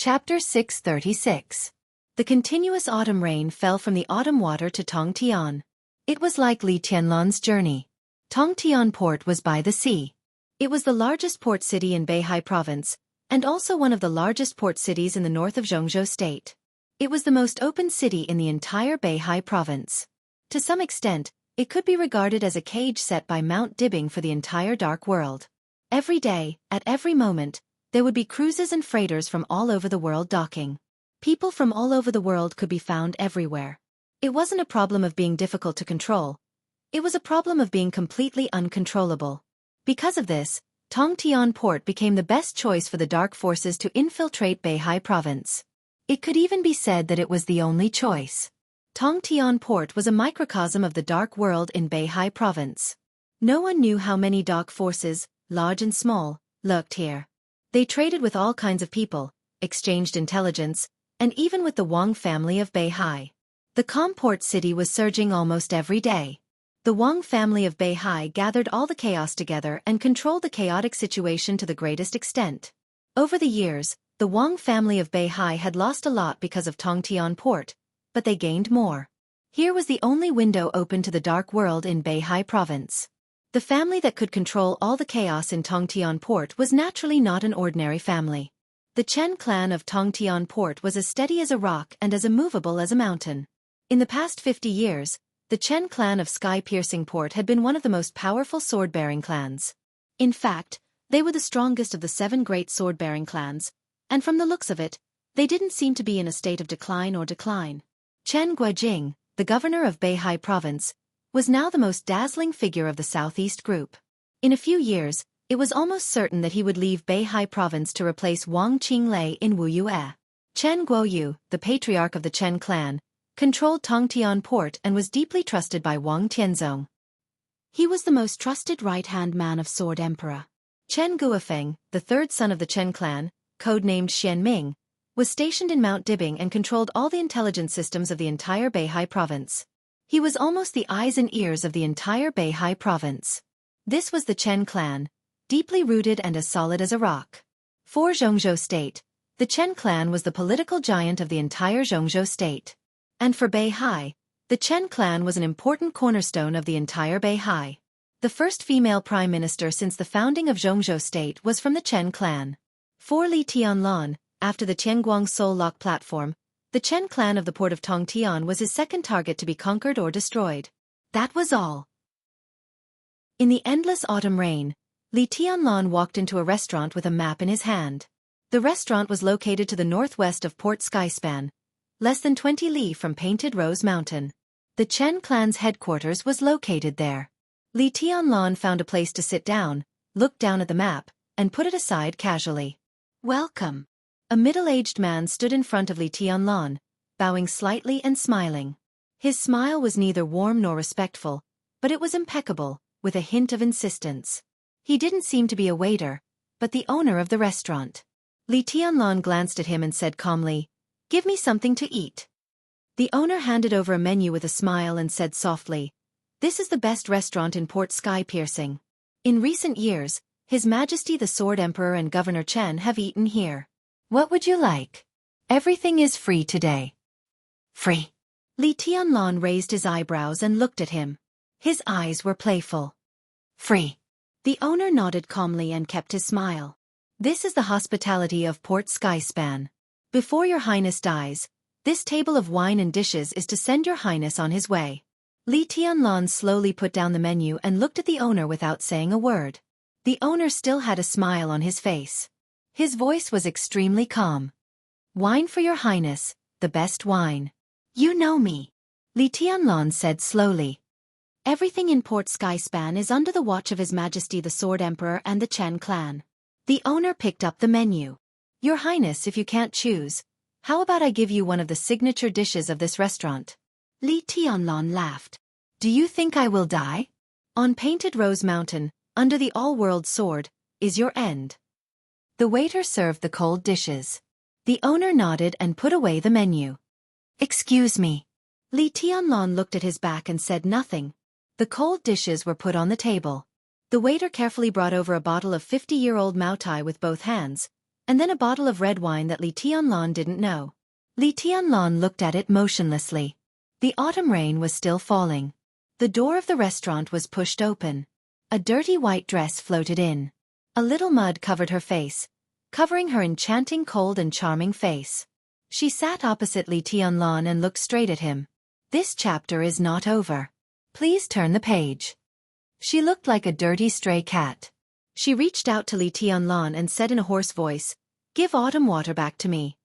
Chapter 636. The continuous autumn rain fell from the autumn water to Tongtian. It was like Li Tianlan's journey. Tongtian port was by the sea. It was the largest port city in Beihai province, and also one of the largest port cities in the north of Jianghu state. It was the most open city in the entire Beihai province. To some extent, it could be regarded as a cage set by Mount Dibbing for the entire dark world. Every day, at every moment, there would be cruises and freighters from all over the world docking. People from all over the world could be found everywhere. It wasn't a problem of being difficult to control. It was a problem of being completely uncontrollable. Because of this, Tongtian port became the best choice for the dark forces to infiltrate Beihai province. It could even be said that it was the only choice. Tongtian port was a microcosm of the dark world in Beihai province. No one knew how many dark forces, large and small, lurked here. They traded with all kinds of people, exchanged intelligence, and even with the Wang family of Beihai. The calm port city was surging almost every day. The Wang family of Beihai gathered all the chaos together and controlled the chaotic situation to the greatest extent. Over the years, the Wang family of Beihai had lost a lot because of Tongtian port, but they gained more. Here was the only window open to the dark world in Beihai province. The family that could control all the chaos in Tongtian port was naturally not an ordinary family. The Chen clan of Tongtian port was as steady as a rock and as immovable as a mountain. In the past 50 years, the Chen clan of Sky-Piercing Port had been one of the most powerful sword-bearing clans. In fact, they were the strongest of the 7 great sword-bearing clans, and from the looks of it, they didn't seem to be in a state of decline. Chen Guojing, the governor of Beihai province, was now the most dazzling figure of the southeast group. In a few years, it was almost certain that he would leave Beihai province to replace Wang Qinglei in Wuxia. Chen Guoyu, the patriarch of the Chen clan, controlled Tongtian port and was deeply trusted by Wang Tianzong. He was the most trusted right-hand man of Sword Emperor. Chen Guofeng, the third son of the Chen clan, codenamed Xianming, was stationed in Mount Dibbing and controlled all the intelligence systems of the entire Beihai province. He was almost the eyes and ears of the entire Beihai province. This was the Chen clan, deeply rooted and as solid as a rock. For Jianghu state, the Chen clan was the political giant of the entire Jianghu state. And for Beihai, the Chen clan was an important cornerstone of the entire Beihai. The first female prime minister since the founding of Jianghu state was from the Chen clan. For Li Tianlan, after the Tianguang Soul Lock platform, the Chen clan of the port of Tongtian was his second target to be conquered or destroyed. That was all. In the endless autumn rain, Li Tianlan walked into a restaurant with a map in his hand. The restaurant was located to the northwest of Port Skyspan, less than 20 li from Painted Rose Mountain. The Chen clan's headquarters was located there. Li Tianlan found a place to sit down, looked down at the map, and put it aside casually. Welcome. A middle-aged man stood in front of Li Tianlan, bowing slightly and smiling. His smile was neither warm nor respectful, but it was impeccable, with a hint of insistence. He didn't seem to be a waiter, but the owner of the restaurant. Li Tianlan glanced at him and said calmly, "Give me something to eat." The owner handed over a menu with a smile and said softly, "This is the best restaurant in Port Sky-Piercing. In recent years, His Majesty the Sword Emperor and Governor Chen have eaten here. What would you like? Everything is free today." "Free?" Li Tianlan raised his eyebrows and looked at him. His eyes were playful. "Free." The owner nodded calmly and kept his smile. "This is the hospitality of Port Skyspan. Before your highness dies, this table of wine and dishes is to send your highness on his way." Li Tianlan slowly put down the menu and looked at the owner without saying a word. The owner still had a smile on his face. His voice was extremely calm. "Wine for your highness, the best wine." "You know me," Li Tianlan said slowly. "Everything in Port Skyspan is under the watch of His Majesty the Sword Emperor and the Chen clan." The owner picked up the menu. "Your highness, if you can't choose, how about I give you one of the signature dishes of this restaurant?" Li Tianlan laughed. "Do you think I will die? On Painted Rose Mountain, under the all-world sword, is your end." The waiter served the cold dishes. The owner nodded and put away the menu. "Excuse me." Li Tianlan looked at his back and said nothing. The cold dishes were put on the table. The waiter carefully brought over a bottle of 50-year-old Moutai with both hands, and then a bottle of red wine that Li Tianlan didn't know. Li Tianlan looked at it motionlessly. The autumn rain was still falling. The door of the restaurant was pushed open. A dirty white dress floated in. A little mud covered her face, covering her enchanting cold and charming face. She sat opposite Li Tianlan and looked straight at him. This chapter is not over. Please turn the page. She looked like a dirty stray cat. She reached out to Li Tianlan and said in a hoarse voice, "Give autumn water back to me."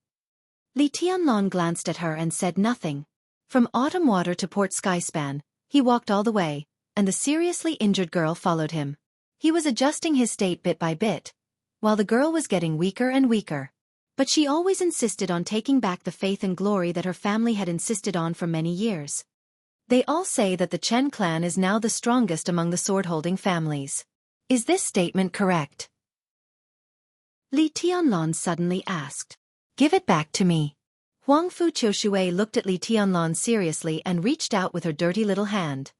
Li Tianlan glanced at her and said nothing. From autumn water to Port Skyspan, he walked all the way, and the seriously injured girl followed him. He was adjusting his state bit by bit, while the girl was getting weaker and weaker. But she always insisted on taking back the faith and glory that her family had insisted on for many years. They all say that the Chen clan is now the strongest among the sword-holding families. Is this statement correct? Li Tianlan suddenly asked. Give it back to me. Huang Fu Qiushui looked at Li Tianlan seriously and reached out with her dirty little hand.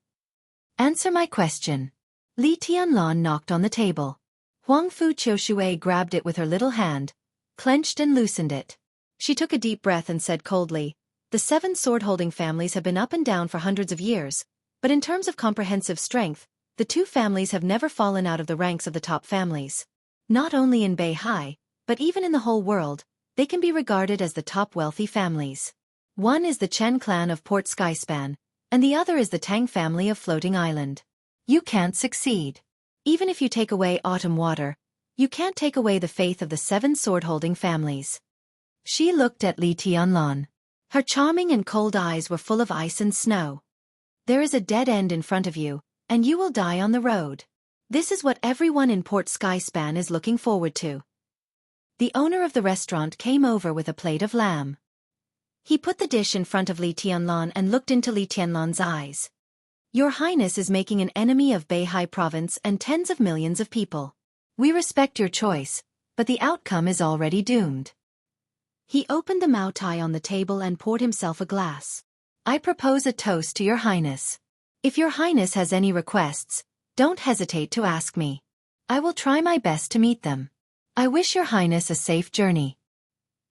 Answer my question. Li Tianlan knocked on the table. Huang Fu Qiushui grabbed it with her little hand, clenched and loosened it. She took a deep breath and said coldly, "The 7 sword-holding families have been up and down for hundreds of years, but in terms of comprehensive strength, the 2 families have never fallen out of the ranks of the top families. Not only in Beihai, but even in the whole world, they can be regarded as the top wealthy families. One is the Chen clan of Port Skyspan, and the other is the Tang family of Floating Island. You can't succeed. Even if you take away autumn water, you can't take away the faith of the 7 sword-holding families." She looked at Li Tianlan. Her charming and cold eyes were full of ice and snow. "There is a dead end in front of you, and you will die on the road. This is what everyone in Port Skyspan is looking forward to." The owner of the restaurant came over with a plate of lamb. He put the dish in front of Li Tianlan and looked into Li Tianlan's eyes. "Your Highness is making an enemy of Beihai province and tens of millions of people. We respect your choice, but the outcome is already doomed." He opened the Mao Tai on the table and poured himself a glass. "I propose a toast to your Highness. If your Highness has any requests, don't hesitate to ask me. I will try my best to meet them. I wish your Highness a safe journey."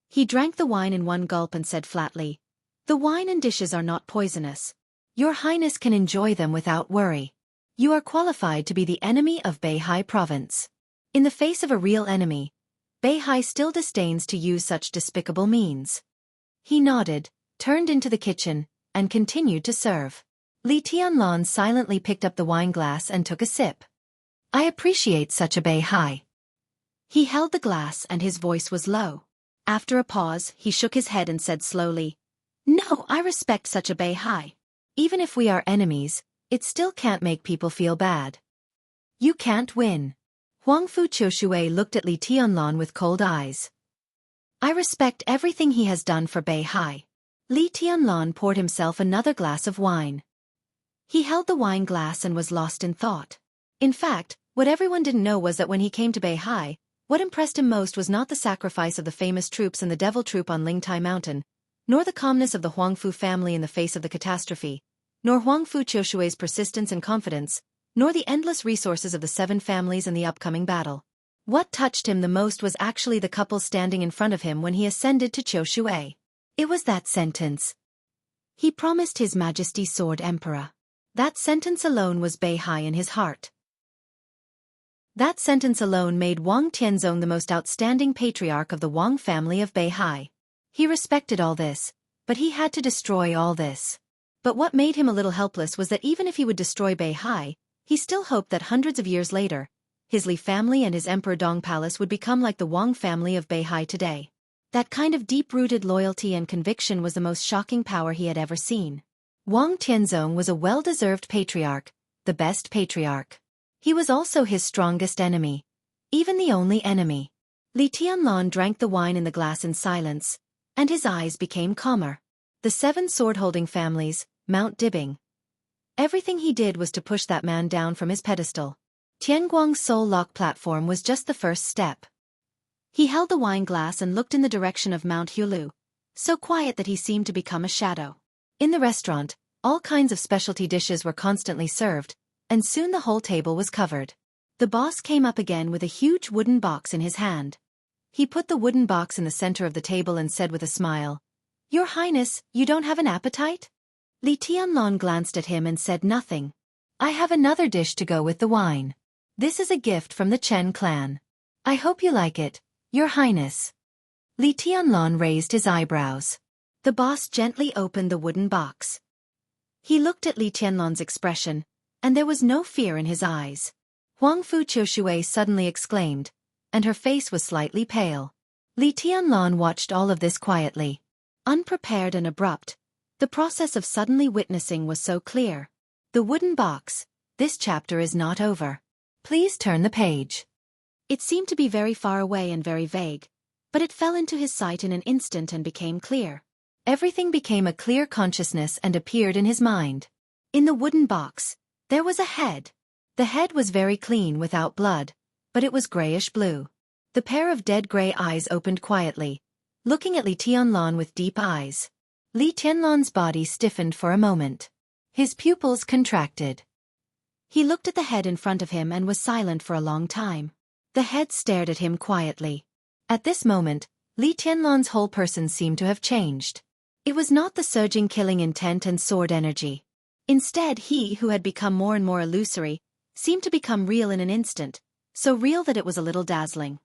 He drank the wine in one gulp and said flatly, "The wine and dishes are not poisonous. Your Highness can enjoy them without worry. You are qualified to be the enemy of Beihai province. In the face of a real enemy, Beihai still disdains to use such despicable means." He nodded, turned into the kitchen, and continued to serve. Li Tianlan silently picked up the wine glass and took a sip. "I appreciate such a Beihai." He held the glass and his voice was low. After a pause, he shook his head and said slowly, "No, I respect such a Beihai. Even if we are enemies, it still can't make people feel bad. You can't win." Huang Fu Qiushui looked at Li Tianlan with cold eyes. "I respect everything he has done for Beihai." Li Tianlan poured himself another glass of wine. He held the wine glass and was lost in thought. In fact, what everyone didn't know was that when he came to Beihai, what impressed him most was not the sacrifice of the famous troops and the devil troop on Lingtai Mountain, nor the calmness of the Huangfu family in the face of the catastrophe, nor Huang Fu Qiushui's persistence and confidence, nor the endless resources of the 7 families and the upcoming battle. What touched him the most was actually the couple standing in front of him when he ascended to Qiushui. It was that sentence. He promised His Majesty's Sword Emperor. That sentence alone was Beihai in his heart. That sentence alone made Wang Tianzong the most outstanding patriarch of the Wang family of Beihai. He respected all this, but he had to destroy all this. But what made him a little helpless was that even if he would destroy Beihai, he still hoped that hundreds of years later, his Li family and his Emperor Dong Palace would become like the Wang family of Beihai today. That kind of deep-rooted loyalty and conviction was the most shocking power he had ever seen. Wang Tianzong was a well-deserved patriarch, the best patriarch. He was also his strongest enemy. Even the only enemy. Li Tianlan drank the wine in the glass in silence, and his eyes became calmer. The 7 sword-holding families, Mount Dibbing. Everything he did was to push that man down from his pedestal. Tianguang's soul lock platform was just the first step. He held the wine glass and looked in the direction of Mount Hulu, so quiet that he seemed to become a shadow. In the restaurant, all kinds of specialty dishes were constantly served, and soon the whole table was covered. The boss came up again with a huge wooden box in his hand. He put the wooden box in the center of the table and said with a smile, "Your Highness, you don't have an appetite?" Li Tianlong glanced at him and said nothing. "I have another dish to go with the wine. This is a gift from the Chen clan. I hope you like it, Your Highness." Li Tianlong raised his eyebrows. The boss gently opened the wooden box. He looked at Li Tianlong's expression, and there was no fear in his eyes. Huang Fu Qiushui suddenly exclaimed, and her face was slightly pale. Li Tianlong watched all of this quietly. Unprepared and abrupt, the process of suddenly witnessing was so clear. The wooden box. This chapter is not over. Please turn the page. It seemed to be very far away and very vague, but it fell into his sight in an instant and became clear. Everything became a clear consciousness and appeared in his mind. In the wooden box, there was a head. The head was very clean without blood, but it was grayish-blue. The pair of dead gray eyes opened quietly, looking at Li Tianlong with deep eyes. Li Tianlong's body stiffened for a moment. His pupils contracted. He looked at the head in front of him and was silent for a long time. The head stared at him quietly. At this moment, Li Tianlong's whole person seemed to have changed. It was not the surging killing intent and sword energy. Instead, he who had become more and more illusory seemed to become real in an instant, so real that it was a little dazzling.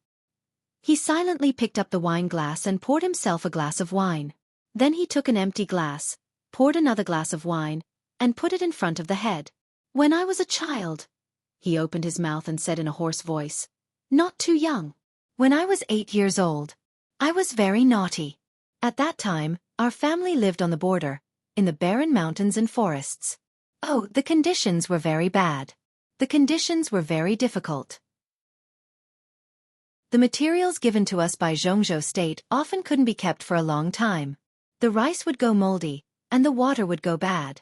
He silently picked up the wine glass and poured himself a glass of wine. Then he took an empty glass, poured another glass of wine, and put it in front of the head. "When I was a child," he opened his mouth and said in a hoarse voice, "not too young. When I was 8 years old, I was very naughty. At that time, our family lived on the border, in the barren mountains and forests. Oh, the conditions were very bad. The conditions were very difficult. The materials given to us by Jianghu state often couldn't be kept for a long time. The rice would go moldy, and the water would go bad."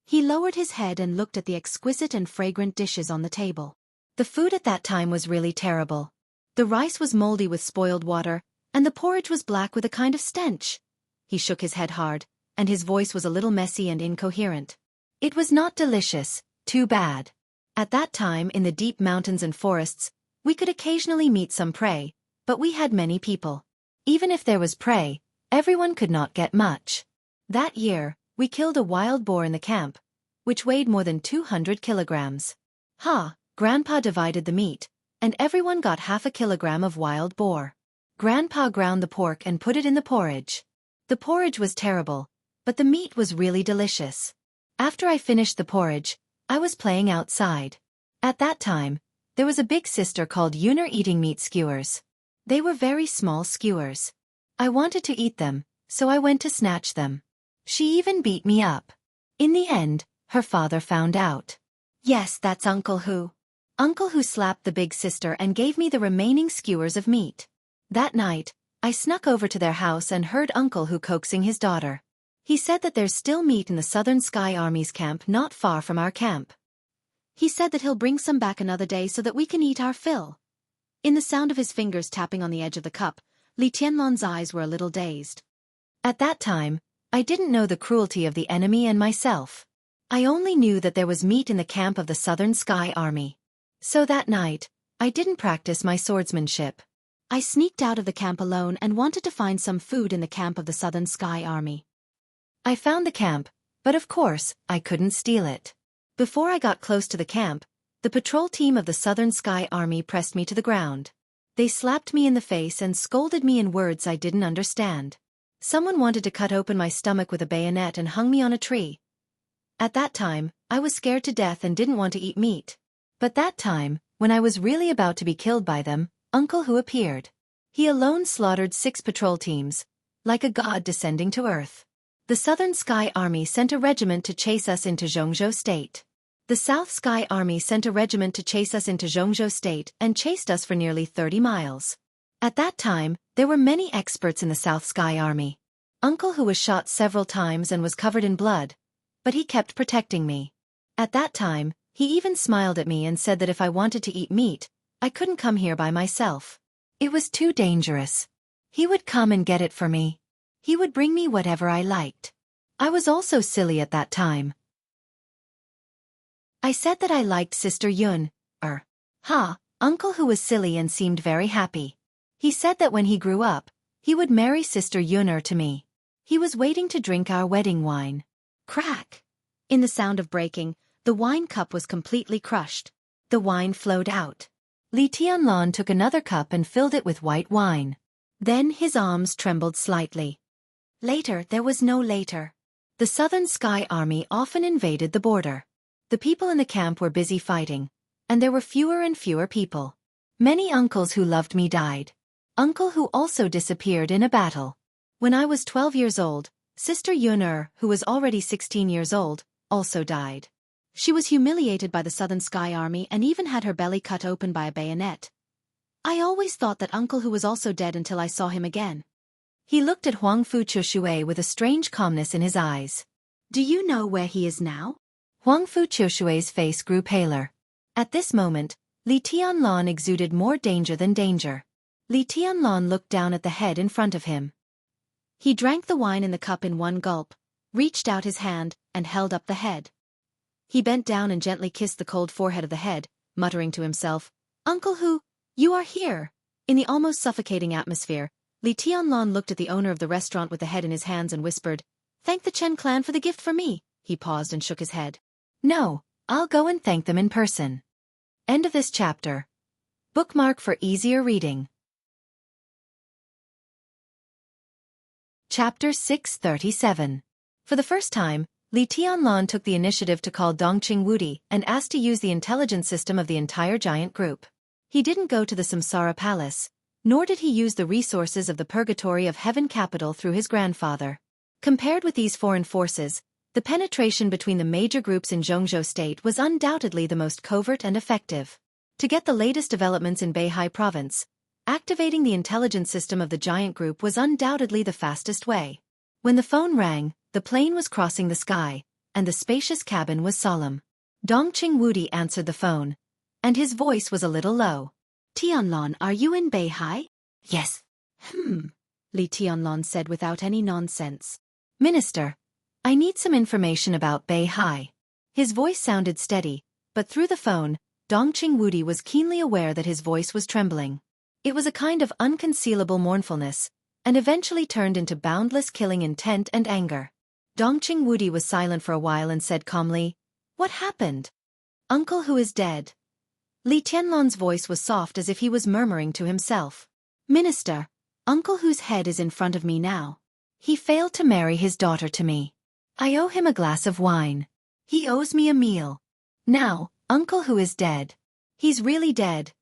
He lowered his head and looked at the exquisite and fragrant dishes on the table. The food at that time was really terrible. The rice was moldy with spoiled water, and the porridge was black with a kind of stench. He shook his head hard, and his voice was a little messy and incoherent. "It was not delicious, too bad. At that time in the deep mountains and forests, we could occasionally meet some prey, but we had many people. Even if there was prey, everyone could not get much. That year, we killed a wild boar in the camp, which weighed more than 200 kilograms. Grandpa divided the meat, and everyone got half a kilogram of wild boar. Grandpa ground the pork and put it in the porridge. The porridge was terrible, but the meat was really delicious. After I finished the porridge, I was playing outside. At that time, there was a big sister called Yuner eating meat skewers. They were very small skewers. I wanted to eat them, so I went to snatch them. She even beat me up. In the end, her father found out. Yes, that's Uncle Hu. Uncle Hu slapped the big sister and gave me the remaining skewers of meat. That night, I snuck over to their house and heard Uncle Hu coaxing his daughter. He said that there's still meat in the Southern Sky Army's camp not far from our camp. He said that he'll bring some back another day so that we can eat our fill." In the sound of his fingers tapping on the edge of the cup, Li Tianlong's eyes were a little dazed. At that time, I didn't know the cruelty of the enemy and myself. I only knew that there was meat in the camp of the Southern Sky Army. So that night, I didn't practice my swordsmanship. I sneaked out of the camp alone and wanted to find some food in the camp of the Southern Sky Army. I found the camp, but of course, I couldn't steal it. Before I got close to the camp, the patrol team of the Southern Sky Army pressed me to the ground. They slapped me in the face and scolded me in words I didn't understand. Someone wanted to cut open my stomach with a bayonet and hung me on a tree. At that time, I was scared to death and didn't want to eat meat. But that time, when I was really about to be killed by them, Uncle Hu appeared. He alone slaughtered 6 patrol teams, like a god descending to earth. The Southern Sky Army sent a regiment to chase us into Jianghu State. The South Sky Army sent a regiment to chase us into Jianghu State and chased us for nearly 30 miles. At that time, there were many experts in the South Sky Army. Uncle Hu was shot several times and was covered in blood, but he kept protecting me. At that time, he even smiled at me and said that if I wanted to eat meat, I couldn't come here by myself. It was too dangerous. He would come and get it for me. He would bring me whatever I liked. I was also silly at that time. I said that I liked Sister Yun. Uncle Hu was silly and seemed very happy. He said that when he grew up, he would marry Sister Yun'er to me. He was waiting to drink our wedding wine. Crack! In the sound of breaking, the wine cup was completely crushed. The wine flowed out. Li Tianlan took another cup and filled it with white wine. Then his arms trembled slightly. Later, there was no later. The Southern Sky Army often invaded the border. The people in the camp were busy fighting, and there were fewer and fewer people. Many uncles who loved me died. Uncle who also disappeared in a battle. When I was 12 years old, Sister Yun'er, who was already 16 years old, also died. She was humiliated by the Southern Sky Army and even had her belly cut open by a bayonet. I always thought that uncle who was also dead until I saw him again. He looked at Huang Fu Qiushui with a strange calmness in his eyes. Do you know where he is now? Huang Fu Qiushui's face grew paler. At this moment, Li Tianlan exuded more danger than danger. Li Tianlan looked down at the head in front of him. He drank the wine in the cup in one gulp, reached out his hand, and held up the head. He bent down and gently kissed the cold forehead of the head, muttering to himself, Uncle Hu, you are here. In the almost suffocating atmosphere, Li Tianlan looked at the owner of the restaurant with the head in his hands and whispered, Thank the Chen clan for the gift for me. He paused and shook his head. No, I'll go and thank them in person. End of this chapter. Bookmark for easier reading. Chapter 637. For the first time, Li Tianlan took the initiative to call Dongqing Wudi and asked to use the intelligence system of the entire giant group. He didn't go to the Samsara Palace, nor did he use the resources of the Purgatory of Heaven capital through his grandfather. Compared with these foreign forces, the penetration between the major groups in Jianghu state was undoubtedly the most covert and effective. To get the latest developments in Beihai province, activating the intelligence system of the giant group was undoubtedly the fastest way. When the phone rang, the plane was crossing the sky, and the spacious cabin was solemn. Dongqing Wudi answered the phone, and his voice was a little low. Tianlan, are you in Beihai? Yes. Li Tianlan said without any nonsense. Minister, I need some information about Beihai. His voice sounded steady, but through the phone, Dongqing Wudi was keenly aware that his voice was trembling. It was a kind of unconcealable mournfulness, and eventually turned into boundless killing intent and anger. Dongqing Wudi was silent for a while and said calmly, What happened? Uncle who is dead. Li Tianlan's voice was soft as if he was murmuring to himself. Minister, Uncle whose head is in front of me now. He failed to marry his daughter to me. I owe him a glass of wine. He owes me a meal. Now, Uncle who is dead. He's really dead.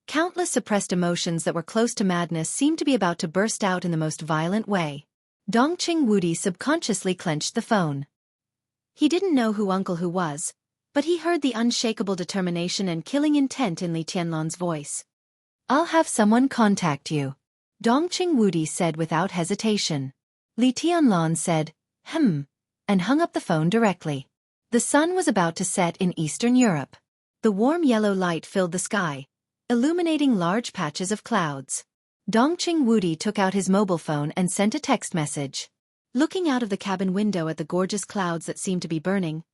Countless suppressed emotions that were close to madness seemed to be about to burst out in the most violent way. Dongqing Wudi subconsciously clenched the phone. He didn't know who Uncle Hu was, but he heard the unshakable determination and killing intent in Li Tianlan's voice. I'll have someone contact you. Dongqing Wudi said without hesitation. Li Tianlan said, and hung up the phone directly. The sun was about to set in Eastern Europe. The warm yellow light filled the sky, illuminating large patches of clouds. Dongqing Wudi took out his mobile phone and sent a text message. Looking out of the cabin window at the gorgeous clouds that seemed to be burning,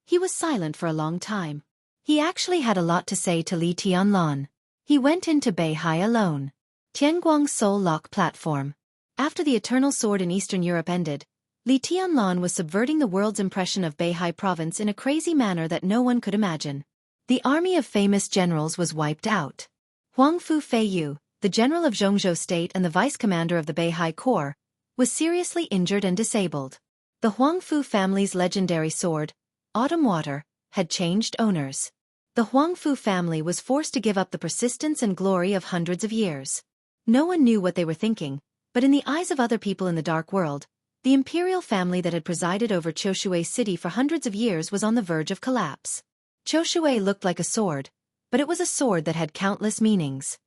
he was silent for a long time. He actually had a lot to say to Li Tianlan. He went into Beihai alone. Tianguang Soul Lock Platform. After the Eternal Sword in Eastern Europe ended, Li Tianlan was subverting the world's impression of Beihai province in a crazy manner that no one could imagine. The army of famous generals was wiped out. Huang Fu Feiyu, the general of Jianghu state and the vice-commander of the Beihai Corps, was seriously injured and disabled. The Huang Fu family's legendary sword, Autumn Water, had changed owners. The Huang Fu family was forced to give up the persistence and glory of hundreds of years. No one knew what they were thinking, but in the eyes of other people in the dark world, the imperial family that had presided over Qiushui city for hundreds of years was on the verge of collapse. Qiushui looked like a sword, but it was a sword that had countless meanings.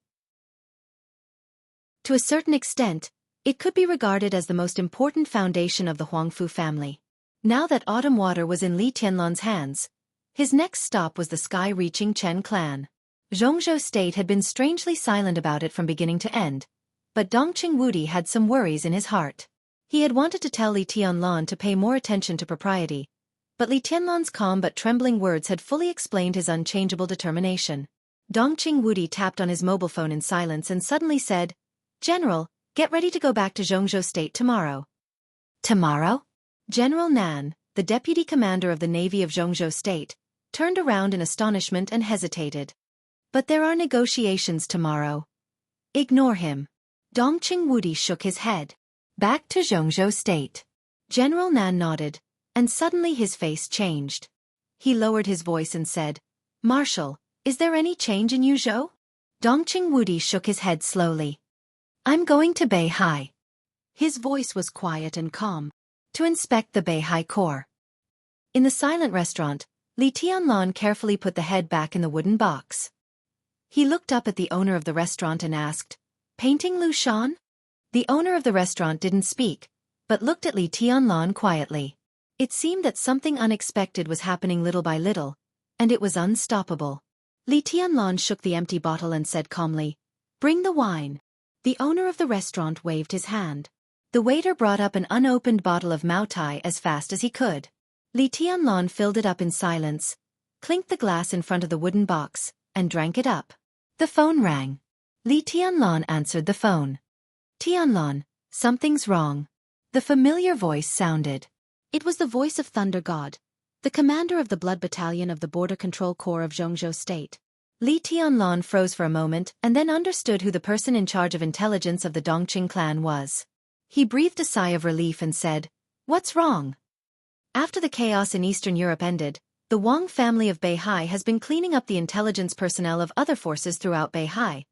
To a certain extent, it could be regarded as the most important foundation of the Huangfu family. Now that Autumn Water was in Li Tianlan's hands, his next stop was the sky-reaching Chen clan. Jianghu state had been strangely silent about it from beginning to end, but Dongqing Wudi had some worries in his heart. He had wanted to tell Li Tianlan to pay more attention to propriety, but Li Tianlan's calm but trembling words had fully explained his unchangeable determination. Dongqing Wudi tapped on his mobile phone in silence and suddenly said, "General, get ready to go back to Jianghu State tomorrow." "Tomorrow?" General Nan, the deputy commander of the Navy of Jianghu State, turned around in astonishment and hesitated. "But there are negotiations tomorrow." "Ignore him." Dongqing Wudi shook his head. "Back to Jianghu State." General Nan nodded, and suddenly his face changed. He lowered his voice and said, "Marshal, is there any change in Yuzhou?" Dongqing Wudi shook his head slowly. "I'm going to Beihai." His voice was quiet and calm. "To inspect the Beihai Corps." In the silent restaurant, Li Tianlan carefully put the head back in the wooden box. He looked up at the owner of the restaurant and asked, "Painting Lu Shan?" The owner of the restaurant didn't speak, but looked at Li Tianlan quietly. It seemed that something unexpected was happening little by little, and it was unstoppable. Li Tianlan shook the empty bottle and said calmly, "Bring the wine." The owner of the restaurant waved his hand. The waiter brought up an unopened bottle of Maotai as fast as he could. Li Tianlan filled it up in silence, clinked the glass in front of the wooden box, and drank it up. The phone rang. Li Tianlan answered the phone. "Tianlan, something's wrong." The familiar voice sounded. It was the voice of Thunder God, the commander of the Blood Battalion of the Border Control Corps of Jianghu State. Li Tianlan froze for a moment and then understood who the person in charge of intelligence of the Dongqing clan was. He breathed a sigh of relief and said, "What's wrong?" After the chaos in Eastern Europe ended, the Wang family of Beihai has been cleaning up the intelligence personnel of other forces throughout Beihai.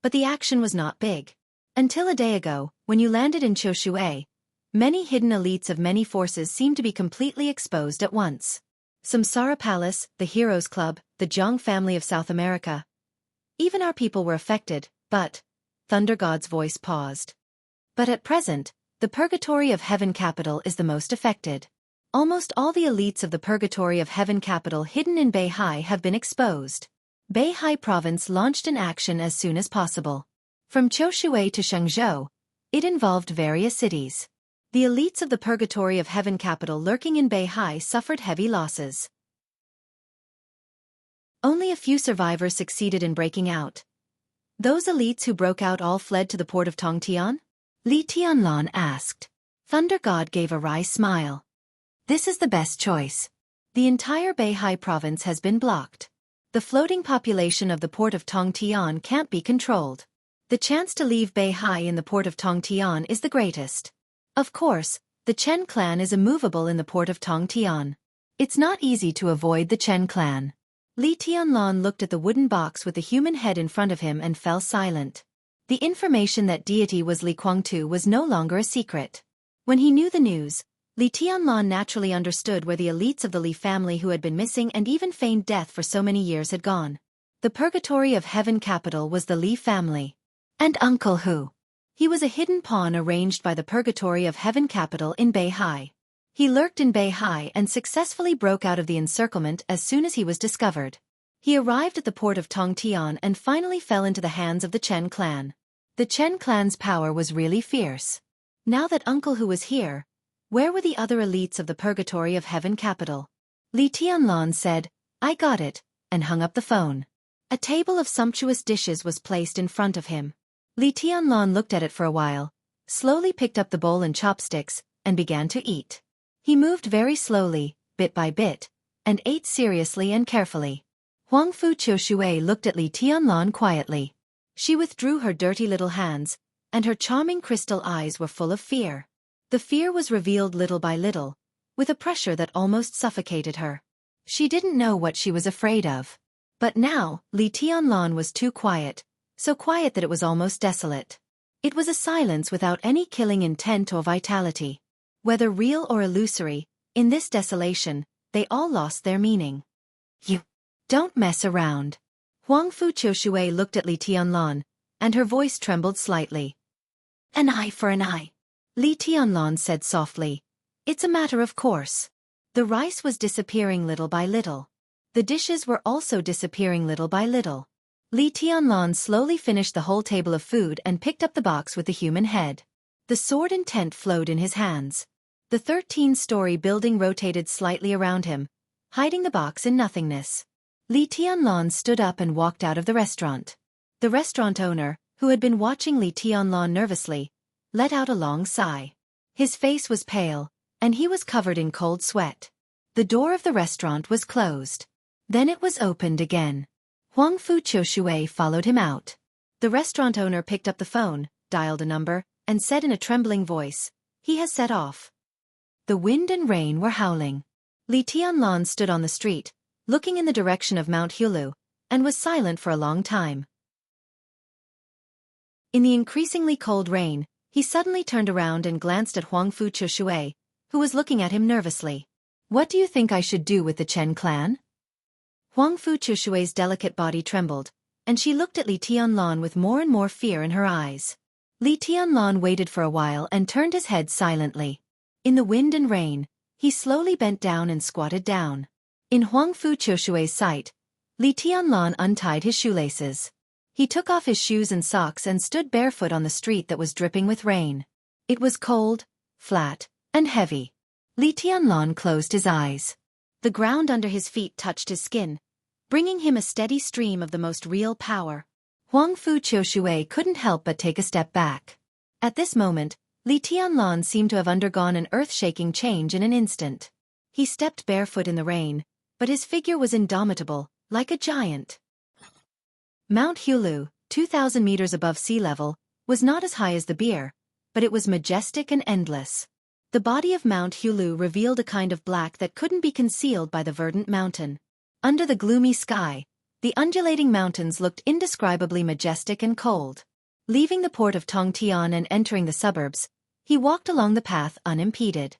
But the action was not big. Until a day ago, when you landed in Qiushui, many hidden elites of many forces seemed to be completely exposed at once. Samsara Palace, the Heroes Club, the Jiang family of South America. Even our people were affected, but... Thunder God's voice paused. But at present, the Purgatory of Heaven capital is the most affected. Almost all the elites of the Purgatory of Heaven capital hidden in Beihai have been exposed. Beihai province launched an action as soon as possible. From Qiushui to Shenzhou, it involved various cities. The elites of the Purgatory of Heaven capital lurking in Beihai suffered heavy losses. Only a few survivors succeeded in breaking out. Those elites who broke out all fled to the port of Tongtian? Li Tianlan asked. Thunder God gave a wry smile. "This is the best choice. The entire Beihai province has been blocked. The floating population of the port of Tongtian can't be controlled. The chance to leave Beihai in the port of Tongtian is the greatest. Of course, the Chen clan is immovable in the port of Tongtian. It's not easy to avoid the Chen clan." Li Tianlan looked at the wooden box with the human head in front of him and fell silent. The information that deity was Li Guangtu was no longer a secret. When he knew the news, Li Tianlan naturally understood where the elites of the Li family who had been missing and even feigned death for so many years had gone. The Purgatory of Heaven capital was the Li family. And Uncle Hu. He was a hidden pawn arranged by the Purgatory of Heaven capital in Beihai. He lurked in Beihai and successfully broke out of the encirclement as soon as he was discovered. He arrived at the port of Tongtian and finally fell into the hands of the Chen clan. The Chen clan's power was really fierce. Now that Uncle Hu was here, where were the other elites of the Purgatory of Heaven capital? Li Tianlan said, "I got it," and hung up the phone. A table of sumptuous dishes was placed in front of him. Li Tianlan looked at it for a while, slowly picked up the bowl and chopsticks, and began to eat. He moved very slowly, bit by bit, and ate seriously and carefully. Huangfu Qiushui looked at Li Tianlan quietly. She withdrew her dirty little hands, and her charming crystal eyes were full of fear. The fear was revealed little by little, with a pressure that almost suffocated her. She didn't know what she was afraid of. But now, Li Tianlan was too quiet, so quiet that it was almost desolate. It was a silence without any killing intent or vitality. Whether real or illusory, in this desolation, they all lost their meaning. "You don't mess around." Huangfu Qiushui looked at Li Tianlan, and her voice trembled slightly. "An eye for an eye," Li Tianlan said softly. "It's a matter of course." The rice was disappearing little by little. The dishes were also disappearing little by little. Li Tianlan slowly finished the whole table of food and picked up the box with the human head. The sword and tent flowed in his hands. The 13-story building rotated slightly around him, hiding the box in nothingness. Li Tianlan stood up and walked out of the restaurant. The restaurant owner, who had been watching Li Tianlan nervously, let out a long sigh. His face was pale, and he was covered in cold sweat. The door of the restaurant was closed. Then it was opened again. Huang Fu Qiushui followed him out. The restaurant owner picked up the phone, dialed a number, and said in a trembling voice, "He has set off." The wind and rain were howling. Li Tianlan stood on the street, looking in the direction of Mount Hulu, and was silent for a long time. In the increasingly cold rain, he suddenly turned around and glanced at Huang Fu Qiushui, who was looking at him nervously. "What do you think I should do with the Chen clan?" Huang Fu Qiushui's delicate body trembled, and she looked at Li Tianlan with more and more fear in her eyes. Li Tianlan waited for a while and turned his head silently. In the wind and rain, he slowly bent down and squatted down. In Huang Fu Qiushui's sight, Li Tianlan untied his shoelaces. He took off his shoes and socks and stood barefoot on the street that was dripping with rain. It was cold, flat, and heavy. Li Tianlan closed his eyes. The ground under his feet touched his skin, bringing him a steady stream of the most real power. Huang Fu Qiushui couldn't help but take a step back. At this moment, Li Tianlan seemed to have undergone an earth-shaking change in an instant. He stepped barefoot in the rain, but his figure was indomitable, like a giant. Mount Hulu, 2,000 meters above sea level, was not as high as the beer, but it was majestic and endless. The body of Mount Hulu revealed a kind of black that couldn't be concealed by the verdant mountain. Under the gloomy sky, the undulating mountains looked indescribably majestic and cold. Leaving the port of Tongtian and entering the suburbs, he walked along the path unimpeded.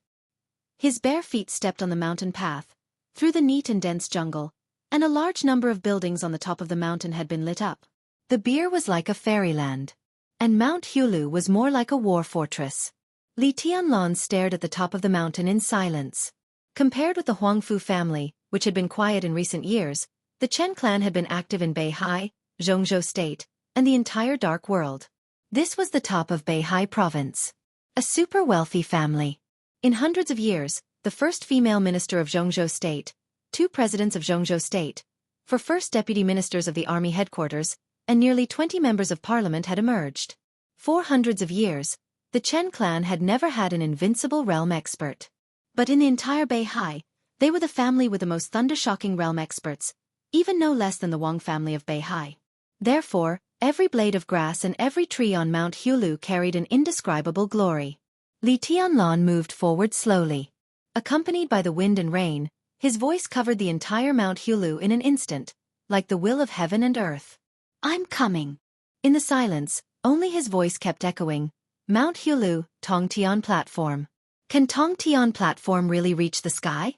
His bare feet stepped on the mountain path, through the neat and dense jungle, and a large number of buildings on the top of the mountain had been lit up. The beer was like a fairyland, and Mount Hulu was more like a war fortress. Li Tianlan stared at the top of the mountain in silence. Compared with the Huangfu family, which had been quiet in recent years, the Chen clan had been active in Beihai, Jianghu State, and the entire Dark World. This was the top of Beihai province. A super wealthy family. In hundreds of years, the first female minister of Jianghu State, 2 presidents of Jianghu State, 4 first deputy ministers of the army headquarters, and nearly 20 members of parliament had emerged. For hundreds of years, the Chen clan had never had an invincible realm expert. But in the entire Beihai, they were the family with the most thunder-shocking realm experts, even no less than the Wang family of Beihai. Therefore, every blade of grass and every tree on Mount Hulu carried an indescribable glory. Li Tianlan moved forward slowly. Accompanied by the wind and rain, his voice covered the entire Mount Hulu in an instant, like the will of heaven and earth. "I'm coming." In the silence, only his voice kept echoing. Mount Hulu, Tongtian Platform. Can Tongtian Platform really reach the sky?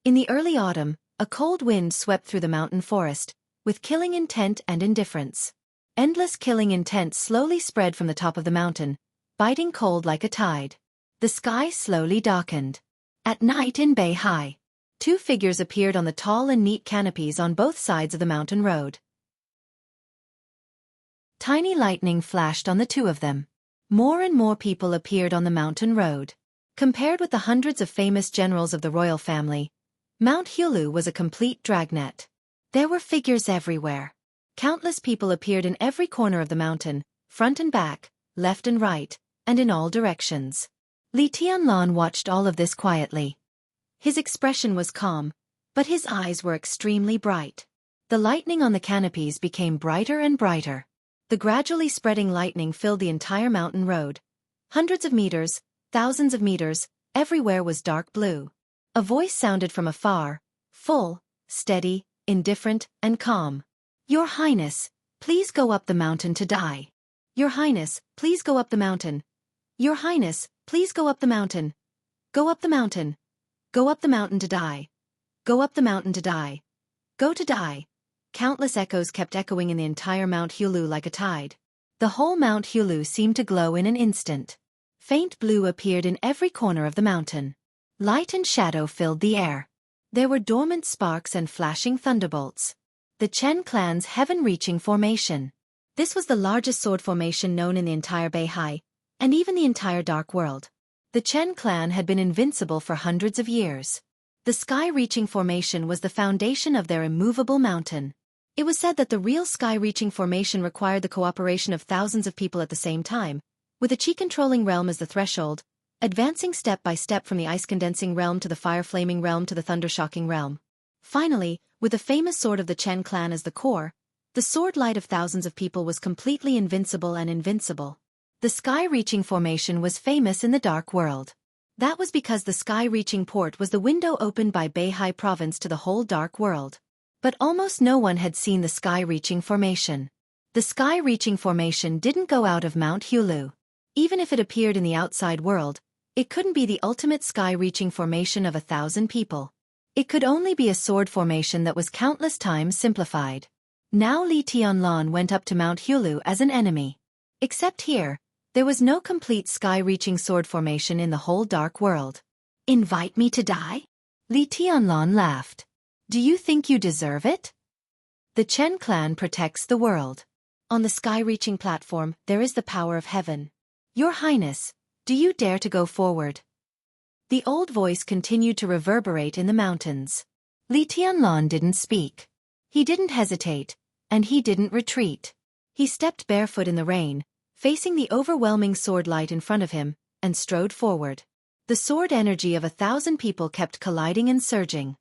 In the early autumn, a cold wind swept through the mountain forest, with killing intent and indifference. Endless killing intent slowly spread from the top of the mountain, biting cold like a tide. The sky slowly darkened. At night in Beihai, 2 figures appeared on the tall and neat canopies on both sides of the mountain road. Tiny lightning flashed on the 2 of them. More and more people appeared on the mountain road. Compared with the hundreds of famous generals of the royal family, Mount Hulu was a complete dragnet. There were figures everywhere. Countless people appeared in every corner of the mountain, front and back, left and right, and in all directions. Li Tianlan watched all of this quietly. His expression was calm, but his eyes were extremely bright. The lightning on the canopies became brighter and brighter. The gradually spreading lightning filled the entire mountain road. Hundreds of meters, thousands of meters, everywhere was dark blue. A voice sounded from afar, full, steady, indifferent, and calm. "Your Highness, please go up the mountain to die. Your Highness, please go up the mountain. Your Highness, please go up the mountain. Go up the mountain. Go up the mountain to die. Go up the mountain to die. Go to die." Countless echoes kept echoing in the entire Mount Hulu like a tide. The whole Mount Hulu seemed to glow in an instant. Faint blue appeared in every corner of the mountain. Light and shadow filled the air. There were dormant sparks and flashing thunderbolts. The Chen clan's heaven-reaching formation. This was the largest sword formation known in the entire Beihai, and even the entire Dark World. The Chen clan had been invincible for hundreds of years. The sky-reaching formation was the foundation of their immovable mountain. It was said that the real sky-reaching formation required the cooperation of thousands of people at the same time, with a chi-controlling realm as the threshold, advancing step by step from the ice-condensing realm to the fire-flaming realm to the thunder-shocking realm. Finally, with the famous sword of the Chen clan as the core, the sword light of thousands of people was completely invincible and invincible. The sky-reaching formation was famous in the dark world. That was because the sky-reaching port was the window opened by Beihai province to the whole dark world. But almost no one had seen the sky-reaching formation. The sky-reaching formation didn't go out of Mount Hulu. Even if it appeared in the outside world, it couldn't be the ultimate sky-reaching formation of 1,000 people. It could only be a sword formation that was countless times simplified. Now Li Tianlan went up to Mount Hulu as an enemy. Except here, there was no complete sky-reaching sword formation in the whole dark world. Invite me to die? Li Tianlan laughed. Do you think you deserve it? The Chen clan protects the world. On the sky-reaching platform, there is the power of heaven. Your Highness, do you dare to go forward? The old voice continued to reverberate in the mountains. Li Tianlan didn't speak. He didn't hesitate, and he didn't retreat. He stepped barefoot in the rain, facing the overwhelming sword light in front of him, and strode forward. The sword energy of 1,000 people kept colliding and surging.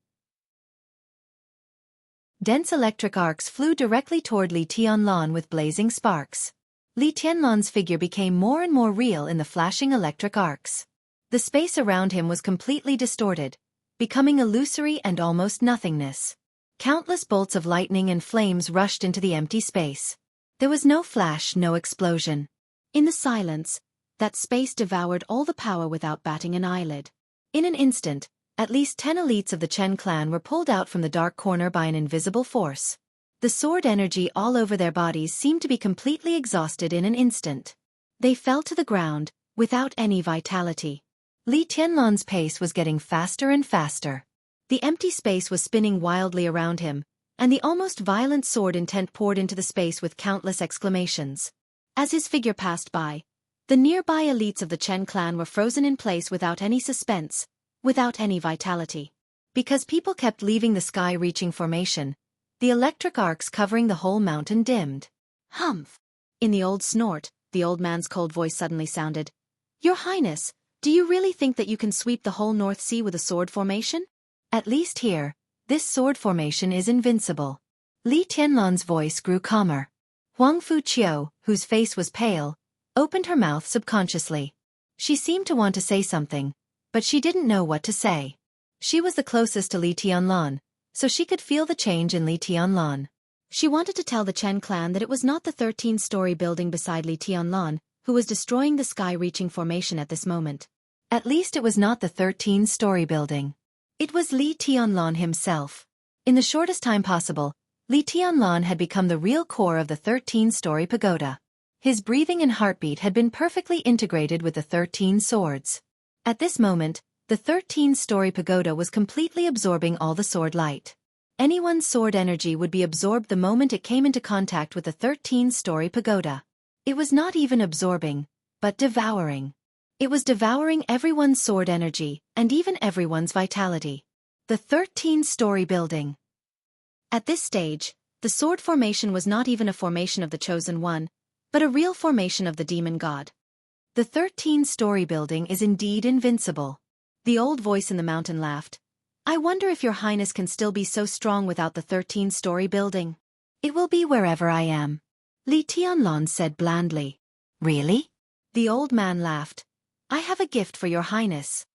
Dense electric arcs flew directly toward Li Tianlan with blazing sparks. Li Tianlan's figure became more and more real in the flashing electric arcs. The space around him was completely distorted, becoming illusory and almost nothingness. Countless bolts of lightning and flames rushed into the empty space. There was no flash, no explosion. In the silence, that space devoured all the power without batting an eyelid. In an instant, at least 10 elites of the Chen clan were pulled out from the dark corner by an invisible force. The sword energy all over their bodies seemed to be completely exhausted in an instant. They fell to the ground, without any vitality. Li Tianlan's pace was getting faster and faster. The empty space was spinning wildly around him, and the almost violent sword intent poured into the space with countless exclamations. As his figure passed by, the nearby elites of the Chen clan were frozen in place without any suspense, without any vitality. Because people kept leaving the sky-reaching formation, the electric arcs covering the whole mountain dimmed. Humph! In the old snort, the old man's cold voice suddenly sounded. Your Highness, do you really think that you can sweep the whole North Sea with a sword formation? At least here, this sword formation is invincible. Li Tianlan's voice grew calmer. Huang Fuqiu, whose face was pale, opened her mouth subconsciously. She seemed to want to say something, but she didn't know what to say. She was the closest to Li Tianlan, so she could feel the change in Li Tianlan. She wanted to tell the Chen clan that it was not the 13-story building beside Li Tianlan who was destroying the sky-reaching formation at this moment. At least it was not the 13-story building. It was Li Tianlan himself. In the shortest time possible, Li Tianlan had become the real core of the 13-story pagoda. His breathing and heartbeat had been perfectly integrated with the 13 swords. At this moment, the 13-story pagoda was completely absorbing all the sword light. Anyone's sword energy would be absorbed the moment it came into contact with the 13-story pagoda. It was not even absorbing, but devouring. It was devouring everyone's sword energy, and even everyone's vitality. The 13-story building. At this stage, the sword formation was not even a formation of the Chosen One, but a real formation of the demon god. The 13-story building is indeed invincible. The old voice in the mountain laughed. I wonder if your Highness can still be so strong without the 13-story building. It will be wherever I am. Li Tianlan said blandly. Really? The old man laughed. I have a gift for your Highness.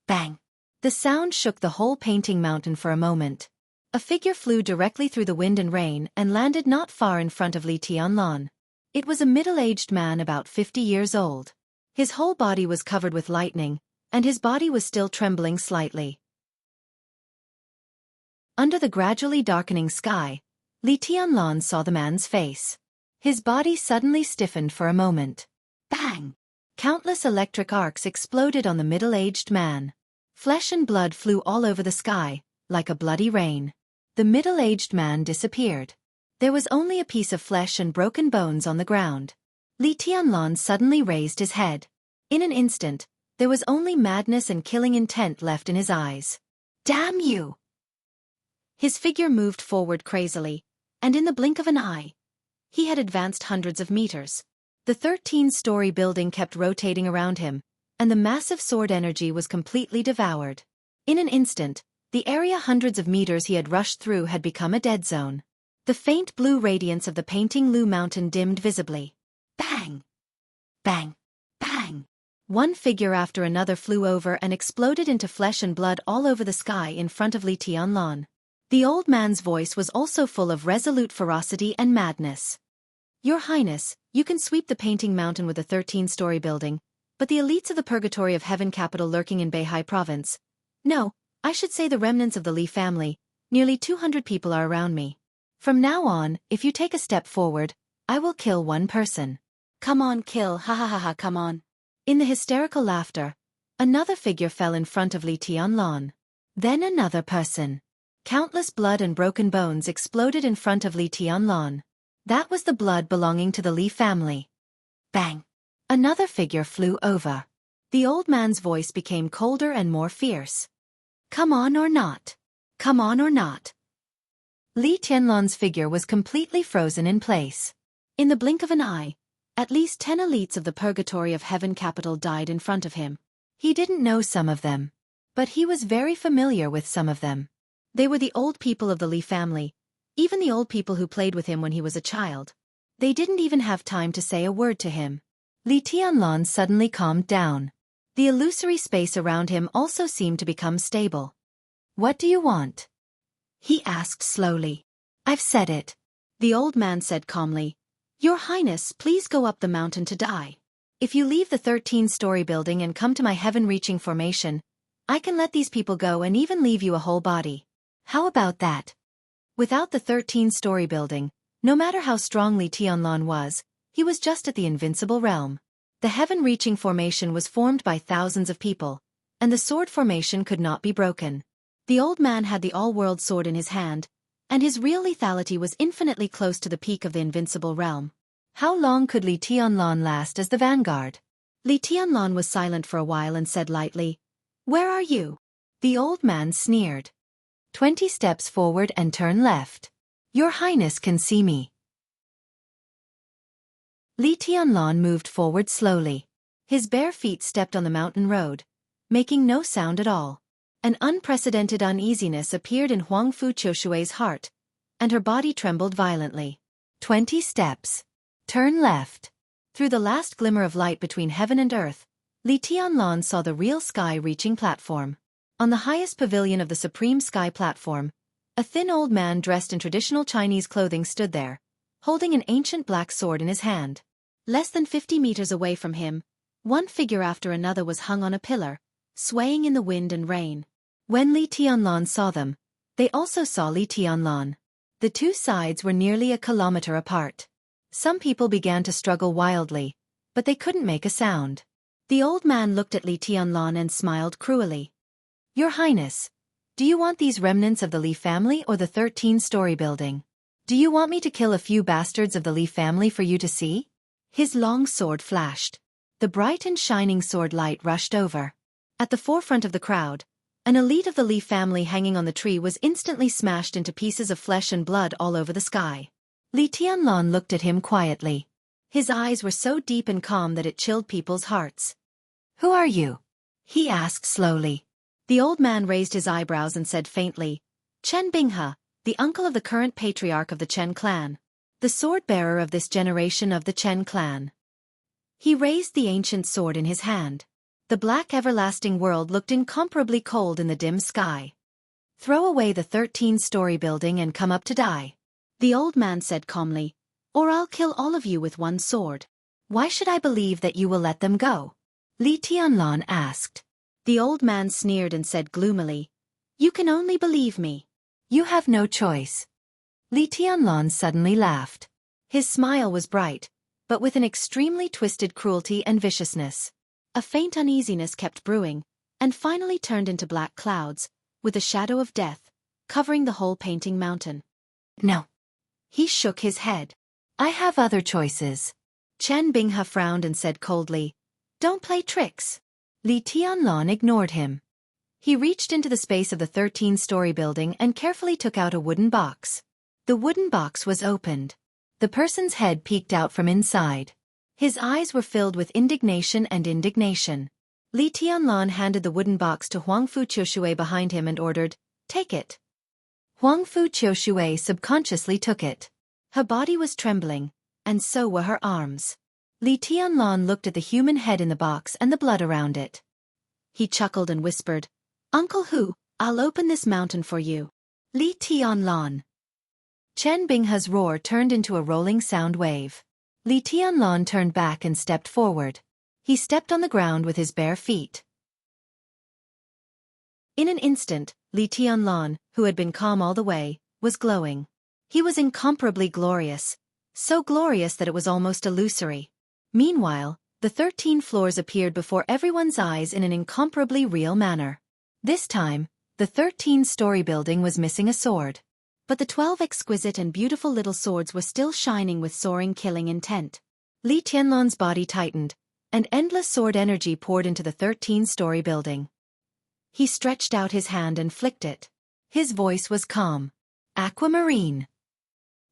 Bang! The sound shook the whole painting mountain for a moment. A figure flew directly through the wind and rain and landed not far in front of Li Tianlan. It was a middle-aged man about 50 years old. His whole body was covered with lightning, and his body was still trembling slightly. Under the gradually darkening sky, Li Tianlan saw the man's face. His body suddenly stiffened for a moment. Bang! Countless electric arcs exploded on the middle-aged man. Flesh and blood flew all over the sky, like a bloody rain. The middle-aged man disappeared. There was only a piece of flesh and broken bones on the ground. Li Tianlan suddenly raised his head. In an instant, there was only madness and killing intent left in his eyes. Damn you! His figure moved forward crazily, and in the blink of an eye, he had advanced hundreds of meters. The 13-story building kept rotating around him, and the massive sword energy was completely devoured. In an instant, the area hundreds of meters he had rushed through had become a dead zone. The faint blue radiance of the painting Lu Mountain dimmed visibly. Bang! Bang! Bang! One figure after another flew over and exploded into flesh and blood all over the sky in front of Li Tianlan. The old man's voice was also full of resolute ferocity and madness. Your Highness, you can sweep the painting mountain with a 13-story building, but the elites of the Purgatory of Heaven capital lurking in Beihai province. No, I should say the remnants of the Li family, nearly 200 people are around me. From now on, if you take a step forward, I will kill one person. Come on, kill, ha ha ha ha, come on. In the hysterical laughter, another figure fell in front of Li Tianlan. Then another person. Countless blood and broken bones exploded in front of Li Tianlan. That was the blood belonging to the Li family. Bang! Another figure flew over. The old man's voice became colder and more fierce. Come on or not? Come on or not? Li Tianlan's figure was completely frozen in place. In the blink of an eye, at least 10 elites of the Purgatory of Heaven capital died in front of him. He didn't know some of them, but he was very familiar with some of them. They were the old people of the Li family, even the old people who played with him when he was a child. They didn't even have time to say a word to him. Li Tianlan suddenly calmed down. The illusory space around him also seemed to become stable. What do you want? He asked slowly. I've said it. The old man said calmly. Your Highness, please go up the mountain to die. If you leave the 13-story building and come to my heaven-reaching formation, I can let these people go and even leave you a whole body. How about that? Without the 13-story building, no matter how strong Li Tianlan was, he was just at the invincible realm. The heaven-reaching formation was formed by thousands of people, and the sword formation could not be broken. The old man had the all-world sword in his hand, and his real lethality was infinitely close to the peak of the invincible realm. How long could Li Tianlan last as the vanguard? Li Tianlan was silent for a while and said lightly, Where are you? The old man sneered. 20 steps forward and turn left. Your Highness can see me. Li Tianlan moved forward slowly. His bare feet stepped on the mountain road, making no sound at all. An unprecedented uneasiness appeared in Huang Fu Qiushui's heart, and her body trembled violently. 20 steps. Turn left. Through the last glimmer of light between heaven and earth, Li Tianlan saw the real sky-reaching platform. On the highest pavilion of the supreme sky platform, a thin old man dressed in traditional Chinese clothing stood there, holding an ancient black sword in his hand. Less than 50 meters away from him, one figure after another was hung on a pillar, swaying in the wind and rain. When Li Tianlan saw them, they also saw Li Tianlan. The two sides were nearly a kilometer apart. Some people began to struggle wildly, but they couldn't make a sound. The old man looked at Li Tianlan and smiled cruelly. Your Highness, do you want these remnants of the Li family or the 13-story building? Do you want me to kill a few bastards of the Li family for you to see? His long sword flashed. The bright and shining sword light rushed over. At the forefront of the crowd, an elite of the Li family hanging on the tree was instantly smashed into pieces of flesh and blood all over the sky. Li Tianlan looked at him quietly. His eyes were so deep and calm that it chilled people's hearts. Who are you? He asked slowly. The old man raised his eyebrows and said faintly, Chen Binghe, the uncle of the current patriarch of the Chen clan. The sword-bearer of this generation of the Chen clan. He raised the ancient sword in his hand. The black everlasting world looked incomparably cold in the dim sky. Throw away the 13-story building and come up to die. The old man said calmly, or I'll kill all of you with one sword. Why should I believe that you will let them go? Li Tianlan asked. The old man sneered and said gloomily, You can only believe me. You have no choice. Li Tianlan suddenly laughed. His smile was bright, but with an extremely twisted cruelty and viciousness. A faint uneasiness kept brewing, and finally turned into black clouds, with a shadow of death, covering the whole painting mountain. No. He shook his head. I have other choices. Chen Binghe frowned and said coldly, Don't play tricks. Li Tianlan ignored him. He reached into the space of the 13-story building and carefully took out a wooden box. The wooden box was opened. The person's head peeked out from inside. His eyes were filled with indignation and indignation. Li Tianlan handed the wooden box to Huangfu Qiushui behind him and ordered, "Take it." Huangfu Qiushui subconsciously took it. Her body was trembling, and so were her arms. Li Tianlan looked at the human head in the box and the blood around it. He chuckled and whispered, "Uncle Hu, I'll open this mountain for you." Li Tianlan. Chen Binghe's roar turned into a rolling sound wave. Li Tianlan turned back and stepped forward. He stepped on the ground with his bare feet. In an instant, Li Tianlan, who had been calm all the way, was glowing. He was incomparably glorious, so glorious that it was almost illusory. Meanwhile, the 13 floors appeared before everyone's eyes in an incomparably real manner. This time, the 13-story building was missing a sword. But the 12 exquisite and beautiful little swords were still shining with soaring killing intent. Li Tianlan's body tightened, and endless sword energy poured into the 13-story building. He stretched out his hand and flicked it. His voice was calm. Aquamarine.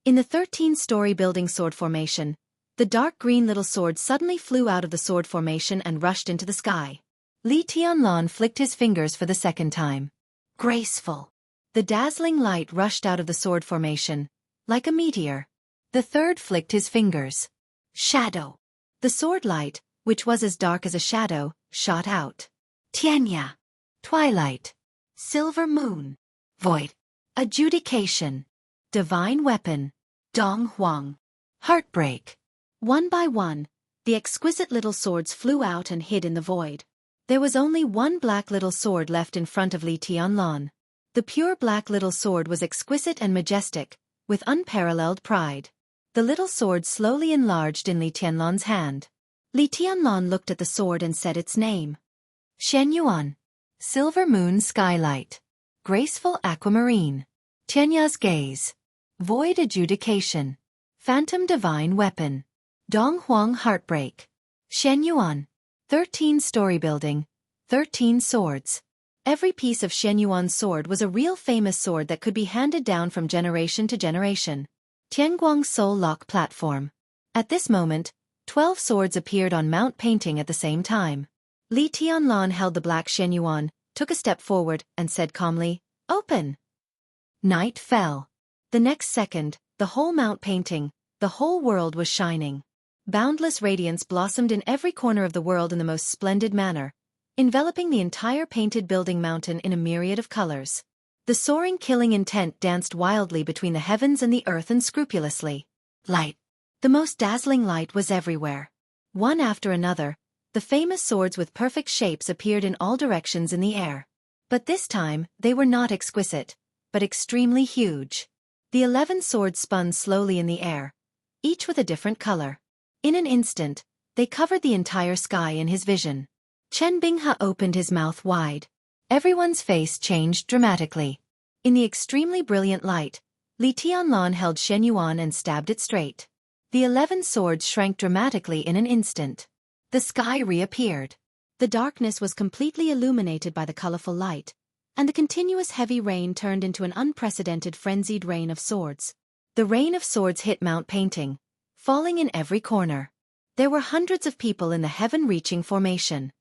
In the 13-story building sword formation, the dark green little sword suddenly flew out of the sword formation and rushed into the sky. Li Tianlan flicked his fingers for the second time. Graceful. The dazzling light rushed out of the sword formation, like a meteor. The third flicked his fingers. Shadow. The sword light, which was as dark as a shadow, shot out. Tianya. Twilight. Silver moon. Void. Adjudication. Divine weapon. Dong Huang. Heartbreak. One by one, the exquisite little swords flew out and hid in the void. There was only one black little sword left in front of Li Tianlan. The pure black little sword was exquisite and majestic, with unparalleled pride. The little sword slowly enlarged in Li Tianlan's hand. Li Tianlan looked at the sword and said its name. Shenyuan. Silver moon skylight. Graceful aquamarine. Tianya's gaze. Void adjudication. Phantom divine weapon. Dong Huang heartbreak. Shenyuan. 13-story building. 13 swords. Every piece of Shenyuan's sword was a real famous sword that could be handed down from generation to generation. Tianguang Soul Lock platform. At this moment, 12 swords appeared on Mount Painting at the same time. Li Tianlan held the black Shenyuan, took a step forward, and said calmly, "Open." Night fell. The next second, the whole Mount Painting, the whole world was shining. Boundless radiance blossomed in every corner of the world in the most splendid manner, enveloping the entire painted building mountain in a myriad of colors. The soaring killing intent danced wildly between the heavens and the earth unscrupulously. Light. The most dazzling light was everywhere. One after another, the famous swords with perfect shapes appeared in all directions in the air. But this time, they were not exquisite, but extremely huge. The 11 swords spun slowly in the air, each with a different color. In an instant, they covered the entire sky in his vision. Chen Binghe opened his mouth wide. Everyone's face changed dramatically. In the extremely brilliant light, Li Tianlan held Shenyuan and stabbed it straight. The 11 swords shrank dramatically in an instant. The sky reappeared. The darkness was completely illuminated by the colorful light, and the continuous heavy rain turned into an unprecedented frenzied rain of swords. The rain of swords hit Mount Painting, falling in every corner. There were hundreds of people in the heaven-reaching formation.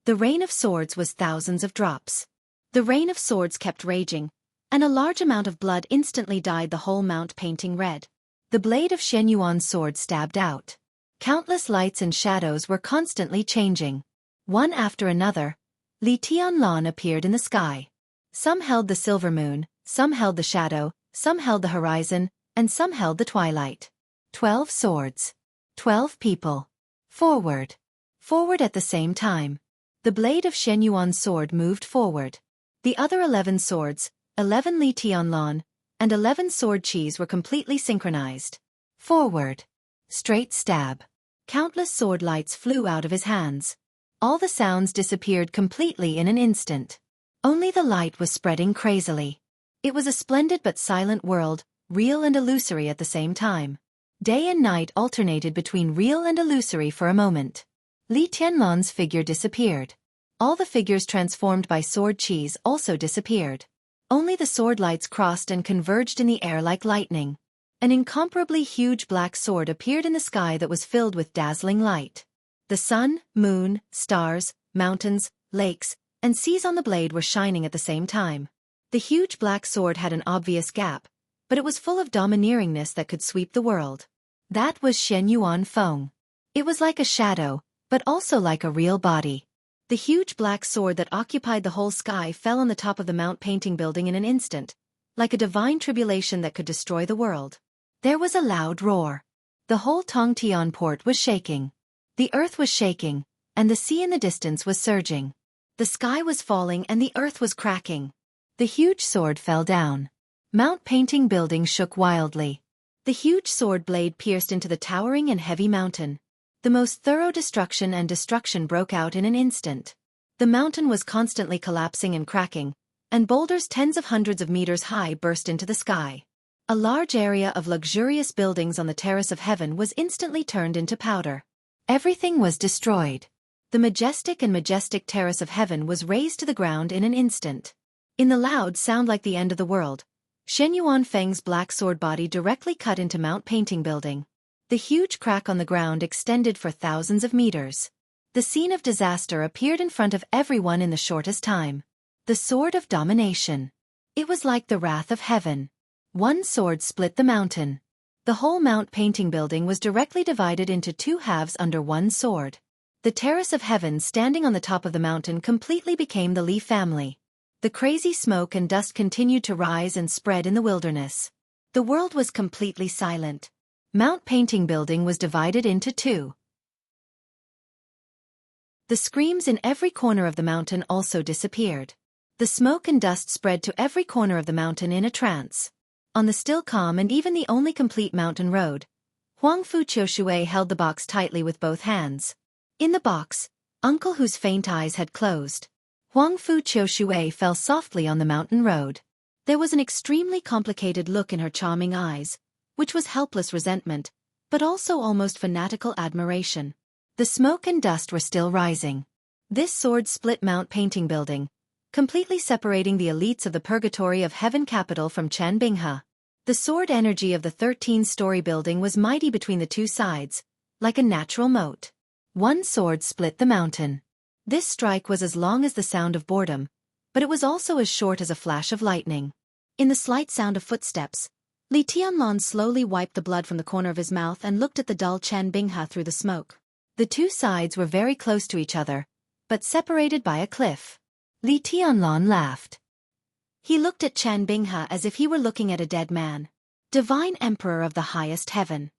The rain of swords was thousands of drops. The rain of swords kept raging, and a large amount of blood instantly dyed the whole Mount Painting red. The blade of Shenyuan's sword stabbed out. Countless lights and shadows were constantly changing. One after another, Li Tianlan appeared in the sky. Some held the silver moon, some held the shadow, some held the horizon, and some held the twilight. 12 swords. 12 people. Forward. Forward at the same time. The blade of Shenyuan's sword moved forward. The other 11 swords, 11 Li Tianlan, and 11 sword qis were completely synchronized. Forward. Straight stab. Countless sword lights flew out of his hands. All the sounds disappeared completely in an instant. Only the light was spreading crazily. It was a splendid but silent world, real and illusory at the same time. Day and night alternated between real and illusory for a moment. Li Tianlan's figure disappeared. All the figures transformed by sword chis also disappeared. Only the sword lights crossed and converged in the air like lightning. An incomparably huge black sword appeared in the sky that was filled with dazzling light. The sun, moon, stars, mountains, lakes, and seas on the blade were shining at the same time. The huge black sword had an obvious gap, but it was full of domineeringness that could sweep the world. That was Shen Yuan Feng. It was like a shadow, but also like a real body. The huge black sword that occupied the whole sky fell on the top of the Mount Painting building in an instant, like a divine tribulation that could destroy the world. There was a loud roar. The whole Tongtian port was shaking. The earth was shaking, and the sea in the distance was surging. The sky was falling and the earth was cracking. The huge sword fell down. Mount Painting building shook wildly. The huge sword blade pierced into the towering and heavy mountain. The most thorough destruction broke out in an instant. The mountain was constantly collapsing and cracking, and boulders tens of hundreds of meters high burst into the sky. A large area of luxurious buildings on the terrace of heaven was instantly turned into powder. Everything was destroyed. The majestic terrace of heaven was razed to the ground in an instant. In the loud sound like the end of the world, Shen Yuan Feng's black sword body directly cut into Mount Painting building. The huge crack on the ground extended for thousands of meters. The scene of disaster appeared in front of everyone in the shortest time. The sword of domination. It was like the wrath of heaven. One sword split the mountain. The whole Mount Painting building was directly divided into two halves under one sword. The terrace of heaven standing on the top of the mountain completely became the Li family. The crazy smoke and dust continued to rise and spread in the wilderness. The world was completely silent. Mount Painting building was divided into two. The screams in every corner of the mountain also disappeared. The smoke and dust spread to every corner of the mountain in a trance. On the still calm and even the only complete mountain road, Huangfu Qiushui held the box tightly with both hands. In the box, Uncle whose faint eyes had closed. Huangfu Qiushui fell softly on the mountain road. There was an extremely complicated look in her charming eyes, which was helpless resentment, but also almost fanatical admiration. The smoke and dust were still rising. This sword split Mount Painting building, completely separating the elites of the Purgatory of Heaven capital from Chanbinghe. The sword energy of the 13-story building was mighty between the two sides, like a natural moat. One sword split the mountain. This strike was as long as the sound of boredom, but it was also as short as a flash of lightning. In the slight sound of footsteps, Li Tianlan slowly wiped the blood from the corner of his mouth and looked at the dull Chanbinghe through the smoke. The two sides were very close to each other, but separated by a cliff. Li Tianlan laughed. He looked at Chanbinghe as if he were looking at a dead man. Divine Emperor of the highest heaven.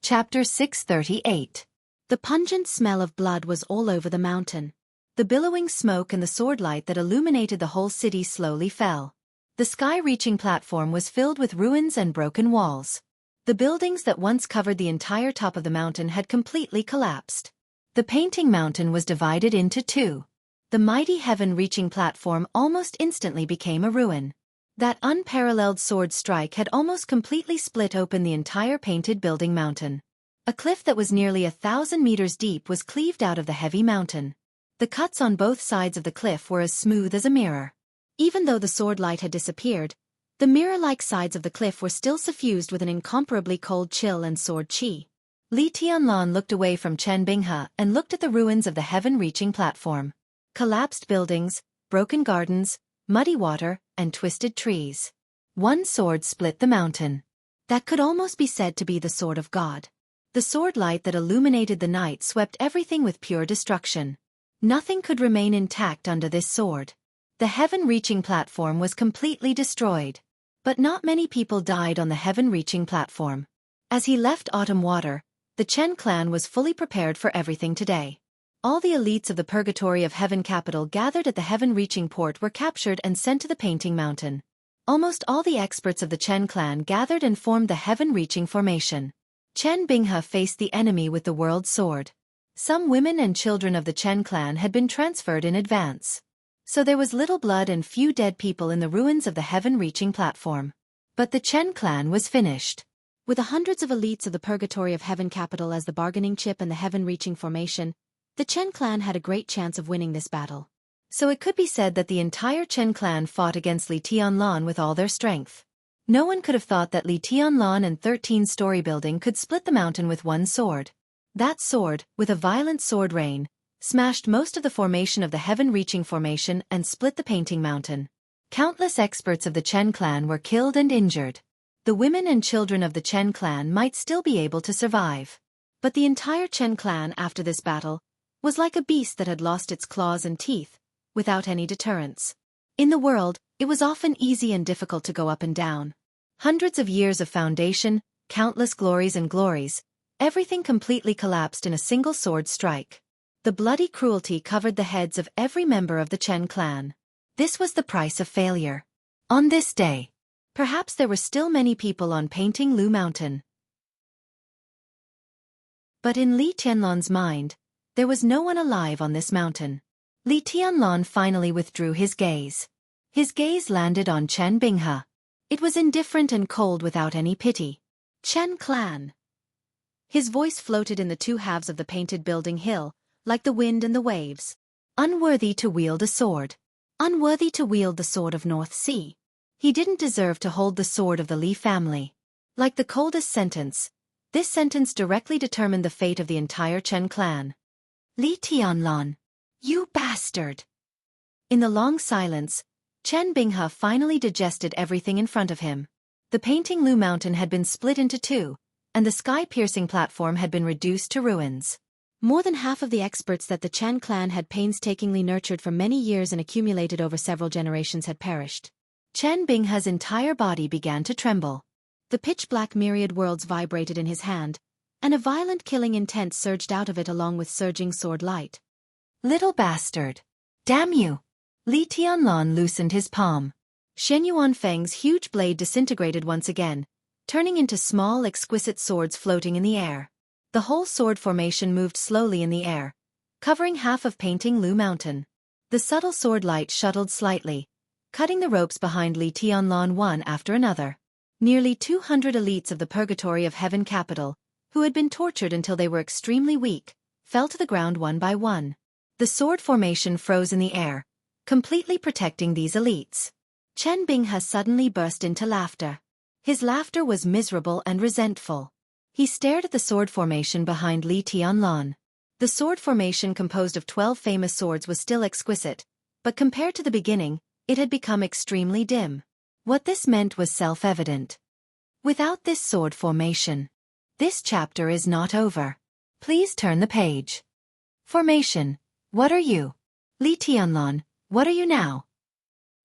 Chapter 638. The pungent smell of blood was all over the mountain. The billowing smoke and the sword light that illuminated the whole city slowly fell. The sky-reaching platform was filled with ruins and broken walls. The buildings that once covered the entire top of the mountain had completely collapsed. The Painting mountain was divided into two. The mighty heaven-reaching platform almost instantly became a ruin. That unparalleled sword strike had almost completely split open the entire painted building mountain. A cliff that was nearly 1,000 meters deep was cleaved out of the heavy mountain. The cuts on both sides of the cliff were as smooth as a mirror. Even though the sword light had disappeared, the mirror-like sides of the cliff were still suffused with an incomparably cold chill and sword chi. Li Tianlan looked away from Chanbinghe and looked at the ruins of the heaven-reaching platform. Collapsed buildings, broken gardens, muddy water, and twisted trees. One sword split the mountain. That could almost be said to be the sword of God. The sword light that illuminated the night swept everything with pure destruction. Nothing could remain intact under this sword. The heaven-reaching platform was completely destroyed. But not many people died on the heaven-reaching platform. As he left Autumn Water, the Chen clan was fully prepared for everything today. All the elites of the Purgatory of Heaven capital gathered at the heaven-reaching port were captured and sent to the Painting mountain. Almost all the experts of the Chen clan gathered and formed the heaven-reaching formation. Chen Binghe faced the enemy with the world sword. Some women and children of the Chen clan had been transferred in advance. So there was little blood and few dead people in the ruins of the heaven-reaching platform. But the Chen clan was finished. With the hundreds of elites of the Purgatory of Heaven capital as the bargaining chip and the heaven-reaching formation, the Chen clan had a great chance of winning this battle. So it could be said that the entire Chen clan fought against Li Tianlan with all their strength. No one could have thought that Li Tianlan and 13-story building could split the mountain with one sword. That sword, with a violent sword rain, smashed most of the formation of the heaven-reaching formation and split the painting mountain. Countless experts of the Chen clan were killed and injured. The women and children of the Chen clan might still be able to survive. But the entire Chen clan after this battle was like a beast that had lost its claws and teeth, without any deterrence. In the world, it was often easy and difficult to go up and down. Hundreds of years of foundation, countless glories and glories, everything completely collapsed in a single sword strike. The bloody cruelty covered the heads of every member of the Chen clan. This was the price of failure. On this day, perhaps there were still many people on Painting Lu Mountain. But in Li Tianlan's mind, there was no one alive on this mountain. Li Tianlan finally withdrew his gaze. His gaze landed on Chen Binghe. It was indifferent and cold without any pity. Chen clan. His voice floated in the two halves of the painted building hill, like the wind and the waves. Unworthy to wield a sword. Unworthy to wield the sword of North Sea. He didn't deserve to hold the sword of the Li family. Like the coldest sentence, this sentence directly determined the fate of the entire Chen clan. Li Tianlan. You bastard! In the long silence, Chen Binghe finally digested everything in front of him. The Painting Lu Mountain had been split into two, and the sky-piercing platform had been reduced to ruins. More than half of the experts that the Chen clan had painstakingly nurtured for many years and accumulated over several generations had perished. Chen Binghe's entire body began to tremble. The pitch-black myriad worlds vibrated in his hand, and a violent killing intent surged out of it along with surging sword light. Little bastard! Damn you! Li Tianlan loosened his palm. Shen Yuanfeng's huge blade disintegrated once again, turning into small exquisite swords floating in the air. The whole sword formation moved slowly in the air, covering half of Painting Lu Mountain. The subtle sword light shuttled slightly, cutting the ropes behind Li Tianlan one after another. Nearly 200 elites of the Purgatory of Heaven capital, who had been tortured until they were extremely weak, fell to the ground one by one. The sword formation froze in the air, completely protecting these elites. Chen Binghe suddenly burst into laughter. His laughter was miserable and resentful. He stared at the sword formation behind Li Tianlan. The sword formation composed of 12 famous swords was still exquisite, but compared to the beginning, it had become extremely dim. What this meant was self-evident. Without this sword formation, this chapter is not over. Please turn the page. Formation. What are you? Li Tianlan, what are you now?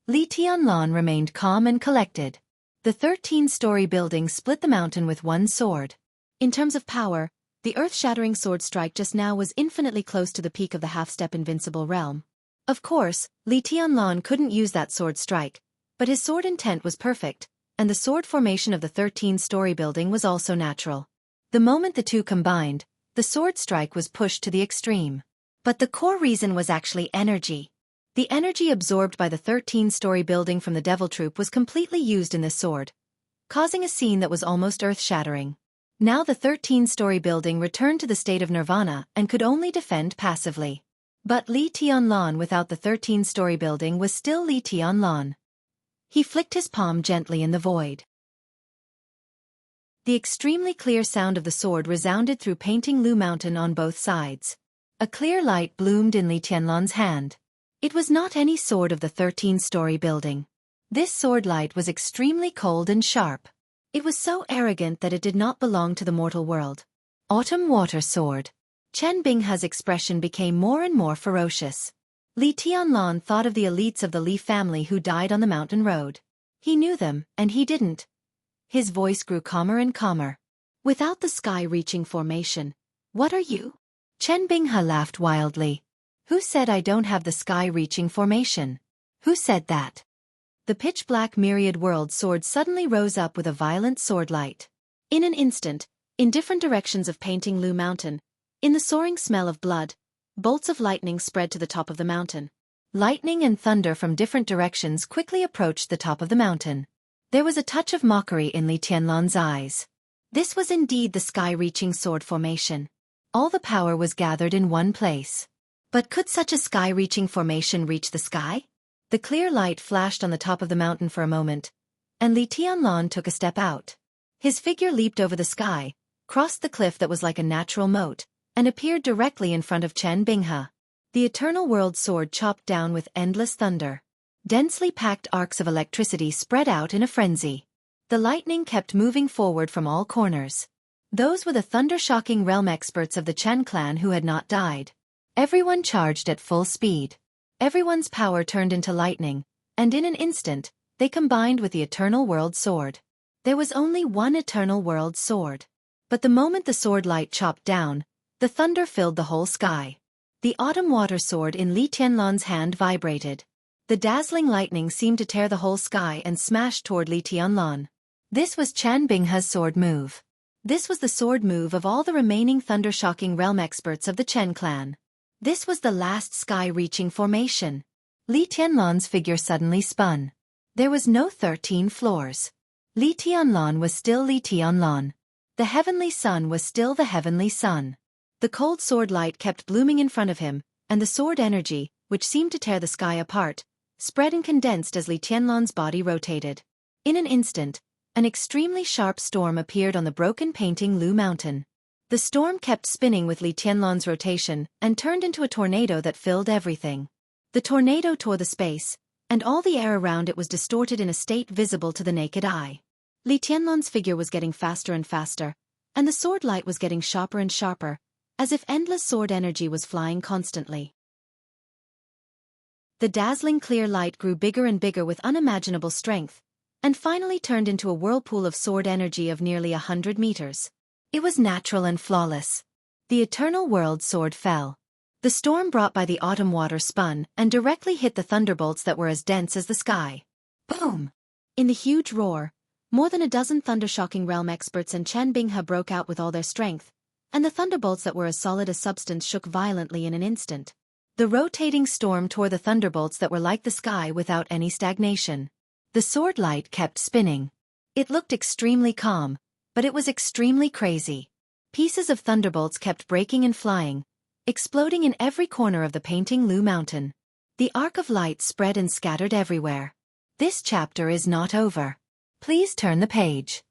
Li Tianlan remained calm and collected. The 13-story building split the mountain with one sword. In terms of power, the earth-shattering sword strike just now was infinitely close to the peak of the half-step invincible realm. Of course, Li Tianlan couldn't use that sword strike, but his sword intent was perfect, and the sword formation of the 13-story building was also natural. The moment the two combined, the sword strike was pushed to the extreme. But the core reason was actually energy. The energy absorbed by the 13-story building from the Devil Troop was completely used in this sword, causing a scene that was almost earth-shattering. Now the 13-story building returned to the state of nirvana and could only defend passively. But Li Tianlan without the 13-story building was still Li Tianlan. He flicked his palm gently in the void. The extremely clear sound of the sword resounded through Painting Lu Mountain on both sides. A clear light bloomed in Li Tianlan's hand. It was not any sword of the 13-story building. This sword light was extremely cold and sharp. It was so arrogant that it did not belong to the mortal world. Autumn Water Sword. Chen Binghe's expression became more and more ferocious. Li Tianlan thought of the elites of the Li family who died on the mountain road. He knew them, and he didn't. His voice grew calmer and calmer. Without the sky-reaching formation, what are you? Chen Binghe laughed wildly. Who said I don't have the sky-reaching formation? Who said that? The pitch-black myriad world sword suddenly rose up with a violent sword light. In an instant, in different directions of Painting Lu Mountain, in the soaring smell of blood, bolts of lightning spread to the top of the mountain. Lightning and thunder from different directions quickly approached the top of the mountain. There was a touch of mockery in Li Tianlan's eyes. This was indeed the sky-reaching sword formation. All the power was gathered in one place. But could such a sky-reaching formation reach the sky? The clear light flashed on the top of the mountain for a moment, and Li Tianlan took a step out. His figure leaped over the sky, crossed the cliff that was like a natural moat, and appeared directly in front of Chen Binghe. The Eternal World Sword chopped down with endless thunder. Densely packed arcs of electricity spread out in a frenzy. The lightning kept moving forward from all corners. Those were the thunder-shocking realm experts of the Chen clan who had not died. Everyone charged at full speed. Everyone's power turned into lightning, and in an instant, they combined with the Eternal World Sword. There was only one Eternal World Sword. But the moment the sword light chopped down, the thunder filled the whole sky. The autumn water sword in Li Tianlan's hand vibrated. The dazzling lightning seemed to tear the whole sky and smash toward Li Tianlan. This was Chen Binghe's sword move. This was the sword move of all the remaining thunder-shocking realm experts of the Chen clan. This was the last sky-reaching formation. Li Tianlan's figure suddenly spun. There was no 13 floors. Li Tianlan was still Li Tianlan. The heavenly sun was still the heavenly sun. The cold sword light kept blooming in front of him, and the sword energy, which seemed to tear the sky apart, spread and condensed as Li Tianlan's body rotated. In an instant, an extremely sharp storm appeared on the broken painting Lu Mountain. The storm kept spinning with Li Tianlan's rotation and turned into a tornado that filled everything. The tornado tore the space, and all the air around it was distorted in a state visible to the naked eye. Li Tianlan's figure was getting faster and faster, and the sword light was getting sharper and sharper, as if endless sword energy was flying constantly. The dazzling clear light grew bigger and bigger with unimaginable strength, and finally turned into a whirlpool of sword energy of nearly 100 meters. It was natural and flawless. The Eternal World Sword fell. The storm brought by the autumn water spun and directly hit the thunderbolts that were as dense as the sky. Boom! In the huge roar, more than a dozen thunder-shocking realm experts and Chen Binghe broke out with all their strength, and the thunderbolts that were as solid as substance shook violently in an instant. The rotating storm tore the thunderbolts that were like the sky without any stagnation. The sword light kept spinning. It looked extremely calm, but it was extremely crazy. Pieces of thunderbolts kept breaking and flying, exploding in every corner of the painting Lu Mountain. The arc of light spread and scattered everywhere. This chapter is not over. Please turn the page.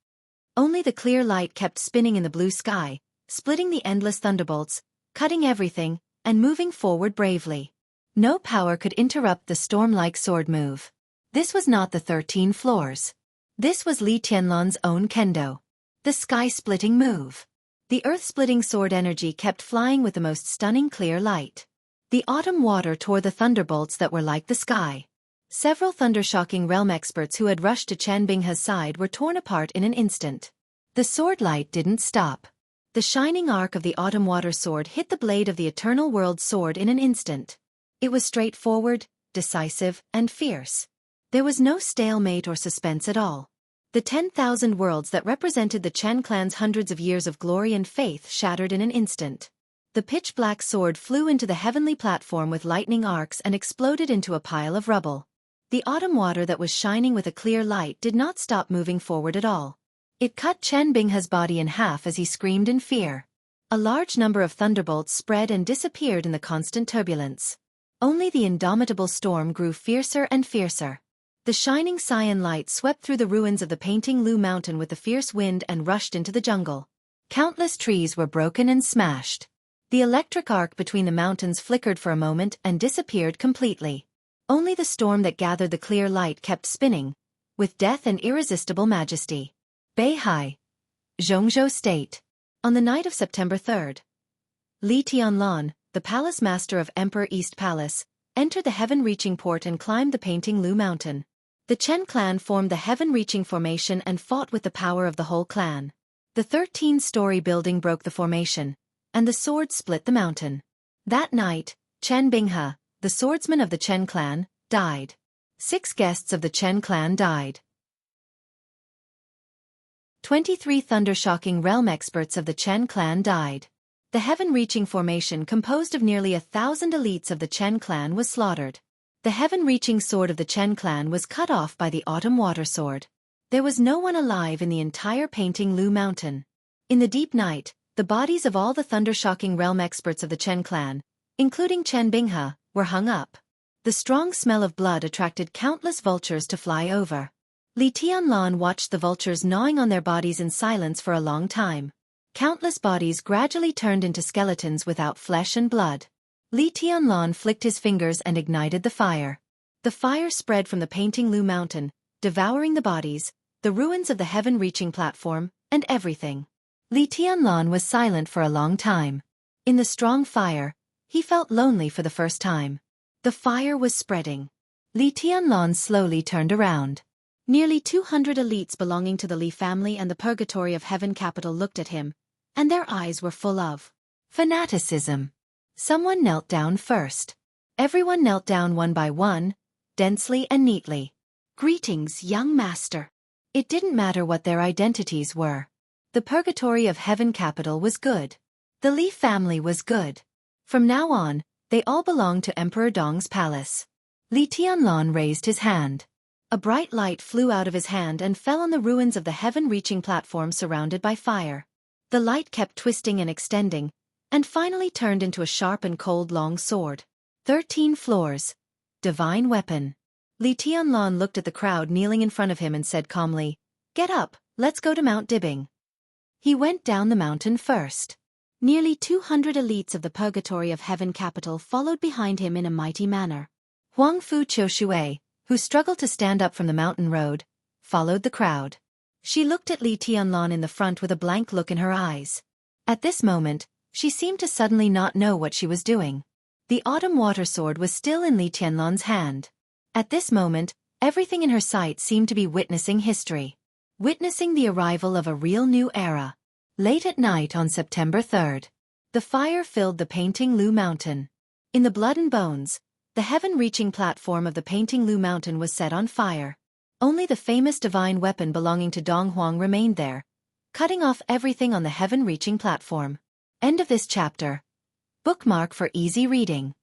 Only the clear light kept spinning in the blue sky, splitting the endless thunderbolts, cutting everything, and moving forward bravely. No power could interrupt the storm-like sword move. This was not the 13 floors. This was Li Tianlan's own kendo. The sky-splitting move. The earth-splitting sword energy kept flying with the most stunning clear light. The autumn water tore the thunderbolts that were like the sky. Several thunder-shocking realm experts who had rushed to Chen Binghe's side were torn apart in an instant. The sword light didn't stop. The shining arc of the autumn water sword hit the blade of the Eternal World Sword in an instant. It was straightforward, decisive, and fierce. There was no stalemate or suspense at all. The 10,000 worlds that represented the Chen clan's hundreds of years of glory and faith shattered in an instant. The pitch-black sword flew into the heavenly platform with lightning arcs and exploded into a pile of rubble. The autumn water that was shining with a clear light did not stop moving forward at all. It cut Chen Binghe's body in half as he screamed in fear. A large number of thunderbolts spread and disappeared in the constant turbulence. Only the indomitable storm grew fiercer and fiercer. The shining cyan light swept through the ruins of the painting Lu Mountain with the fierce wind and rushed into the jungle. Countless trees were broken and smashed. The electric arc between the mountains flickered for a moment and disappeared completely. Only the storm that gathered the clear light kept spinning, with death and irresistible majesty. Beihai, Jianghu State. On the night of September 3rd, Li Tianlan, the palace master of Emperor East Palace, entered the heaven-reaching port and climbed the painting Lu Mountain. The Chen clan formed the heaven-reaching formation and fought with the power of the whole clan. The 13-story building broke the formation, and the sword split the mountain. That night, Chen Binghe, the swordsman of the Chen clan, died. 6 guests of the Chen clan died. 23 thunder-shocking realm experts of the Chen clan died. The heaven-reaching formation composed of nearly 1,000 elites of the Chen clan was slaughtered. The heaven-reaching sword of the Chen clan was cut off by the autumn water sword. There was no one alive in the entire painting Lu Mountain. In the deep night, the bodies of all the thunder-shocking realm experts of the Chen clan, including Chen Binghe, were hung up. The strong smell of blood attracted countless vultures to fly over. Li Tianlan watched the vultures gnawing on their bodies in silence for a long time. Countless bodies gradually turned into skeletons without flesh and blood. Li Tianlan flicked his fingers and ignited the fire. The fire spread from the Painting Lu Mountain, devouring the bodies, the ruins of the heaven-reaching platform, and everything. Li Tianlan was silent for a long time. In the strong fire, he felt lonely for the first time. The fire was spreading. Li Tianlan slowly turned around. Nearly 200 elites belonging to the Li family and the Purgatory of Heaven capital looked at him, and their eyes were full of fanaticism. Someone knelt down first. Everyone knelt down one by one, densely and neatly. "Greetings, young master." It didn't matter what their identities were. The Purgatory of Heaven capital was good. The Li family was good. From now on, they all belonged to Emperor Dong's palace. Li Tianlan raised his hand. A bright light flew out of his hand and fell on the ruins of the heaven-reaching platform surrounded by fire. The light kept twisting and extending, and finally turned into a sharp and cold long sword. 13 floors. Divine weapon. Li Tianlan looked at the crowd kneeling in front of him and said calmly, "Get up, let's go to Mount Dibing." He went down the mountain first. Nearly 200 elites of the Purgatory of Heaven capital followed behind him in a mighty manner. Huang Fu Qiushui, who struggled to stand up from the mountain road, followed the crowd. She looked at Li Tianlan in the front with a blank look in her eyes. At this moment, she seemed to suddenly not know what she was doing. The autumn water sword was still in Li Tianlan's hand. At this moment, everything in her sight seemed to be witnessing history. Witnessing the arrival of a real new era. Late at night on September 3rd, the fire filled the Painting Lu Mountain. In the blood and bones, the heaven-reaching platform of the Painting Lu Mountain was set on fire. Only the famous divine weapon belonging to Dong Huang remained there, cutting off everything on the heaven-reaching platform. End of this chapter. Bookmark for easy reading.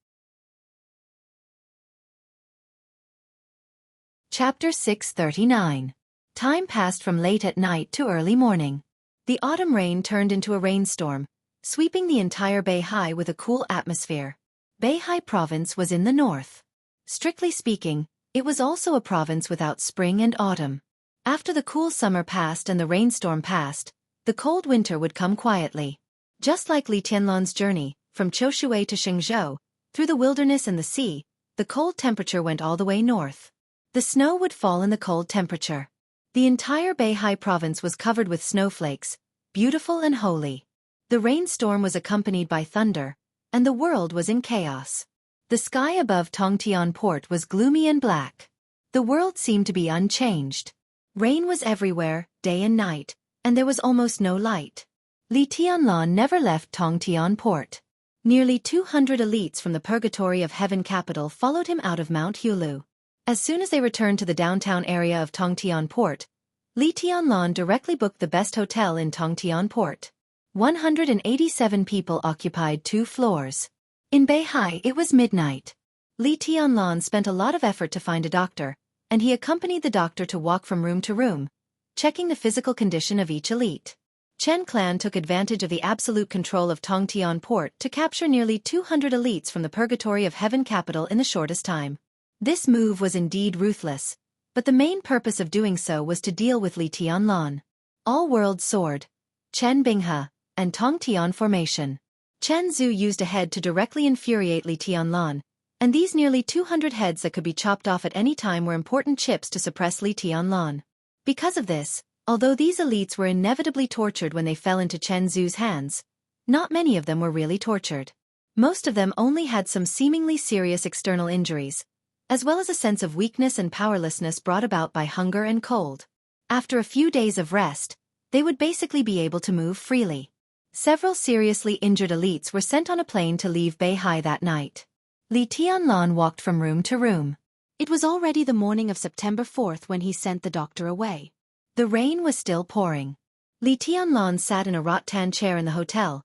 Chapter 639. Time passed from late at night to early morning. The autumn rain turned into a rainstorm, sweeping the entire Beihai with a cool atmosphere. Beihai province was in the north. Strictly speaking, it was also a province without spring and autumn. After the cool summer passed and the rainstorm passed, the cold winter would come quietly. Just like Li Tianlan's journey, from Qiushui to Xianghu, through the wilderness and the sea, the cold temperature went all the way north. The snow would fall in the cold temperature. The entire Beihai province was covered with snowflakes, beautiful and holy. The rainstorm was accompanied by thunder, and the world was in chaos. The sky above Tongtian port was gloomy and black. The world seemed to be unchanged. Rain was everywhere, day and night, and there was almost no light. Li Tianlan never left Tongtian port. Nearly 200 elites from the Purgatory of Heaven capital followed him out of Mount Hulu. As soon as they returned to the downtown area of Tongtian port, Li Tianlan directly booked the best hotel in Tongtian port. 187 people occupied 2 floors. In Beihai it was midnight. Li Tianlan spent a lot of effort to find a doctor, and he accompanied the doctor to walk from room to room, checking the physical condition of each elite. Chen clan took advantage of the absolute control of Tongtian port to capture nearly 200 elites from the Purgatory of Heaven capital in the shortest time. This move was indeed ruthless, but the main purpose of doing so was to deal with Li Tianlan. All-World Sword, Chen Binghe, and Tongtian Formation. Chen Zhu used a head to directly infuriate Li Tianlan, and these nearly 200 heads that could be chopped off at any time were important chips to suppress Li Tianlan. Because of this, although these elites were inevitably tortured when they fell into Chen Zhu's hands, not many of them were really tortured. Most of them only had some seemingly serious external injuries, as well as a sense of weakness and powerlessness brought about by hunger and cold. After a few days of rest, they would basically be able to move freely. Several seriously injured elites were sent on a plane to leave Beihai that night. Li Tianlan walked from room to room. It was already the morning of September 4th when he sent the doctor away. The rain was still pouring. Li Tianlan sat in a rattan chair in the hotel,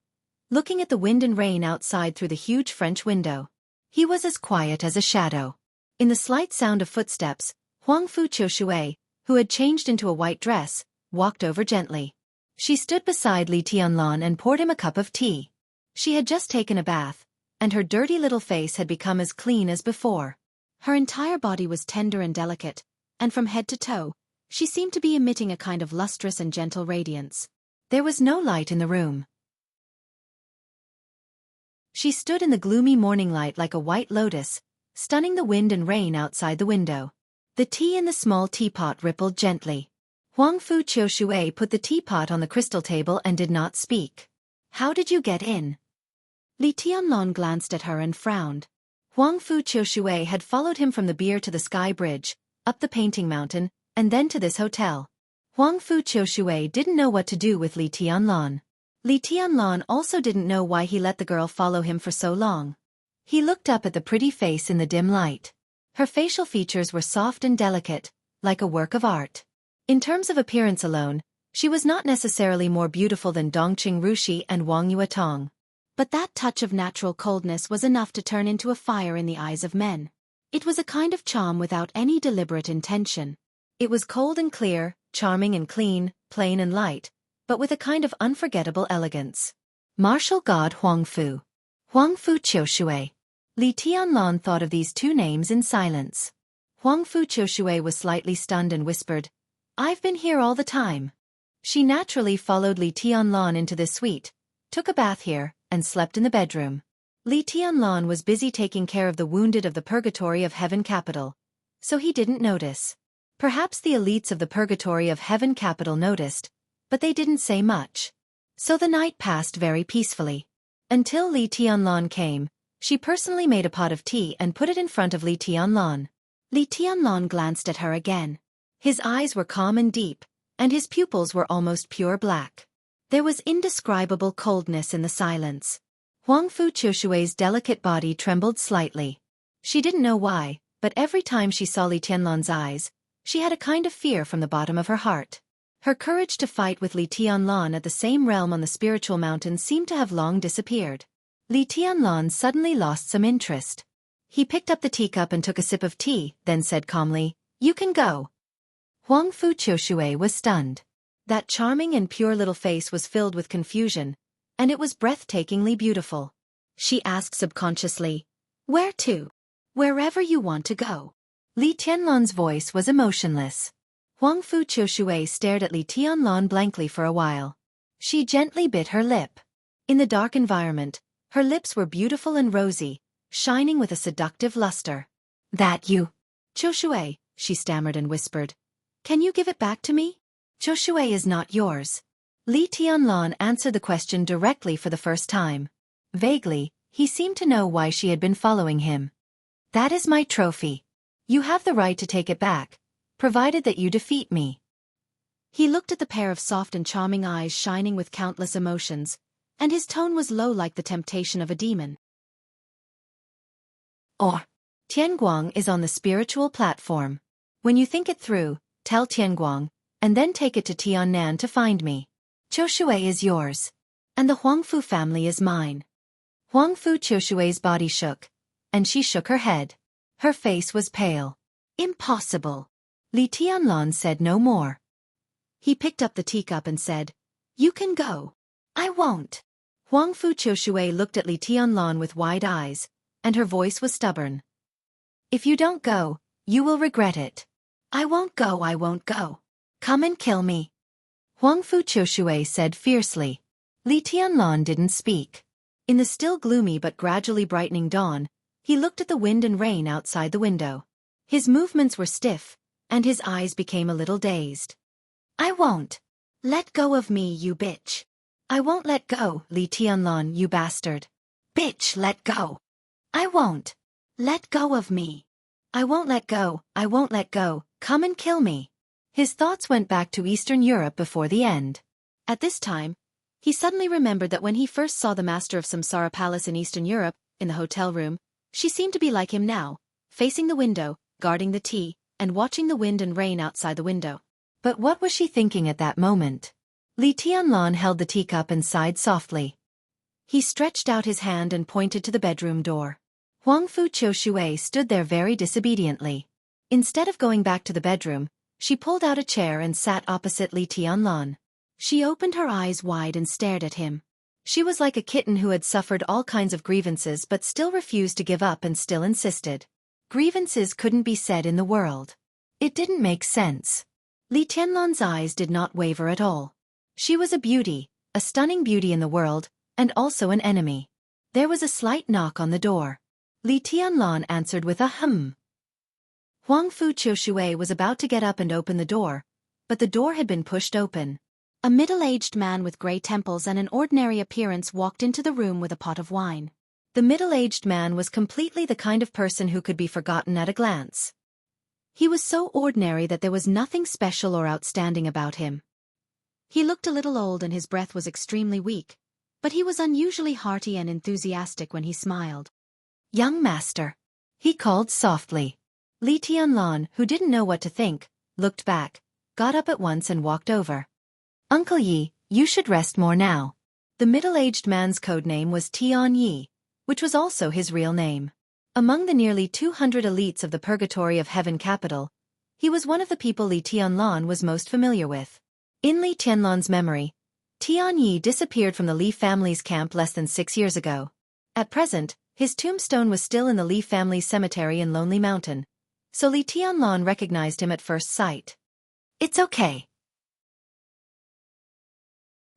looking at the wind and rain outside through the huge French window. He was as quiet as a shadow. In the slight sound of footsteps, Huang Fu Qiushui, who had changed into a white dress, walked over gently. She stood beside Li Tianlan and poured him a cup of tea. She had just taken a bath, and her dirty little face had become as clean as before. Her entire body was tender and delicate, and from head to toe, she seemed to be emitting a kind of lustrous and gentle radiance. There was no light in the room. She stood in the gloomy morning light like a white lotus, stunning the wind and rain outside the window. The tea in the small teapot rippled gently. Huang Fu Qiushui put the teapot on the crystal table and did not speak. "How did you get in?" Li Tianlan glanced at her and frowned. Huang Fu Qiushui had followed him from the beer to the sky bridge, up the painting mountain, and then to this hotel. Huang Fu Qiushui didn't know what to do with Li Tianlan. Li Tianlan also didn't know why he let the girl follow him for so long. He looked up at the pretty face in the dim light. Her facial features were soft and delicate, like a work of art. In terms of appearance alone, she was not necessarily more beautiful than Dongqing Rushi and Wang Yuetong. But that touch of natural coldness was enough to turn into a fire in the eyes of men. It was a kind of charm without any deliberate intention. It was cold and clear, charming and clean, plain and light, but with a kind of unforgettable elegance. Martial god Huang Fu. Huang Fu Qiushui. Li Tianlan thought of these two names in silence. Huang Fu Qiushui was slightly stunned and whispered, "I've been here all the time." She naturally followed Li Tianlan into the suite, took a bath here, and slept in the bedroom. Li Tianlan was busy taking care of the wounded of the Purgatory of Heaven Capital, so he didn't notice. Perhaps the elites of the Purgatory of Heaven Capital noticed, but they didn't say much. So the night passed very peacefully. Until Li Tianlan came, she personally made a pot of tea and put it in front of Li Tianlan. Li Tianlan glanced at her again. His eyes were calm and deep, and his pupils were almost pure black. There was indescribable coldness in the silence. Huang Fu Qiushui's delicate body trembled slightly. She didn't know why, but every time she saw Li Tianlan's eyes, she had a kind of fear from the bottom of her heart. Her courage to fight with Li Tianlan at the same realm on the spiritual mountain seemed to have long disappeared. Li Tianlan suddenly lost some interest. He picked up the teacup and took a sip of tea, then said calmly, "You can go." Huang Fu Qiushui was stunned. That charming and pure little face was filled with confusion, and it was breathtakingly beautiful. She asked subconsciously, "Where to?" "Wherever you want to go." Li Tianlan's voice was emotionless. Huang Fu Qiushui stared at Li Tianlan blankly for a while. She gently bit her lip. In the dark environment, her lips were beautiful and rosy, shining with a seductive luster. "That you?" "Qiushui," she stammered and whispered. "Can you give it back to me?" "Qiushui is not yours." Li Tianlan answered the question directly for the first time. Vaguely, he seemed to know why she had been following him. "That is my trophy. You have the right to take it back, provided that you defeat me." He looked at the pair of soft and charming eyes shining with countless emotions, and his tone was low like the temptation of a demon. Or, Tianguang is on the spiritual platform. When you think it through, tell Tianguang, and then take it to Tiannan to find me. Qiushui is yours. And the Huangfu family is mine. Huang Fu Qiushui's body shook, and she shook her head. Her face was pale. "Impossible." Li Tianlan said no more. He picked up the teacup and said, "You can go." "I won't." Huang Fu Qiushui looked at Li Tianlan with wide eyes, and her voice was stubborn. "If you don't go, you will regret it." "I won't go, I won't go. Come and kill me." Huang Fu Qiushui said fiercely. Li Tianlan didn't speak. In the still gloomy but gradually brightening dawn, he looked at the wind and rain outside the window. His movements were stiff, and his eyes became a little dazed. "I won't. Let go of me, you bitch." "I won't let go, Li Tianlan, you bastard." "Bitch, let go." "I won't. Let go of me." "I won't let go, I won't let go, come and kill me." His thoughts went back to Eastern Europe before the end. At this time, he suddenly remembered that when he first saw the master of Samsara Palace in Eastern Europe, in the hotel room, she seemed to be like him now, facing the window, guarding the tea, and watching the wind and rain outside the window. But what was she thinking at that moment? Li Tianlan held the teacup and sighed softly. He stretched out his hand and pointed to the bedroom door. Huang Fu Qiushui stood there very disobediently. Instead of going back to the bedroom, she pulled out a chair and sat opposite Li Tianlan. She opened her eyes wide and stared at him. She was like a kitten who had suffered all kinds of grievances but still refused to give up and still insisted. Grievances couldn't be said in the world. It didn't make sense. Li Tianlan's eyes did not waver at all. She was a beauty, a stunning beauty in the world, and also an enemy. There was a slight knock on the door. Li Tianlan answered with a hum. Huang Fu Qiushui was about to get up and open the door, but the door had been pushed open. A middle-aged man with grey temples and an ordinary appearance walked into the room with a pot of wine. The middle-aged man was completely the kind of person who could be forgotten at a glance. He was so ordinary that there was nothing special or outstanding about him. He looked a little old and his breath was extremely weak, but he was unusually hearty and enthusiastic when he smiled. "Young master," he called softly. Li Tianlan, who didn't know what to think, looked back, got up at once and walked over. "Uncle Yi, you should rest more now." The middle-aged man's code name was Tian Yi, which was also his real name. Among the nearly 200 elites of the Purgatory of Heaven capital, he was one of the people Li Tianlan was most familiar with. In Li Tianlan's memory, Tian Yi disappeared from the Li family's camp less than 6 years ago. At present, his tombstone was still in the Li family's cemetery in Lonely Mountain, so Li Tianlan recognized him at first sight. "It's okay."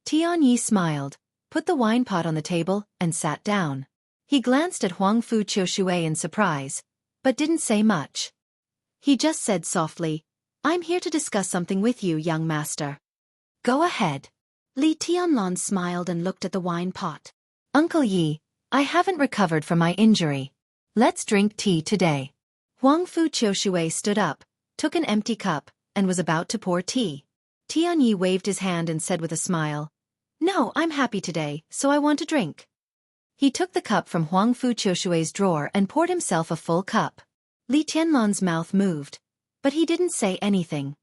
Tian Yi smiled, put the wine pot on the table, and sat down. He glanced at Huang Fu Qiushui in surprise, but didn't say much. He just said softly, "I'm here to discuss something with you, young master." "Go ahead." Li Tianlan smiled and looked at the wine pot. "Uncle Yi, I haven't recovered from my injury. Let's drink tea today." Huang Fu Qiushui stood up, took an empty cup, and was about to pour tea. Tian Yi waved his hand and said with a smile, "No, I'm happy today, so I want a drink." He took the cup from Huang Fu Qiushui's drawer and poured himself a full cup. Li Tianlan's mouth moved, but he didn't say anything.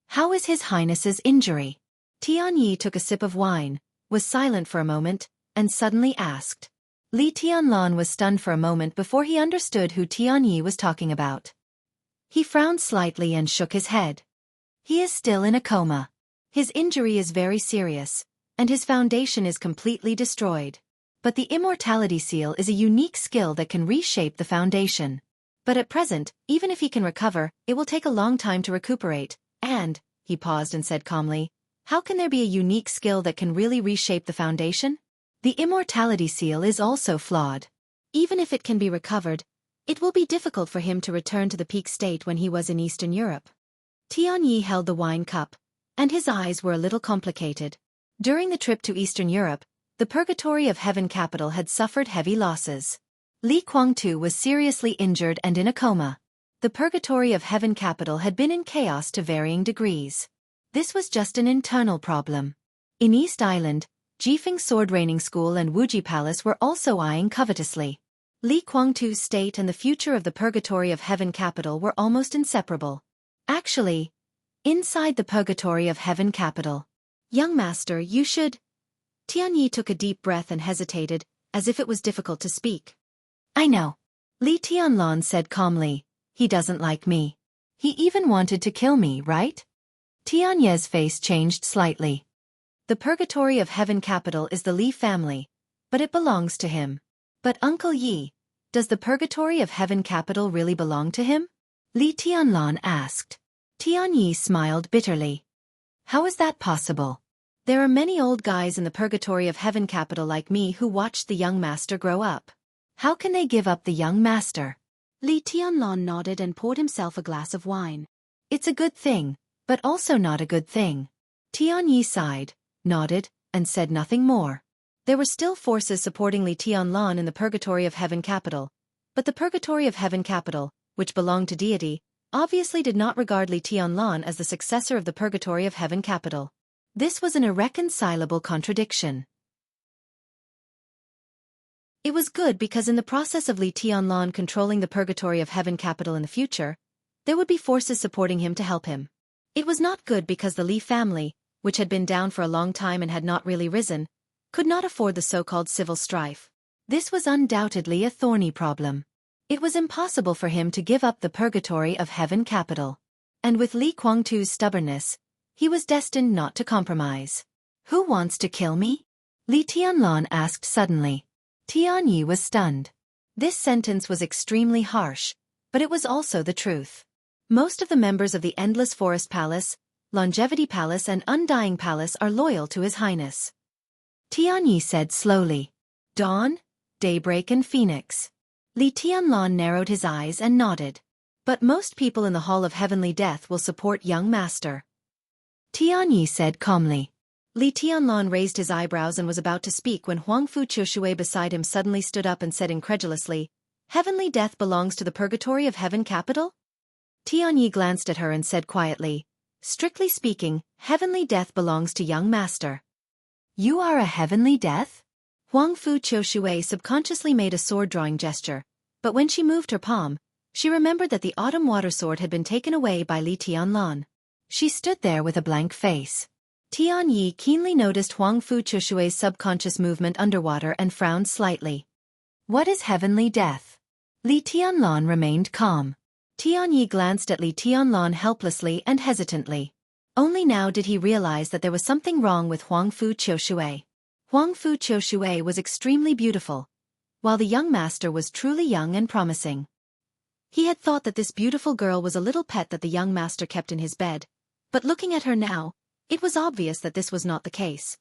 "How is His Highness's injury?" Tian Yi took a sip of wine, was silent for a moment, and suddenly asked. Li Tianlan was stunned for a moment before he understood who Tian Yi was talking about. He frowned slightly and shook his head. "He is still in a coma. His injury is very serious, and his foundation is completely destroyed. But the immortality seal is a unique skill that can reshape the foundation. But at present, even if he can recover, it will take a long time to recuperate, and," he paused and said calmly, "how can there be a unique skill that can really reshape the foundation? The immortality seal is also flawed. Even if it can be recovered, it will be difficult for him to return to the peak state when he was in Eastern Europe." Tian Yi held the wine cup, and his eyes were a little complicated. During the trip to Eastern Europe, the Purgatory of Heaven capital had suffered heavy losses. Li Guangtu was seriously injured and in a coma. The Purgatory of Heaven capital had been in chaos to varying degrees. This was just an internal problem. In East Island, Jifeng Sword Raining School and Wuji Palace were also eyeing covetously. Li Guangtu's state and the future of the Purgatory of Heaven capital were almost inseparable. Actually, inside the Purgatory of Heaven capital, "Young master, you should..." Tian Yi took a deep breath and hesitated, as if it was difficult to speak. "I know." Li Tianlan said calmly, "He doesn't like me. He even wanted to kill me, right?" Tian Yi's face changed slightly. "The Purgatory of Heaven capital is the Li family, but it belongs to him." "But Uncle Yi, does the Purgatory of Heaven capital really belong to him?" Li Tianlan asked. Tian Yi smiled bitterly. "How is that possible? There are many old guys in the Purgatory of Heaven capital like me who watched the young master grow up. How can they give up the young master?" Li Tianlan nodded and poured himself a glass of wine. "It's a good thing, but also not a good thing." Tian Yi sighed, nodded, and said nothing more. There were still forces supporting Li Tianlan in the Purgatory of Heaven capital, but the Purgatory of Heaven capital, which belonged to deity, obviously did not regard Li Tianlan as the successor of the Purgatory of Heaven capital. This was an irreconcilable contradiction. It was good because in the process of Li Tianlan controlling the Purgatory of Heaven capital in the future, there would be forces supporting him to help him. It was not good because the Li family, which had been down for a long time and had not really risen, could not afford the so-called civil strife. This was undoubtedly a thorny problem. It was impossible for him to give up the Purgatory of Heaven capital. And with Li Guangtu's stubbornness, he was destined not to compromise. Who wants to kill me? Li Tianlan asked suddenly. Tianyi was stunned. This sentence was extremely harsh, but it was also the truth. Most of the members of the Endless Forest Palace, Longevity Palace and Undying Palace are loyal to His Highness. Tianyi said slowly. Dawn, Daybreak and Phoenix. Li Tianlan narrowed his eyes and nodded. But most people in the Hall of Heavenly Death will support young master. Tianyi said calmly. Li Tianlan raised his eyebrows and was about to speak when Huangfu Qiushui beside him suddenly stood up and said incredulously, Heavenly Death belongs to the Purgatory of Heaven capital? Tianyi glanced at her and said quietly, Strictly speaking, Heavenly Death belongs to young master. You are a Heavenly Death? Huangfu Qiushui subconsciously made a sword-drawing gesture, but when she moved her palm, she remembered that the autumn water sword had been taken away by Li Tianlan. She stood there with a blank face. Tianyi keenly noticed Huangfu Qiushui's subconscious movement underwater and frowned slightly. What is Heavenly Death? Li Tianlan remained calm. Tianyi glanced at Li Tianlan helplessly and hesitantly. Only now did he realize that there was something wrong with Huangfu Qiushui. Huangfu Qiushui was extremely beautiful, while the young master was truly young and promising. He had thought that this beautiful girl was a little pet that the young master kept in his bed, but looking at her now, it was obvious that this was not the case.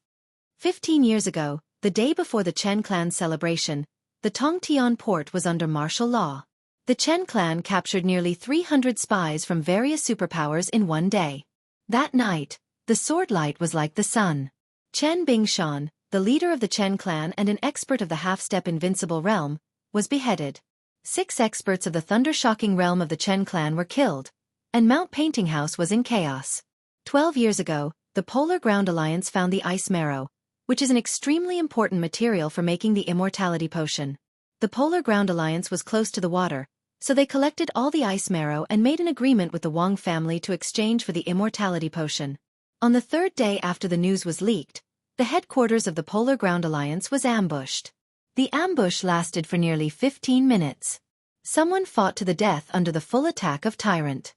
15 years ago, the day before the Chen clan celebration, the Tongtian port was under martial law. The Chen clan captured nearly 300 spies from various superpowers in one day. That night, the sword light was like the sun. Chen Bingshan, the leader of the Chen clan and an expert of the half-step invincible realm, was beheaded. 6 experts of the thunder-shocking realm of the Chen clan were killed, and Mount Painting House was in chaos. 12 years ago, the Polar Ground Alliance found the ice marrow, which is an extremely important material for making the immortality potion. The Polar Ground Alliance was close to the water, so they collected all the ice marrow and made an agreement with the Wang family to exchange for the immortality potion. On the 3rd day after the news was leaked, the headquarters of the Polar Ground Alliance was ambushed. The ambush lasted for nearly 15 minutes. Someone fought to the death under the full attack of Tyrant.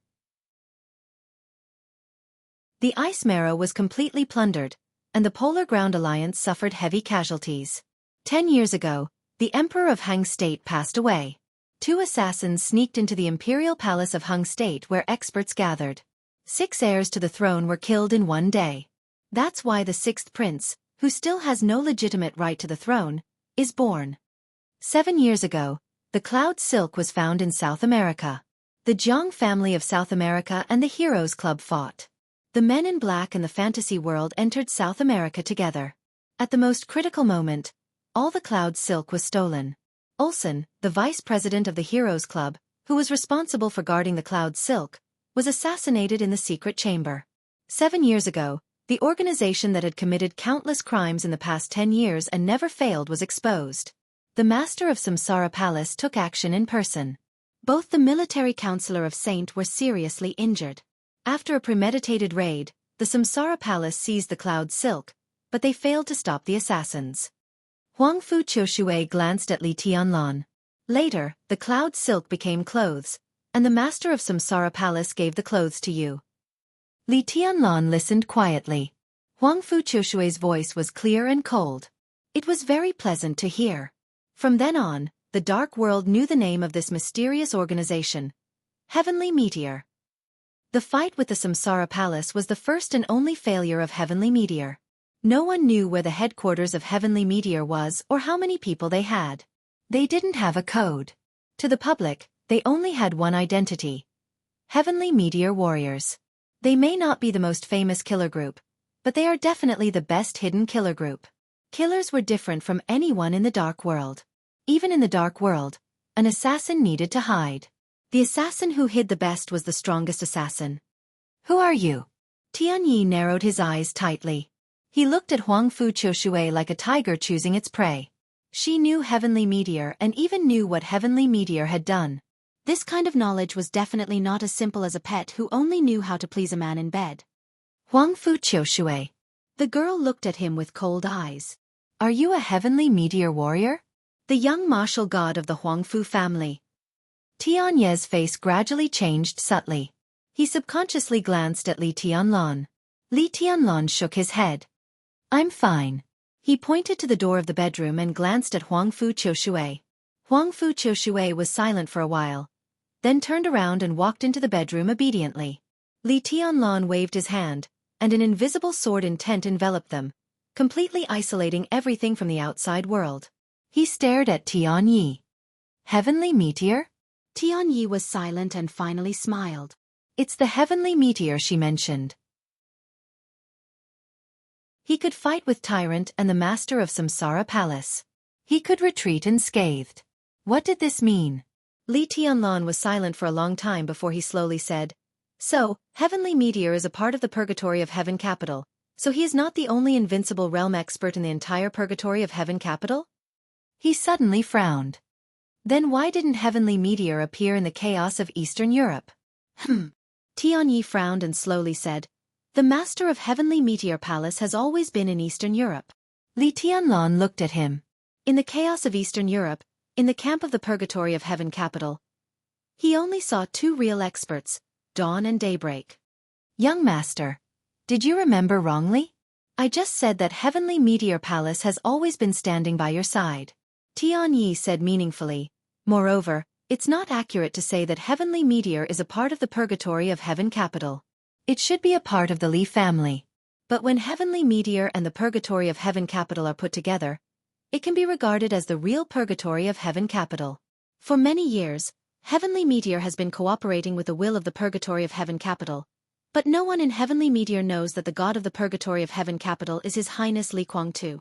The ice marrow was completely plundered, and the Polar Ground Alliance suffered heavy casualties. 10 years ago, the Emperor of Hang State passed away. 2 assassins sneaked into the imperial palace of Hung State where experts gathered. 6 heirs to the throne were killed in one day. That's why the 6th prince, who still has no legitimate right to the throne, is born. 7 years ago, the cloud silk was found in South America. The Jianghu family of South America and the Heroes Club fought. The men in black and the fantasy world entered South America together. At the most critical moment, all the cloud silk was stolen. Olsen, the vice president of the Heroes Club, who was responsible for guarding the cloud silk, was assassinated in the secret chamber. 7 years ago, the organization that had committed countless crimes in the past 10 years and never failed was exposed. The master of Samsara Palace took action in person. Both the military counselor of Saint were seriously injured. After a premeditated raid, the Samsara Palace seized the cloud silk, but they failed to stop the assassins. Huangfu Qiushui glanced at Li Tianlan. Later, the cloud silk became clothes, and the master of Samsara Palace gave the clothes to you. Li Tianlan listened quietly. Huangfu Qiushui's voice was clear and cold. It was very pleasant to hear. From then on, the Dark World knew the name of this mysterious organization: Heavenly Meteor. The fight with the Samsara Palace was the first and only failure of Heavenly Meteor. No one knew where the headquarters of Heavenly Meteor was or how many people they had. They didn't have a code. To the public, they only had one identity: Heavenly Meteor Warriors. They may not be the most famous killer group, but they are definitely the best hidden killer group. Killers were different from anyone in the Dark World. Even in the Dark World, an assassin needed to hide. The assassin who hid the best was the strongest assassin. Who are you? Tianyi narrowed his eyes tightly. He looked at Huangfu Qiushui like a tiger choosing its prey. She knew Heavenly Meteor and even knew what Heavenly Meteor had done. This kind of knowledge was definitely not as simple as a pet who only knew how to please a man in bed. Huangfu Qiushui. The girl looked at him with cold eyes. Are you a Heavenly Meteor warrior? The young martial god of the Huangfu family. Tianye's face gradually changed subtly. He subconsciously glanced at Li Tianlan. Li Tianlan shook his head. I'm fine. He pointed to the door of the bedroom and glanced at Huang Fu Qiushui. Huang Fu Qiushui was silent for a while, then turned around and walked into the bedroom obediently. Li Tianlan waved his hand, and an invisible sword intent enveloped them, completely isolating everything from the outside world. He stared at Tianyi. Heavenly meteor? Tianyi was silent and finally smiled. It's the heavenly meteor she mentioned. He could fight with Tyrant and the master of Samsara Palace. He could retreat unscathed. What did this mean? Li Tianlan was silent for a long time before he slowly said, So, Heavenly Meteor is a part of the Purgatory of Heaven Capital, so he is not the only invincible realm expert in the entire Purgatory of Heaven Capital? He suddenly frowned. Then why didn't Heavenly Meteor appear in the chaos of Eastern Europe? Tianyi frowned and slowly said, The master of Heavenly Meteor Palace has always been in Eastern Europe. Li Tianlan looked at him. In the chaos of Eastern Europe, in the camp of the Purgatory of Heaven Capital, he only saw two real experts, Dawn and Daybreak. Young master, did you remember wrongly? I just said that Heavenly Meteor Palace has always been standing by your side. Tianyi said meaningfully. Moreover, it's not accurate to say that Heavenly Meteor is a part of the Purgatory of Heaven Capital. It should be a part of the Li family. But when Heavenly Meteor and the Purgatory of Heaven Capital are put together, it can be regarded as the real Purgatory of Heaven Capital. For many years, Heavenly Meteor has been cooperating with the will of the Purgatory of Heaven Capital, but no one in Heavenly Meteor knows that the god of the Purgatory of Heaven Capital is His Highness Li Kuangtu.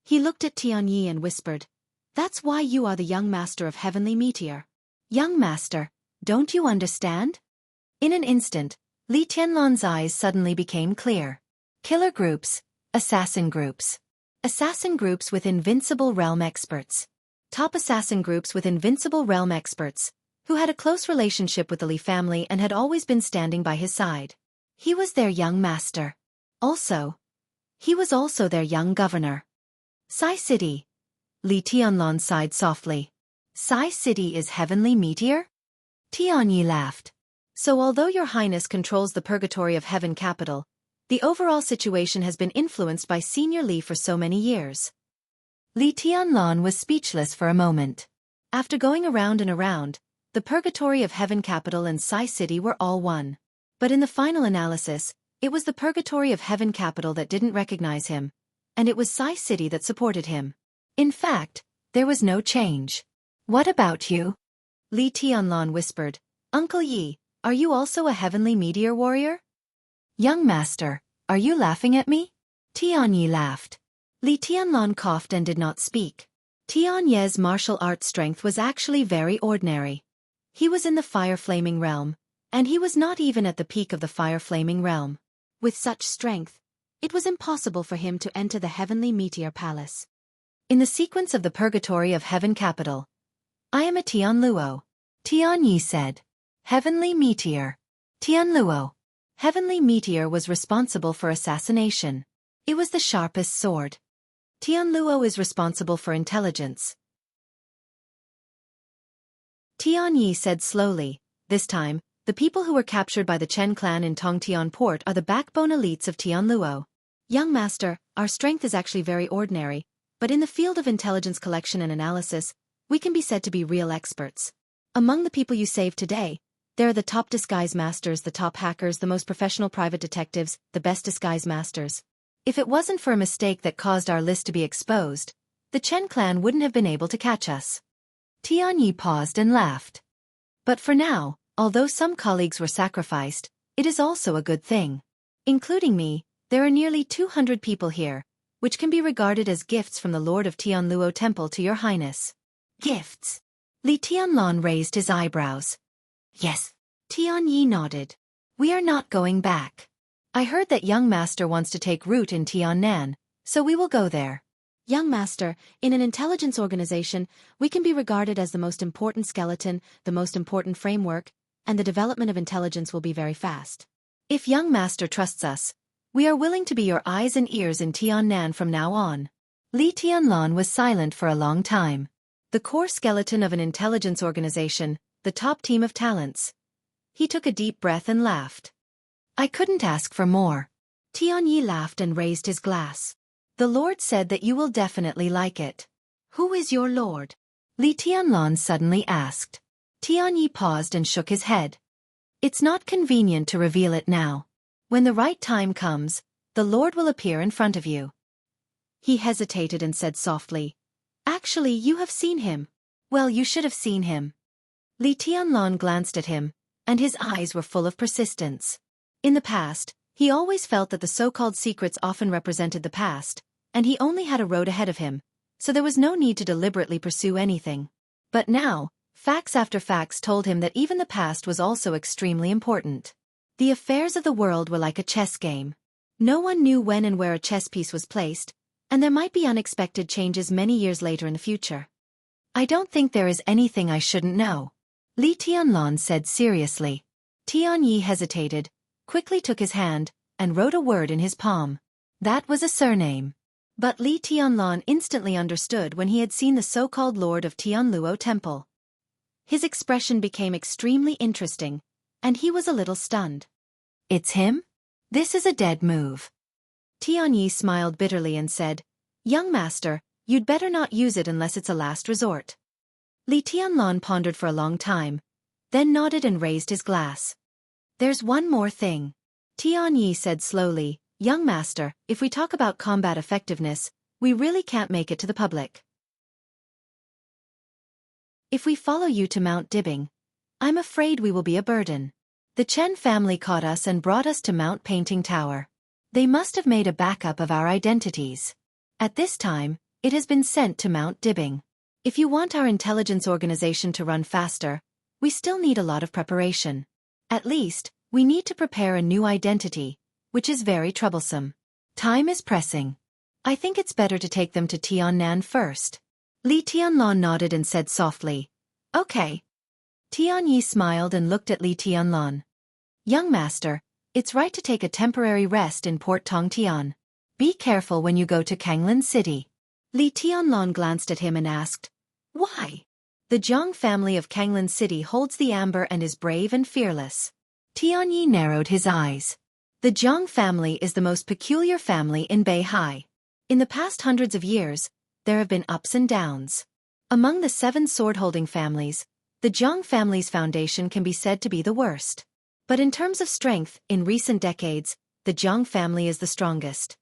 He looked at Tianyi and whispered, That's why you are the young master of Heavenly Meteor. Young master, don't you understand? In an instant, Li Tianlan's eyes suddenly became clear. Killer groups, assassin groups. Assassin groups with invincible realm experts. Top assassin groups with invincible realm experts, who had a close relationship with the Li family and had always been standing by his side. He was their young master. He was also their young governor. Sai City. Li Tianlan sighed softly. Sai City is Heavenly Meteor? Tianyi laughed. So although your highness controls the Purgatory of Heaven Capital, the overall situation has been influenced by Senior Li for so many years. Li Tianlan was speechless for a moment. After going around and around, the Purgatory of Heaven Capital and Sai City were all one. But in the final analysis, it was the Purgatory of Heaven Capital that didn't recognize him, and it was Sai City that supported him. In fact, there was no change. What about you? Li Tianlan whispered. Uncle Yi, are you also a Heavenly Meteor warrior? Young master, are you laughing at me? Tianyi laughed. Li Tianlan coughed and did not speak. Tianyi's martial arts strength was actually very ordinary. He was in the fire-flaming realm, and he was not even at the peak of the fire-flaming realm. With such strength, it was impossible for him to enter the Heavenly Meteor Palace. In the sequence of the Purgatory of Heaven Capital, I am a Tianluo. Tianyi said. Heavenly Meteor. Tianluo. Heavenly Meteor was responsible for assassination. It was the sharpest sword. Tianluo is responsible for intelligence. Tianyi said slowly, this time, the people who were captured by the Chen clan in Tongtian port are the backbone elites of Tianluo. Young master, our strength is actually very ordinary, but in the field of intelligence collection and analysis, we can be said to be real experts. Among the people you saved today, there are the top disguise masters, the top hackers, the most professional private detectives, the best disguise masters. If it wasn't for a mistake that caused our list to be exposed, the Chen clan wouldn't have been able to catch us. Tianyi paused and laughed. But for now, although some colleagues were sacrificed, it is also a good thing. Including me, there are nearly 200 people here, which can be regarded as gifts from the Lord of Tianluo Temple to your highness. Gifts? Li Tianlan raised his eyebrows. Yes. Tianyi nodded. We are not going back. I heard that young master wants to take root in Tiannan, so we will go there. Young master, in an intelligence organization, we can be regarded as the most important skeleton, the most important framework, and the development of intelligence will be very fast. If young master trusts us, we are willing to be your eyes and ears in Tiannan from now on. Li Tianlan was silent for a long time. The core skeleton of an intelligence organization, the top team of talents. He took a deep breath and laughed. I couldn't ask for more. Tianyi laughed and raised his glass. The Lord said that you will definitely like it. Who is your Lord? Li Tianlan suddenly asked. Tianyi paused and shook his head. It's not convenient to reveal it now. When the right time comes, the Lord will appear in front of you. He hesitated and said softly, Actually, you have seen him. Well, you should have seen him. Li Tianlan glanced at him, and his eyes were full of persistence. In the past, he always felt that the so-called secrets often represented the past, and he only had a road ahead of him, so there was no need to deliberately pursue anything. But now, facts after facts told him that even the past was also extremely important. The affairs of the world were like a chess game. No one knew when and where a chess piece was placed, and there might be unexpected changes many years later in the future. I don't think there is anything I shouldn't know, Li Tianlan said seriously. Tianyi hesitated, quickly took his hand, and wrote a word in his palm. That was a surname. But Li Tianlan instantly understood when he had seen the so-called Lord of Tianluo Temple. His expression became extremely interesting, and he was a little stunned. It's him? This is a dead move. Tianyi smiled bitterly and said, Young master, you'd better not use it unless it's a last resort. Li Tianlan pondered for a long time, then nodded and raised his glass. There's one more thing. Tianyi said slowly, Young master, if we talk about combat effectiveness, we really can't make it to the public. If we follow you to Mount Dibbing, I'm afraid we will be a burden. The Chen family caught us and brought us to Mount Painting Tower. They must have made a backup of our identities. At this time, it has been sent to Mount Dibbing. If you want our intelligence organization to run faster, we still need a lot of preparation. At least, we need to prepare a new identity, which is very troublesome. Time is pressing. I think it's better to take them to Tiannan first. Li Tianlan nodded and said softly, Okay. Tianyi smiled and looked at Li Tianlan. Young master, it's right to take a temporary rest in Port Tongtian. Be careful when you go to Kanglin City. Li Tianlan glanced at him and asked, Why? The Jiang family of Kanglin City holds the amber and is brave and fearless. Tianyi narrowed his eyes. The Jiang family is the most peculiar family in Beihai. In the past hundreds of years, there have been ups and downs. Among the 7 sword-holding families, the Jiang family's foundation can be said to be the worst. But in terms of strength, in recent decades, the Jiang family is the strongest.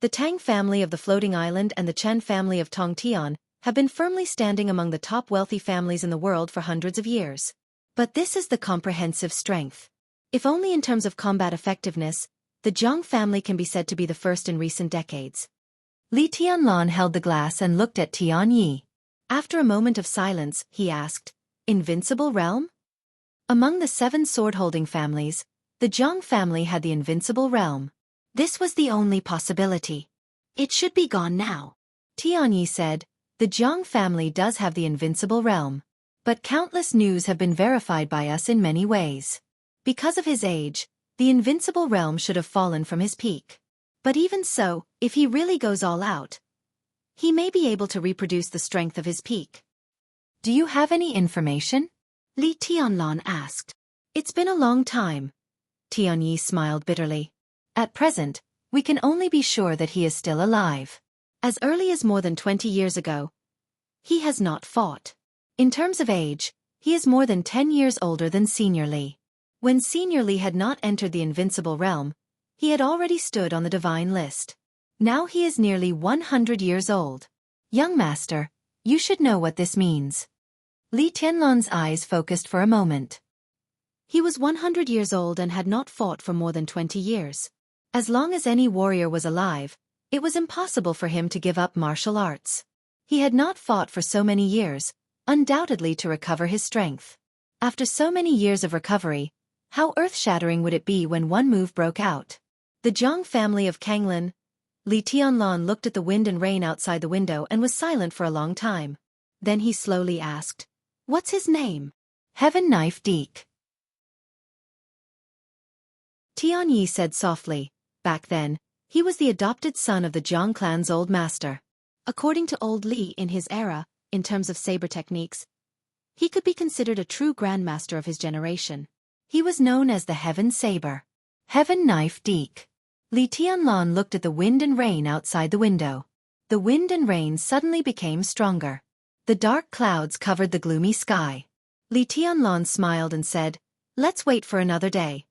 The Tang family of the Floating Island and the Chen family of Tongtian have been firmly standing among the top wealthy families in the world for hundreds of years. But this is the comprehensive strength. If only in terms of combat effectiveness, the Jiang family can be said to be the first in recent decades. Li Tianlan held the glass and looked at Tianyi. After a moment of silence, he asked, Invincible realm? Among the 7 sword-holding families, the Jiang family had the invincible realm. This was the only possibility. It should be gone now. Tianyi said, The Jiang family does have the invincible realm. But countless news have been verified by us in many ways. Because of his age, the invincible realm should have fallen from his peak. But even so, if he really goes all out, he may be able to reproduce the strength of his peak. Do you have any information? Li Tianlan asked. It's been a long time. Tianyi smiled bitterly. At present, we can only be sure that he is still alive. As early as more than 20 years ago, he has not fought. In terms of age, he is more than 10 years older than Senior Li. When Senior Li had not entered the invincible realm, he had already stood on the divine list. Now he is nearly 100 years old. Young master, you should know what this means. Li Tianlan's eyes focused for a moment. He was 100 years old and had not fought for more than 20 years. As long as any warrior was alive, it was impossible for him to give up martial arts. He had not fought for so many years, undoubtedly to recover his strength. After so many years of recovery, how earth-shattering would it be when one move broke out? The Jiang family of Kanglin. Li Tianlan looked at the wind and rain outside the window and was silent for a long time. Then he slowly asked, What's his name? Heaven Knife Deek. Tianyi said softly, Back then, he was the adopted son of the Jiang clan's old master. According to old Li in his era, in terms of saber techniques, he could be considered a true grandmaster of his generation. He was known as the Heaven Saber. Heaven Knife Deek. Li Tianlan looked at the wind and rain outside the window. The wind and rain suddenly became stronger. The dark clouds covered the gloomy sky. Li Tianlan smiled and said, "Let's wait for another day."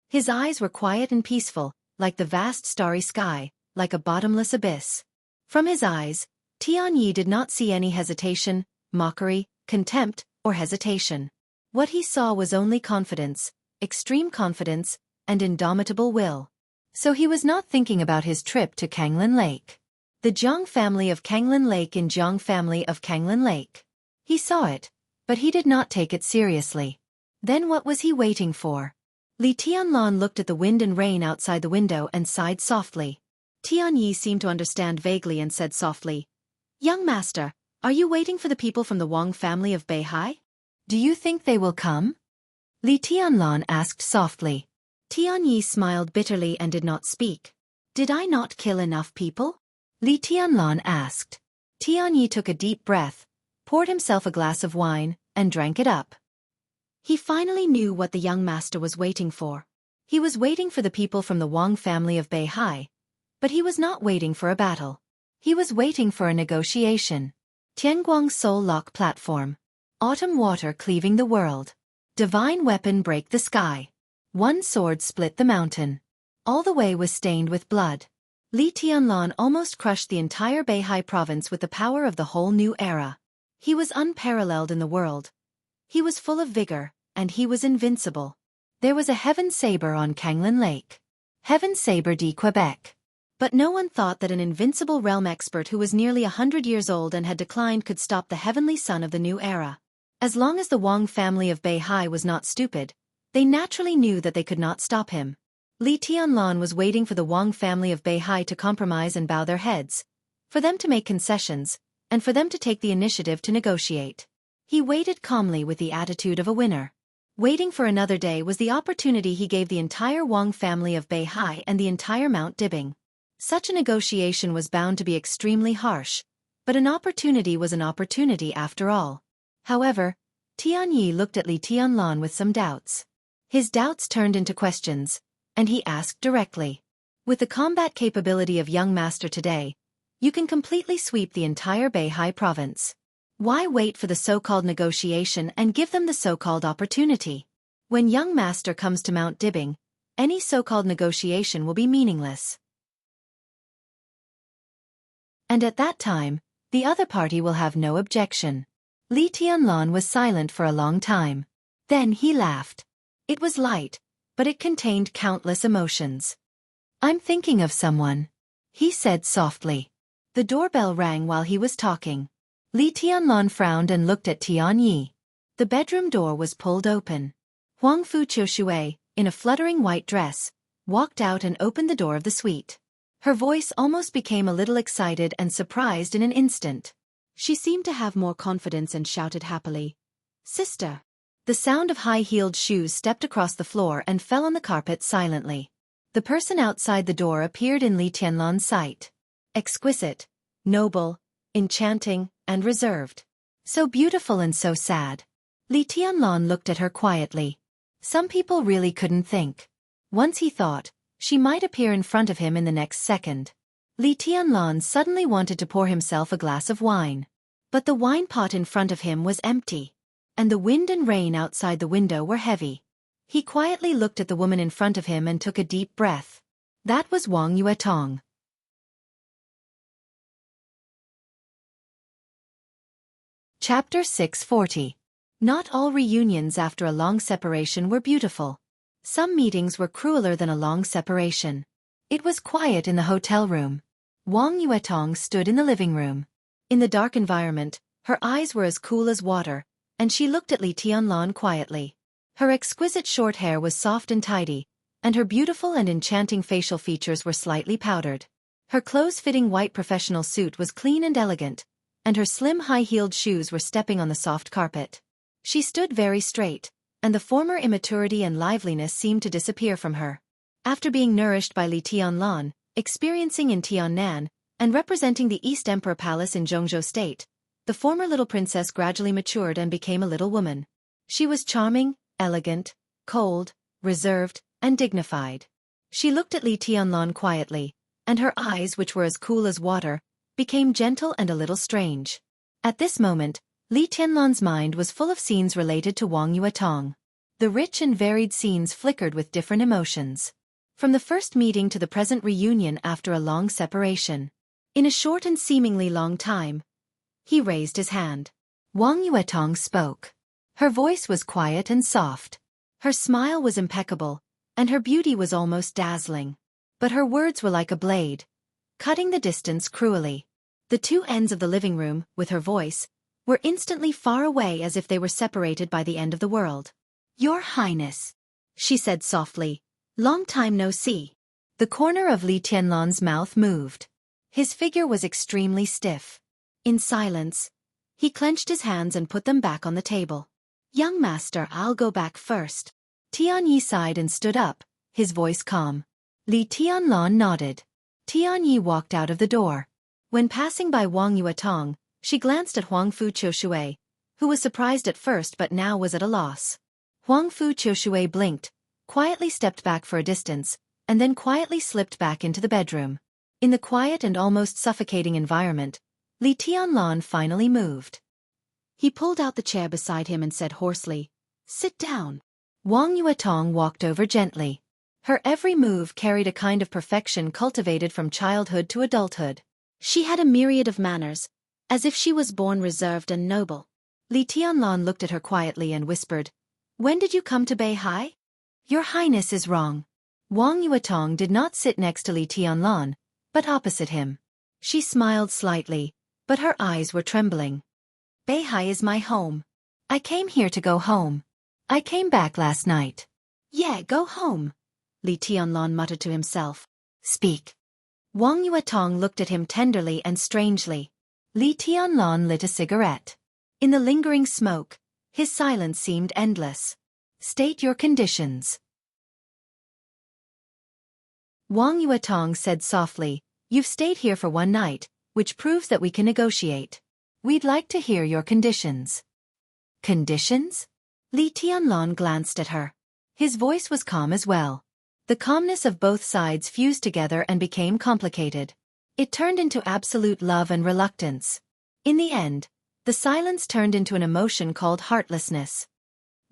His eyes were quiet and peaceful, like the vast starry sky, like a bottomless abyss. From his eyes, Tianyi did not see any hesitation, mockery, contempt, or hesitation. What he saw was only confidence, extreme confidence, and indomitable will. So he was not thinking about his trip to Kanglin Lake. The Jiang family of Kanglin Lake in Jiang family of Kanglin Lake. He saw it, but he did not take it seriously. Then what was he waiting for? Li Tianlan looked at the wind and rain outside the window and sighed softly. Tianyi seemed to understand vaguely and said softly, "Young master, are you waiting for the people from the Wang family of Beihai? Do you think they will come?" Li Tianlan asked softly. Tianyi smiled bitterly and did not speak. "Did I not kill enough people?" Li Tianlan asked. Tianyi took a deep breath, poured himself a glass of wine, and drank it up. He finally knew what the young master was waiting for. He was waiting for the people from the Wang family of Beihai, but he was not waiting for a battle. He was waiting for a negotiation. Tianguang Soul Lock Platform. Autumn water cleaving the world. Divine weapon break the sky. One sword split the mountain. All the way was stained with blood. Li Tianlan almost crushed the entire Beihai province with the power of the whole new era. He was unparalleled in the world. He was full of vigor, and he was invincible. There was a heaven saber on Kanglin Lake. Heaven saber de Quebec. But no one thought that an invincible realm expert who was nearly 100 years old and had declined could stop the heavenly son of the new era. As long as the Wang family of Beihai was not stupid, they naturally knew that they could not stop him. Li Tianlan was waiting for the Wang family of Beihai to compromise and bow their heads, for them to make concessions, and for them to take the initiative to negotiate. He waited calmly with the attitude of a winner. Waiting for another day was the opportunity he gave the entire Wang family of Beihai and the entire Mount Dibing. Such a negotiation was bound to be extremely harsh, but an opportunity was an opportunity after all. However, Tianyi looked at Li Tianlan with some doubts. His doubts turned into questions, and he asked directly. "With the combat capability of young master today, you can completely sweep the entire Beihai province. Why wait for the so-called negotiation and give them the so-called opportunity? When young master comes to Mount Dibing, any so-called negotiation will be meaningless. And at that time, the other party will have no objection." Li Tianlan was silent for a long time. Then he laughed. It was light, but it contained countless emotions. "I'm thinking of someone," he said softly. The doorbell rang while he was talking. Li Tianlan frowned and looked at Tianyi. The bedroom door was pulled open. Huang Fu Qiushui, in a fluttering white dress, walked out and opened the door of the suite. Her voice almost became a little excited and surprised in an instant. She seemed to have more confidence and shouted happily, "Sister!" The sound of high-heeled shoes stepped across the floor and fell on the carpet silently. The person outside the door appeared in Li Tianlan's sight. Exquisite, noble, enchanting, and reserved. So beautiful and so sad. Li Tianlan looked at her quietly. Some people really couldn't think. Once he thought, she might appear in front of him in the next second. Li Tianlan suddenly wanted to pour himself a glass of wine. But the wine pot in front of him was empty. And the wind and rain outside the window were heavy. He quietly looked at the woman in front of him and took a deep breath. That was Wang Yuetong. Chapter 640. Not all reunions after a long separation were beautiful. Some meetings were crueler than a long separation. It was quiet in the hotel room. Wang Yuetong stood in the living room. In the dark environment, her eyes were as cool as water, and she looked at Li Tianlan quietly. Her exquisite short hair was soft and tidy, and her beautiful and enchanting facial features were slightly powdered. Her close-fitting white professional suit was clean and elegant, and her slim high-heeled shoes were stepping on the soft carpet. She stood very straight, and the former immaturity and liveliness seemed to disappear from her. After being nourished by Li Tianlan, experiencing in Tiannan, and representing the East Emperor Palace in Zhongzhou State, the former little princess gradually matured and became a little woman. She was charming, elegant, cold, reserved, and dignified. She looked at Li Tianlan quietly, and her eyes, which were as cool as water, became gentle and a little strange. At this moment, Li Tianlan's mind was full of scenes related to Wang Yuetong. The rich and varied scenes flickered with different emotions. From the first meeting to the present reunion after a long separation. In a short and seemingly long time, he raised his hand. Wang Yuetong spoke. Her voice was quiet and soft. Her smile was impeccable, and her beauty was almost dazzling. But her words were like a blade, cutting the distance cruelly. The two ends of the living room, with her voice, were instantly far away as if they were separated by the end of the world. "Your Highness," she said softly, "long time no see." The corner of Li Tianlan's mouth moved. His figure was extremely stiff. In silence, he clenched his hands and put them back on the table. "Young master, I'll go back first." Tianyi sighed and stood up, his voice calm. Li Tianlan nodded. Tianyi walked out of the door. When passing by Wang Yuetong, she glanced at Huang Fu Qiushui, who was surprised at first but now was at a loss. Huang Fu Qiushui blinked, quietly stepped back for a distance, and then quietly slipped back into the bedroom. In the quiet and almost suffocating environment, Li Tianlan finally moved. He pulled out the chair beside him and said hoarsely, "Sit down." Wang Yuetong walked over gently. Her every move carried a kind of perfection cultivated from childhood to adulthood. She had a myriad of manners, as if she was born reserved and noble. Li Tianlan looked at her quietly and whispered, "When did you come to Beihai?" "Your Highness is wrong." Wang Yuetong did not sit next to Li Tianlan, but opposite him. She smiled slightly, but her eyes were trembling. "Beihai is my home. I came here to go home. I came back last night." "Yeah, go home," Li Tianlan muttered to himself. "Speak." Wang Yuetong looked at him tenderly and strangely. Li Tianlan lit a cigarette. In the lingering smoke, his silence seemed endless. "State your conditions." Wang Yuetong said softly, "You've stayed here for one night, which proves that we can negotiate. We'd like to hear your conditions." "Conditions?" Li Tianlan glanced at her. His voice was calm as well. The calmness of both sides fused together and became complicated. It turned into absolute love and reluctance. In the end, the silence turned into an emotion called heartlessness.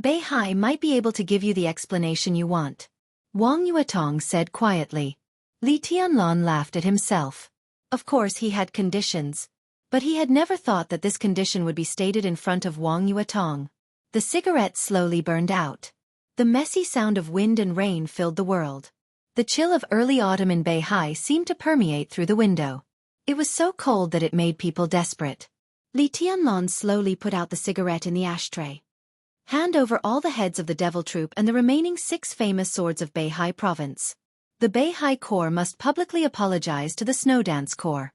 "Beihai might be able to give you the explanation you want," Wang Yuetong said quietly. Li Tianlan laughed at himself. Of course he had conditions, but he had never thought that this condition would be stated in front of Wang Yuetong. The cigarette slowly burned out. The messy sound of wind and rain filled the world. The chill of early autumn in Beihai seemed to permeate through the window. It was so cold that it made people desperate. Li Tianlan slowly put out the cigarette in the ashtray. "Hand over all the heads of the Devil Troop and the remaining 6 famous swords of Beihai Province. The Beihai Corps must publicly apologize to the Snowdance Corps."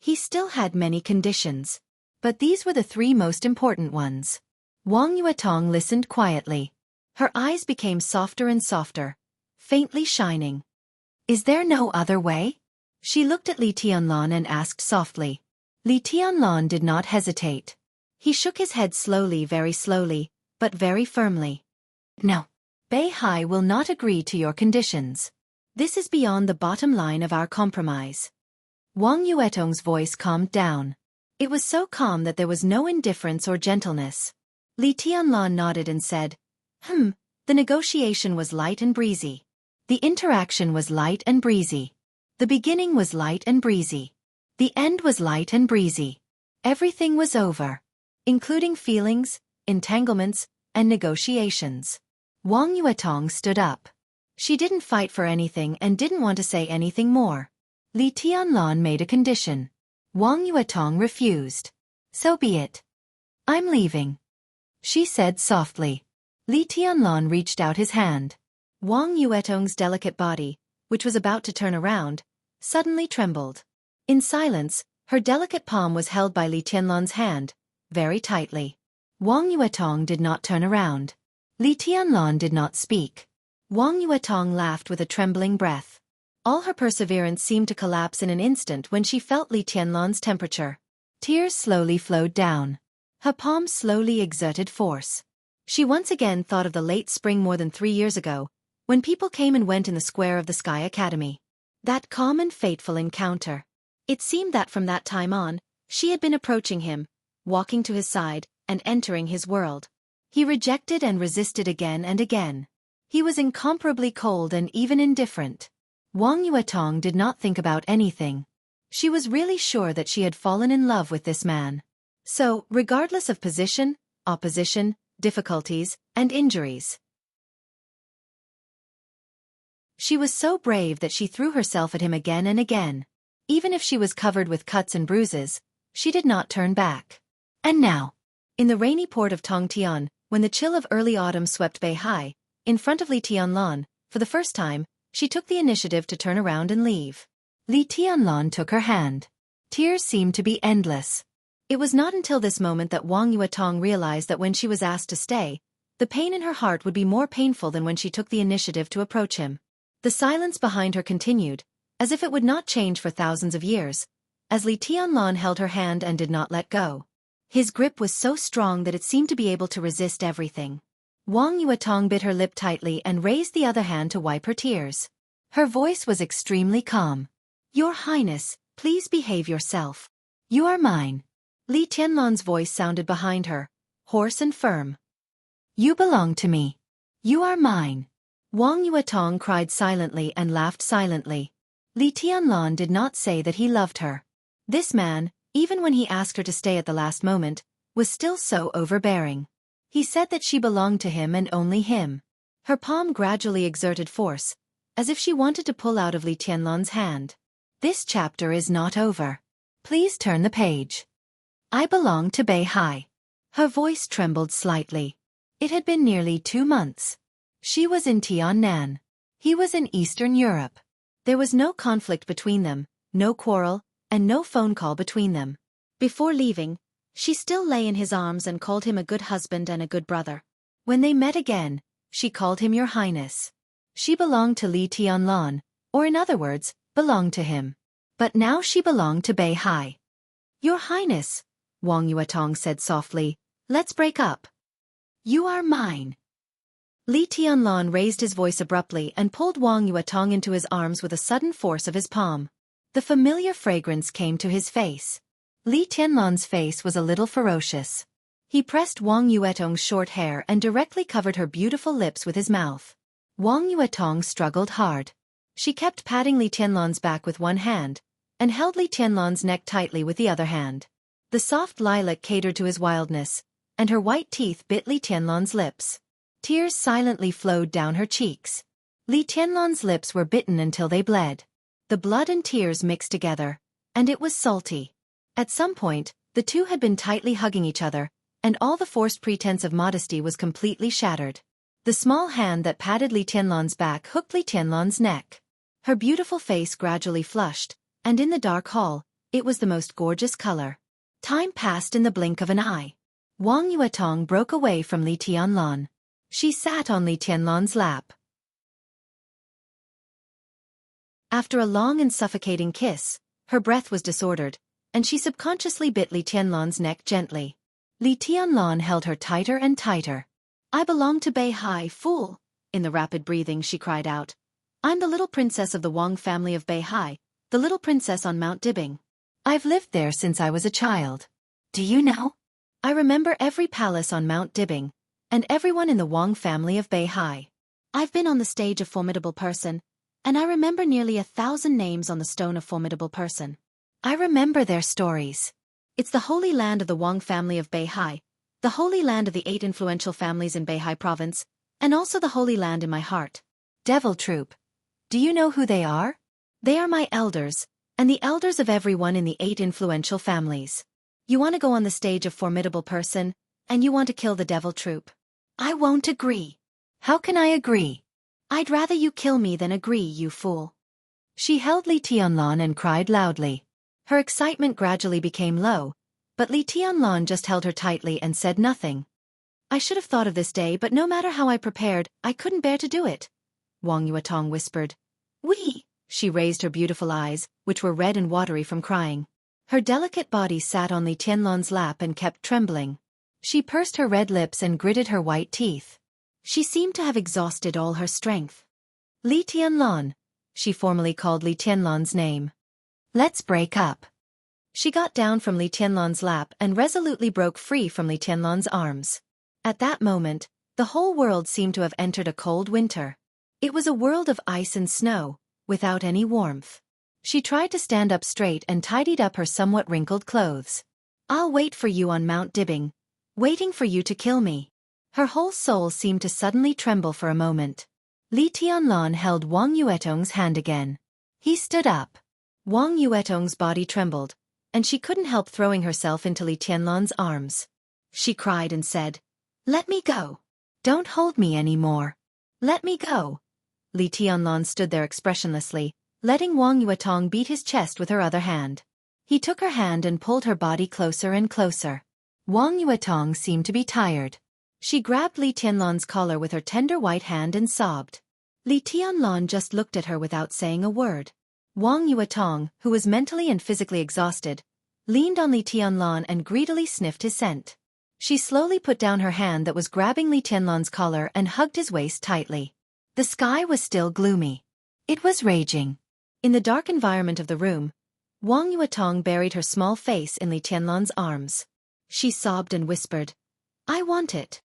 He still had many conditions, but these were the 3 most important ones. Wang Yuetong listened quietly. Her eyes became softer and softer, faintly shining. "Is there no other way?" She looked at Li Tianlan and asked softly. Li Tianlan did not hesitate. He shook his head very slowly, but very firmly. "No. Beihai will not agree to your conditions. This is beyond the bottom line of our compromise." Wang Yuetong's voice calmed down. It was so calm that there was no indifference or gentleness. Li Tianlan nodded and said, The negotiation was light and breezy. The interaction was light and breezy. The beginning was light and breezy. The end was light and breezy. Everything was over, including feelings, entanglements, and negotiations." Wang Yuetong stood up. She didn't fight for anything and didn't want to say anything more. Li Tianlan made a condition. Wang Yuetong refused. "So be it. I'm leaving," she said softly. Li Tianlan reached out his hand. Wang Yuetong's delicate body, which was about to turn around, suddenly trembled. In silence, her delicate palm was held by Li Tianlan's hand, very tightly. Wang Yuetong did not turn around. Li Tianlan did not speak. Wang Yuetong laughed with a trembling breath. All her perseverance seemed to collapse in an instant when she felt Li Tianlan's temperature. Tears slowly flowed down. Her palm slowly exerted force. She once again thought of the late spring more than 3 years ago, when people came and went in the square of the Sky Academy. That calm and fateful encounter. It seemed that from that time on, she had been approaching him, walking to his side, and entering his world. He rejected and resisted again and again. He was incomparably cold and even indifferent. Wang Yuetong did not think about anything. She was really sure that she had fallen in love with this man. So, regardless of position, opposition, difficulties, and injuries, she was so brave that she threw herself at him again and again. Even if she was covered with cuts and bruises, she did not turn back. And now, in the rainy port of Tongtian, when the chill of early autumn swept Beihai, in front of Li Tianlan, for the first time, she took the initiative to turn around and leave. Li Tianlan took her hand. Tears seemed to be endless. It was not until this moment that Wang Yuetong realized that when she was asked to stay, the pain in her heart would be more painful than when she took the initiative to approach him. The silence behind her continued, as if it would not change for thousands of years, as Li Tianlan held her hand and did not let go. His grip was so strong that it seemed to be able to resist everything. Wang Yuetong bit her lip tightly and raised the other hand to wipe her tears. Her voice was extremely calm. "Your Highness, please behave yourself. You are mine." Li Tianlan's voice sounded behind her, hoarse and firm. "You belong to me. You are mine." Wang Yuetong cried silently and laughed silently. Li Tianlan did not say that he loved her. This man, even when he asked her to stay at the last moment, was still so overbearing. He said that she belonged to him and only him. Her palm gradually exerted force, as if she wanted to pull out of Li Tianlan's hand. "This chapter is not over. Please turn the page. I belong to Beihai." Her voice trembled slightly. It had been nearly 2 months. She was in Tiannan. He was in Eastern Europe. There was no conflict between them, no quarrel, and no phone call between them. Before leaving, she still lay in his arms and called him a good husband and a good brother. When they met again, she called him Your Highness. She belonged to Li Tianlan, or in other words, belonged to him. But now she belonged to Beihai. "Your Highness," Wang Yuetong said softly, "let's break up. You are mine." Li Tianlan raised his voice abruptly and pulled Wang Yuetong into his arms with a sudden force of his palm. The familiar fragrance came to his face. Li Tianlan's face was a little ferocious. He pressed Wang Yuetong's short hair and directly covered her beautiful lips with his mouth. Wang Yuetong struggled hard. She kept patting Li Tianlan's back with one hand, and held Li Tianlan's neck tightly with the other hand. The soft lilac catered to his wildness, and her white teeth bit Li Tianlan's lips. Tears silently flowed down her cheeks. Li Tianlan's lips were bitten until they bled. The blood and tears mixed together, and it was salty. At some point, the two had been tightly hugging each other, and all the forced pretense of modesty was completely shattered. The small hand that patted Li Tianlan's back hooked Li Tianlan's neck. Her beautiful face gradually flushed, and in the dark hall, it was the most gorgeous color. Time passed in the blink of an eye. Wang Yuetong broke away from Li Tianlan. She sat on Li Tianlan's lap. After a long and suffocating kiss, her breath was disordered, and she subconsciously bit Li Tianlan's neck gently. Li Tianlan held her tighter and tighter. "I belong to Beihai, fool!" In the rapid breathing she cried out. "I'm the little princess of the Wang family of Beihai, the little princess on Mount Dibing. I've lived there since I was a child. Do you know? I remember every palace on Mount Dibing, and everyone in the Wang family of Beihai. I've been on the stage of Formidable Person, and I remember nearly 1,000 names on the stone of Formidable Person. I remember their stories. It's the holy land of the Wang family of Beihai, the holy land of the 8 influential families in Beihai province, and also the holy land in my heart. Devil Troop. Do you know who they are? They are my elders, and the elders of everyone in the 8 influential families. You want to go on the stage of Formidable Person, and you want to kill the Devil Troop. I won't agree. How can I agree? I'd rather you kill me than agree, you fool." She held Li Tianlan and cried loudly. Her excitement gradually became low, but Li Tianlan just held her tightly and said nothing. "I should have thought of this day, but no matter how I prepared, I couldn't bear to do it," Wang Yuetong whispered. "We." She raised her beautiful eyes, which were red and watery from crying. Her delicate body sat on Li Tianlan's lap and kept trembling. She pursed her red lips and gritted her white teeth. She seemed to have exhausted all her strength. Li Tianlan. She formally called Li Tianlan's name. Let's break up. She got down from Li Tianlan's lap and resolutely broke free from Li Tianlan's arms. At that moment, the whole world seemed to have entered a cold winter. It was a world of ice and snow, without any warmth. She tried to stand up straight and tidied up her somewhat wrinkled clothes. I'll wait for you on Mount Dibbing, waiting for you to kill me. Her whole soul seemed to suddenly tremble for a moment. Li Tianlan held Wang Yuetong's hand again. He stood up. Wang Yuetong's body trembled, and she couldn't help throwing herself into Li Tianlan's arms. She cried and said, "Let me go. Don't hold me anymore. Let me go." Li Tianlan stood there expressionlessly, letting Wang Yuetong beat his chest with her other hand. He took her hand and pulled her body closer and closer. Wang Yuetong seemed to be tired. She grabbed Li Tianlan's collar with her tender white hand and sobbed. Li Tianlan just looked at her without saying a word. Wang Yuetong, who was mentally and physically exhausted, leaned on Li Tianlan and greedily sniffed his scent. She slowly put down her hand that was grabbing Li Tianlan's collar and hugged his waist tightly. The sky was still gloomy. It was raging. In the dark environment of the room, Wang Yuetong buried her small face in Li Tianlan's arms. She sobbed and whispered, "I want it."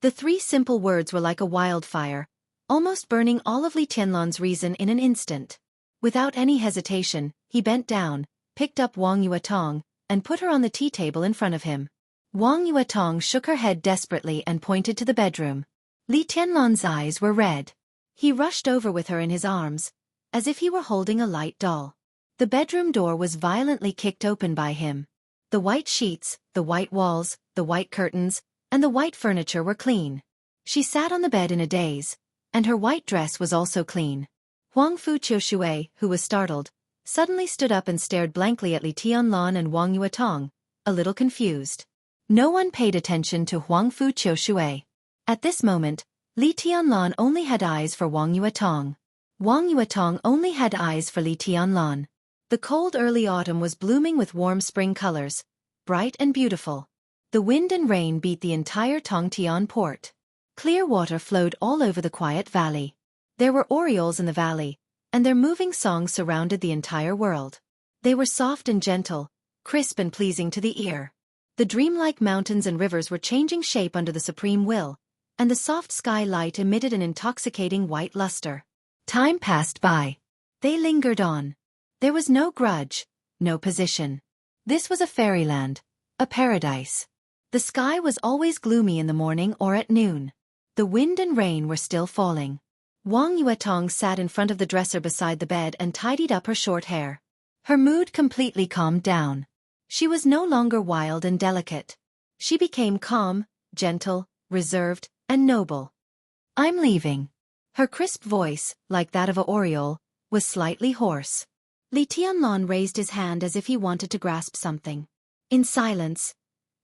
The three simple words were like a wildfire, almost burning all of Li Tianlan's reason in an instant. Without any hesitation, he bent down, picked up Wang Yuetong, and put her on the tea table in front of him. Wang Yuetong shook her head desperately and pointed to the bedroom. Li Tianlan's eyes were red. He rushed over with her in his arms, as if he were holding a light doll. The bedroom door was violently kicked open by him. The white sheets, the white walls, the white curtains, and the white furniture were clean. She sat on the bed in a daze, and her white dress was also clean. Huang Fu Qiushui, who was startled, suddenly stood up and stared blankly at Li Tianlan and Wang Yuetong, a little confused. No one paid attention to Huang Fu Qiushui. At this moment, Li Tianlan only had eyes for Wang Yuetong. Wang Yuetong only had eyes for Li Tianlan. The cold early autumn was blooming with warm spring colors, bright and beautiful. The wind and rain beat the entire Tongtian port. Clear water flowed all over the quiet valley. There were orioles in the valley, and their moving songs surrounded the entire world. They were soft and gentle, crisp and pleasing to the ear. The dreamlike mountains and rivers were changing shape under the supreme will, and the soft sky light emitted an intoxicating white luster. Time passed by. They lingered on. There was no grudge, no position. This was a fairyland, a paradise. The sky was always gloomy in the morning or at noon. The wind and rain were still falling. Wang Yuetong sat in front of the dresser beside the bed and tidied up her short hair. Her mood completely calmed down. She was no longer wild and delicate. She became calm, gentle, reserved, and noble. "I'm leaving." Her crisp voice, like that of a oriole, was slightly hoarse. Li Tianlan raised his hand as if he wanted to grasp something. In silence,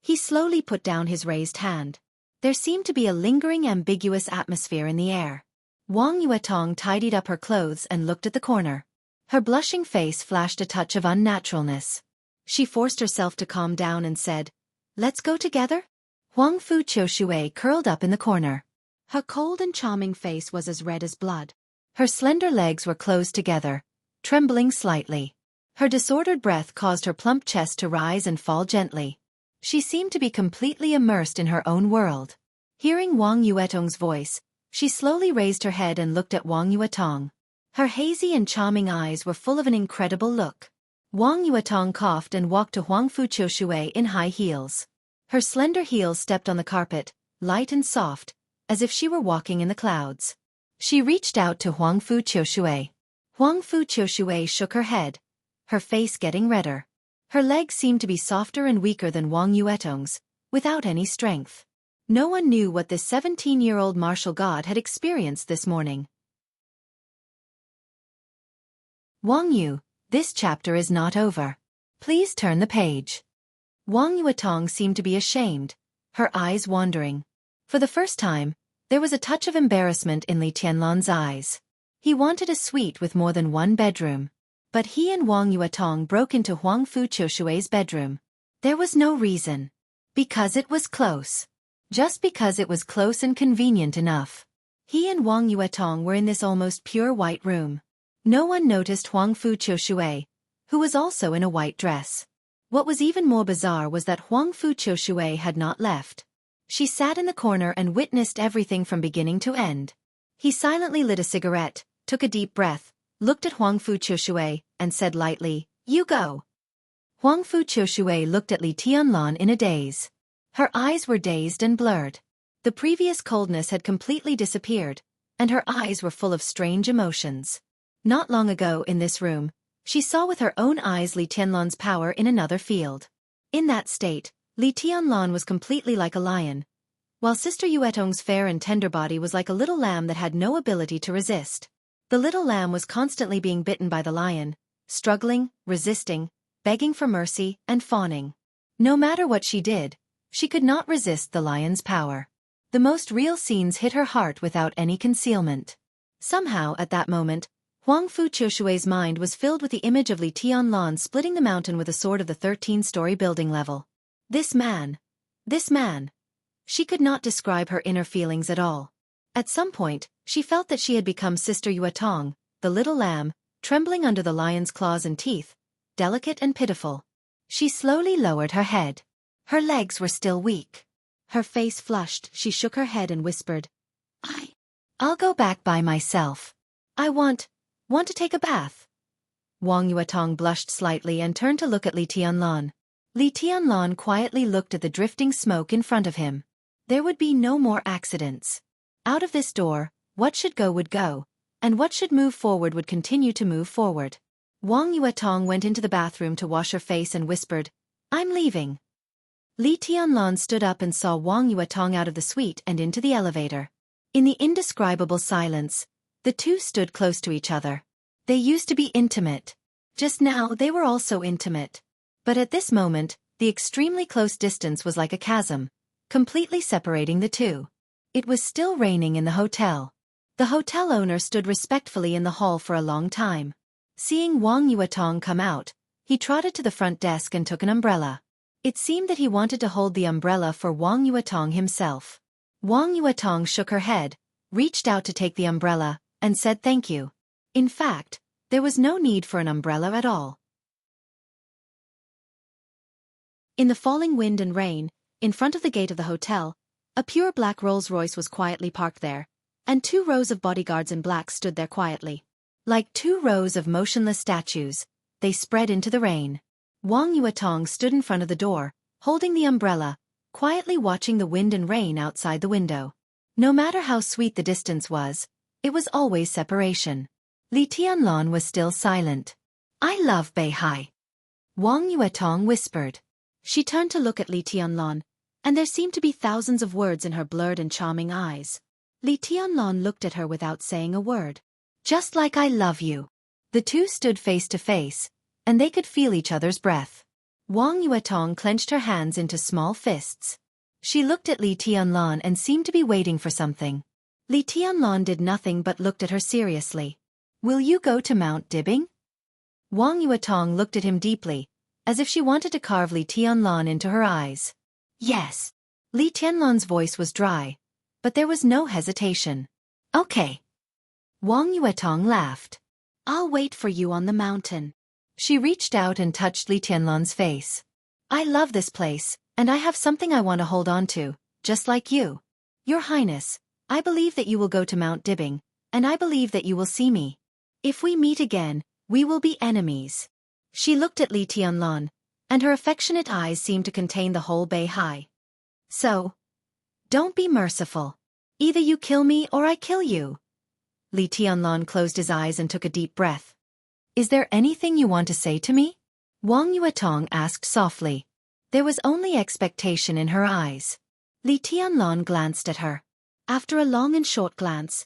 he slowly put down his raised hand. There seemed to be a lingering ambiguous atmosphere in the air. Wang Yuetong tidied up her clothes and looked at the corner. Her blushing face flashed a touch of unnaturalness. She forced herself to calm down and said, "Let's go together?" Huang Fu Qiushui curled up in the corner. Her cold and charming face was as red as blood. Her slender legs were closed together, trembling slightly. Her disordered breath caused her plump chest to rise and fall gently. She seemed to be completely immersed in her own world. Hearing Wang Yuetong's voice, she slowly raised her head and looked at Wang Yuetong. Her hazy and charming eyes were full of an incredible look. Wang Yuetong coughed and walked to Huang Fu Qiushui in high heels. Her slender heels stepped on the carpet, light and soft, as if she were walking in the clouds. She reached out to Huang Fu Qiushui. Huang Fu Qiushui shook her head, her face getting redder. Her legs seemed to be softer and weaker than Wang Yuetong's, without any strength. No one knew what this 17-year-old martial god had experienced this morning. Wang Yu, this chapter is not over. Please turn the page. Wang Yuetong seemed to be ashamed, her eyes wandering. For the first time, there was a touch of embarrassment in Li Tianlan's eyes. He wanted a suite with more than one bedroom. But he and Wang Yuetong broke into Huang Fu Qiushui's bedroom. There was no reason. Because it was close. Just because it was close and convenient enough. He and Wang Yuetong were in this almost pure white room. No one noticed Huang Fu Qiushui, who was also in a white dress. What was even more bizarre was that Huang Fu Qiushui had not left. She sat in the corner and witnessed everything from beginning to end. He silently lit a cigarette, took a deep breath, looked at Huang Fu Qiushui, and said lightly, "You go." Huang Fu Qiushui looked at Li Tianlan in a daze. Her eyes were dazed and blurred. The previous coldness had completely disappeared, and her eyes were full of strange emotions. Not long ago in this room, she saw with her own eyes Li Tianlan's power in another field. In that state, Li Tianlan was completely like a lion, while Sister Yuetong's fair and tender body was like a little lamb that had no ability to resist. The little lamb was constantly being bitten by the lion, struggling, resisting, begging for mercy, and fawning. No matter what she did, she could not resist the lion's power. The most real scenes hit her heart without any concealment. Somehow, at that moment, Huang Fu Qiushui's mind was filled with the image of Li Tianlan splitting the mountain with a sword of the 13-story building level. This man. She could not describe her inner feelings at all. At some point, she felt that she had become Sister Yuetong, the little lamb, trembling under the lion's claws and teeth, delicate and pitiful. She slowly lowered her head. Her legs were still weak. Her face flushed, she shook her head and whispered, I'll go back by myself. I want to take a bath. Wang Yuetong blushed slightly and turned to look at Li Tianlan. Li Tianlan quietly looked at the drifting smoke in front of him. There would be no more accidents. Out of this door, what should go would go, and what should move forward would continue to move forward. Wang Yuetong went into the bathroom to wash her face and whispered, I'm leaving. Li Tianlan stood up and saw Wang Yuetong out of the suite and into the elevator. In the indescribable silence, the two stood close to each other. They used to be intimate. Just now they were also intimate. But at this moment, the extremely close distance was like a chasm, completely separating the two. It was still raining in the hotel. The hotel owner stood respectfully in the hall for a long time. Seeing Wang Yuetong come out, he trotted to the front desk and took an umbrella. It seemed that he wanted to hold the umbrella for Wang Yuetong himself. Wang Yuetong shook her head, reached out to take the umbrella, and said thank you. In fact, there was no need for an umbrella at all. In the falling wind and rain, in front of the gate of the hotel, a pure black Rolls-Royce was quietly parked there, and 2 rows of bodyguards in black stood there quietly. Like 2 rows of motionless statues, they spread into the rain. Wang Yuetong stood in front of the door, holding the umbrella, quietly watching the wind and rain outside the window. No matter how sweet the distance was, it was always separation. Li Tianlan was still silent. I love Beihai. Wang Yuetong whispered. She turned to look at Li Tianlan, and there seemed to be thousands of words in her blurred and charming eyes. Li Tianlan looked at her without saying a word. Just like I love you. The two stood face to face, and they could feel each other's breath. Wang Yuetong clenched her hands into small fists. She looked at Li Tianlan and seemed to be waiting for something. Li Tianlan did nothing but looked at her seriously. Will you go to Mount Dibbing? Wang Yuetong looked at him deeply, as if she wanted to carve Li Tianlan into her eyes. Yes. Li Tianlan's voice was dry, but there was no hesitation. Okay. Wang Yuetong laughed. I'll wait for you on the mountain. She reached out and touched Li Tianlan's face. I love this place, and I have something I want to hold on to, just like you. Your Highness, I believe that you will go to Mount Dibbing, and I believe that you will see me. If we meet again, we will be enemies. She looked at Li Tianlan, and her affectionate eyes seemed to contain the whole Beihai. So, don't be merciful. Either you kill me or I kill you. Li Tianlan closed his eyes and took a deep breath. Is there anything you want to say to me? Wang Yuetong asked softly. There was only expectation in her eyes. Li Tianlan glanced at her. After a long and short glance,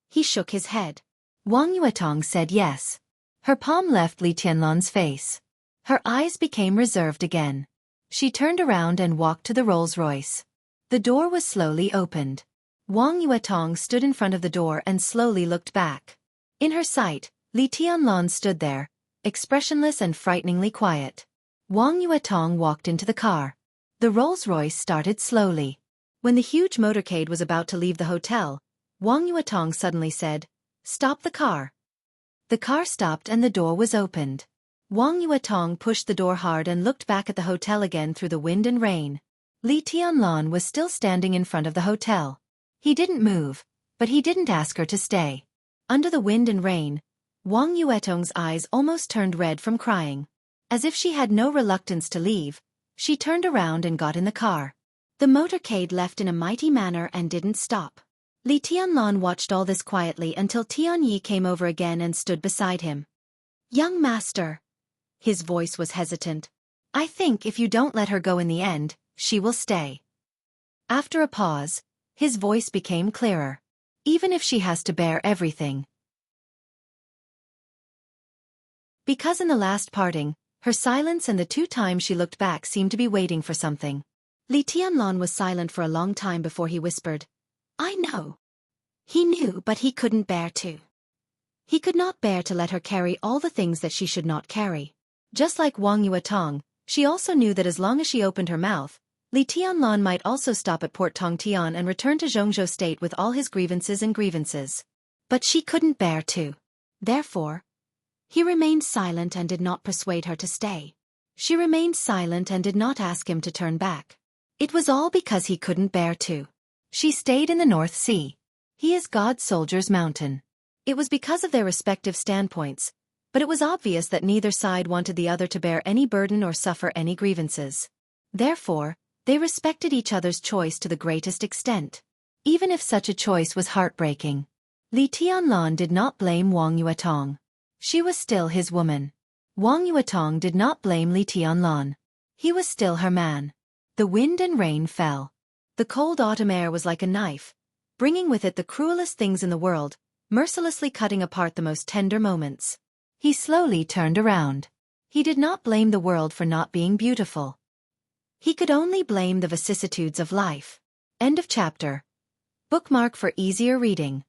he shook his head. Wang Yuetong said yes. Her palm left Li Tianlan's face. Her eyes became reserved again. She turned around and walked to the Rolls-Royce. The door was slowly opened. Wang Yuetong stood in front of the door and slowly looked back. In her sight, Li Tianlan stood there, expressionless and frighteningly quiet. Wang Yuetong walked into the car. The Rolls-Royce started slowly. When the huge motorcade was about to leave the hotel, Wang Yuetong suddenly said, "Stop the car." The car stopped and the door was opened. Wang Yuetong pushed the door hard and looked back at the hotel again through the wind and rain. Li Tianlan was still standing in front of the hotel. He didn't move, but he didn't ask her to stay. Under the wind and rain, Wang Yuetong's eyes almost turned red from crying. As if she had no reluctance to leave, she turned around and got in the car. The motorcade left in a mighty manner and didn't stop. Li Tianlan watched all this quietly until Tianyi came over again and stood beside him. "Young master." His voice was hesitant. "I think if you don't let her go in the end, she will stay." After a pause, his voice became clearer. "Even if she has to bear everything." Because in the last parting, her silence and the 2 times she looked back seemed to be waiting for something. Li Tianlan was silent for a long time before he whispered, "I know." He knew, but he couldn't bear to. He could not bear to let her carry all the things that she should not carry. Just like Wang Yuetong, she also knew that as long as she opened her mouth, Li Tianlan might also stop at Port Tongtian and return to Jianghu state with all his grievances. But she couldn't bear to. Therefore, he remained silent and did not persuade her to stay. She remained silent and did not ask him to turn back. It was all because he couldn't bear to. She stayed in the North Sea. He is God's soldier's mountain. It was because of their respective standpoints, but it was obvious that neither side wanted the other to bear any burden or suffer any grievances. Therefore, they respected each other's choice to the greatest extent, even if such a choice was heartbreaking. Li Tianlan did not blame Wang Yuetong. She was still his woman. Wang Yuetong did not blame Li Tianlan. He was still her man. The wind and rain fell. The cold autumn air was like a knife, bringing with it the cruelest things in the world, mercilessly cutting apart the most tender moments. He slowly turned around. He did not blame the world for not being beautiful. He could only blame the vicissitudes of life. End of chapter. Bookmark for easier reading.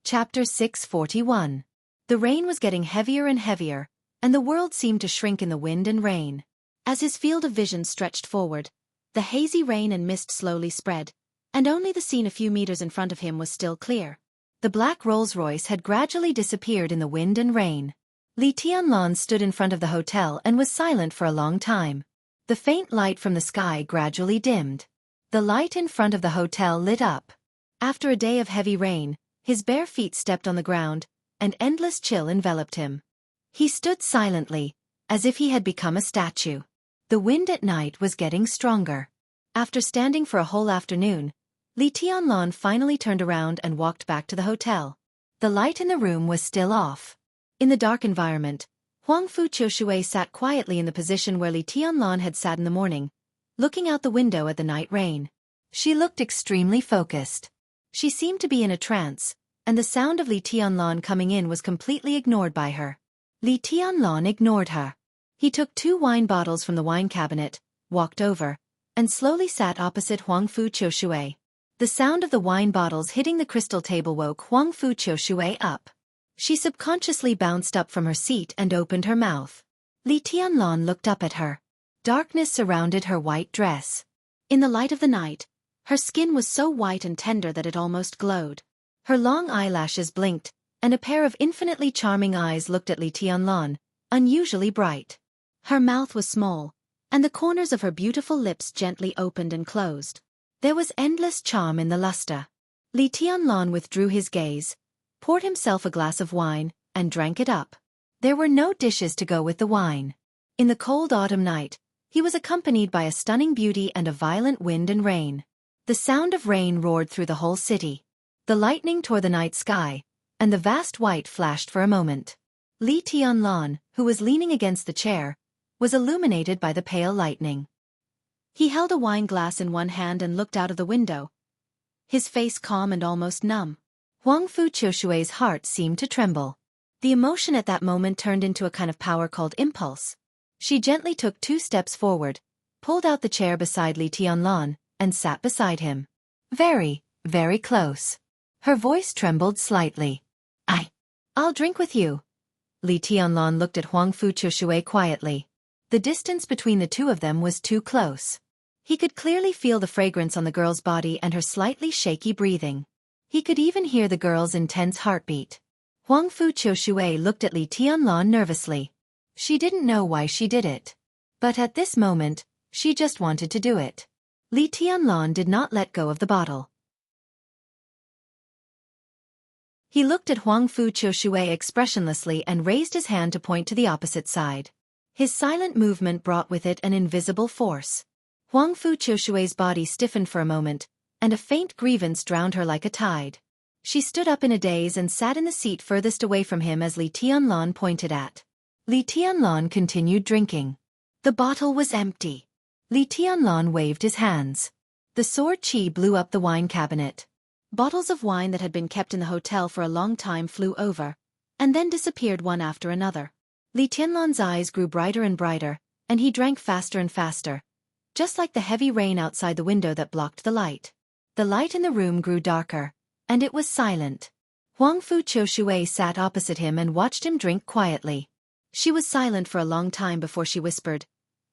Chapter 641. The rain was getting heavier and heavier, and the world seemed to shrink in the wind and rain. As his field of vision stretched forward, the hazy rain and mist slowly spread, and only the scene a few meters in front of him was still clear. The black Rolls-Royce had gradually disappeared in the wind and rain. Li Tianlan stood in front of the hotel and was silent for a long time. The faint light from the sky gradually dimmed. The light in front of the hotel lit up. After a day of heavy rain, his bare feet stepped on the ground, and endless chill enveloped him. He stood silently, as if he had become a statue. The wind at night was getting stronger. After standing for a whole afternoon, Li Tianlan finally turned around and walked back to the hotel. The light in the room was still off. In the dark environment, Huang Fu Qiushui sat quietly in the position where Li Tianlan had sat in the morning, looking out the window at the night rain. She looked extremely focused. She seemed to be in a trance, and the sound of Li Tianlan coming in was completely ignored by her. Li Tianlan ignored her. He took 2 wine bottles from the wine cabinet, walked over, and slowly sat opposite Huang Fu Qiushui. The sound of the wine bottles hitting the crystal table woke Huang Fu Qiushui up. She subconsciously bounced up from her seat and opened her mouth. Li Tianlan looked up at her. Darkness surrounded her white dress. In the light of the night, her skin was so white and tender that it almost glowed. Her long eyelashes blinked, and a pair of infinitely charming eyes looked at Li Tianlan, unusually bright. Her mouth was small, and the corners of her beautiful lips gently opened and closed. There was endless charm in the luster. Li Tianlan withdrew his gaze, poured himself a glass of wine, and drank it up. There were no dishes to go with the wine. In the cold autumn night, he was accompanied by a stunning beauty and a violent wind and rain. The sound of rain roared through the whole city. The lightning tore the night sky, and the vast white flashed for a moment. Li Tianlan, who was leaning against the chair, was illuminated by the pale lightning. He held a wine glass in one hand and looked out of the window, his face calm and almost numb. Huang Fu Qiushui's heart seemed to tremble. The emotion at that moment turned into a kind of power called impulse. She gently took 2 steps forward, pulled out the chair beside Li Tianlan, and sat beside him. Very, very close. Her voice trembled slightly. I'll drink with you. Li Tianlan looked at Huang Fu Qiushui quietly. The distance between the 2 of them was too close. He could clearly feel the fragrance on the girl's body and her slightly shaky breathing. He could even hear the girl's intense heartbeat. Huang Fu Qiushui looked at Li Tianlan nervously. She didn't know why she did it. But at this moment, she just wanted to do it. Li Tianlan did not let go of the bottle. He looked at Huang Fu Qiushui expressionlessly and raised his hand to point to the opposite side. His silent movement brought with it an invisible force. Huang Fu Qiushui's body stiffened for a moment, and a faint grievance drowned her like a tide. She stood up in a daze and sat in the seat furthest away from him as Li Tianlan pointed at. Li Tianlan continued drinking. The bottle was empty. Li Tianlan waved his hands. The sword qi blew up the wine cabinet. Bottles of wine that had been kept in the hotel for a long time flew over, and then disappeared one after another. Li Tianlan's eyes grew brighter and brighter, and he drank faster and faster, just like the heavy rain outside the window that blocked the light. The light in the room grew darker, and it was silent. Huang Fu Qiushui sat opposite him and watched him drink quietly. She was silent for a long time before she whispered,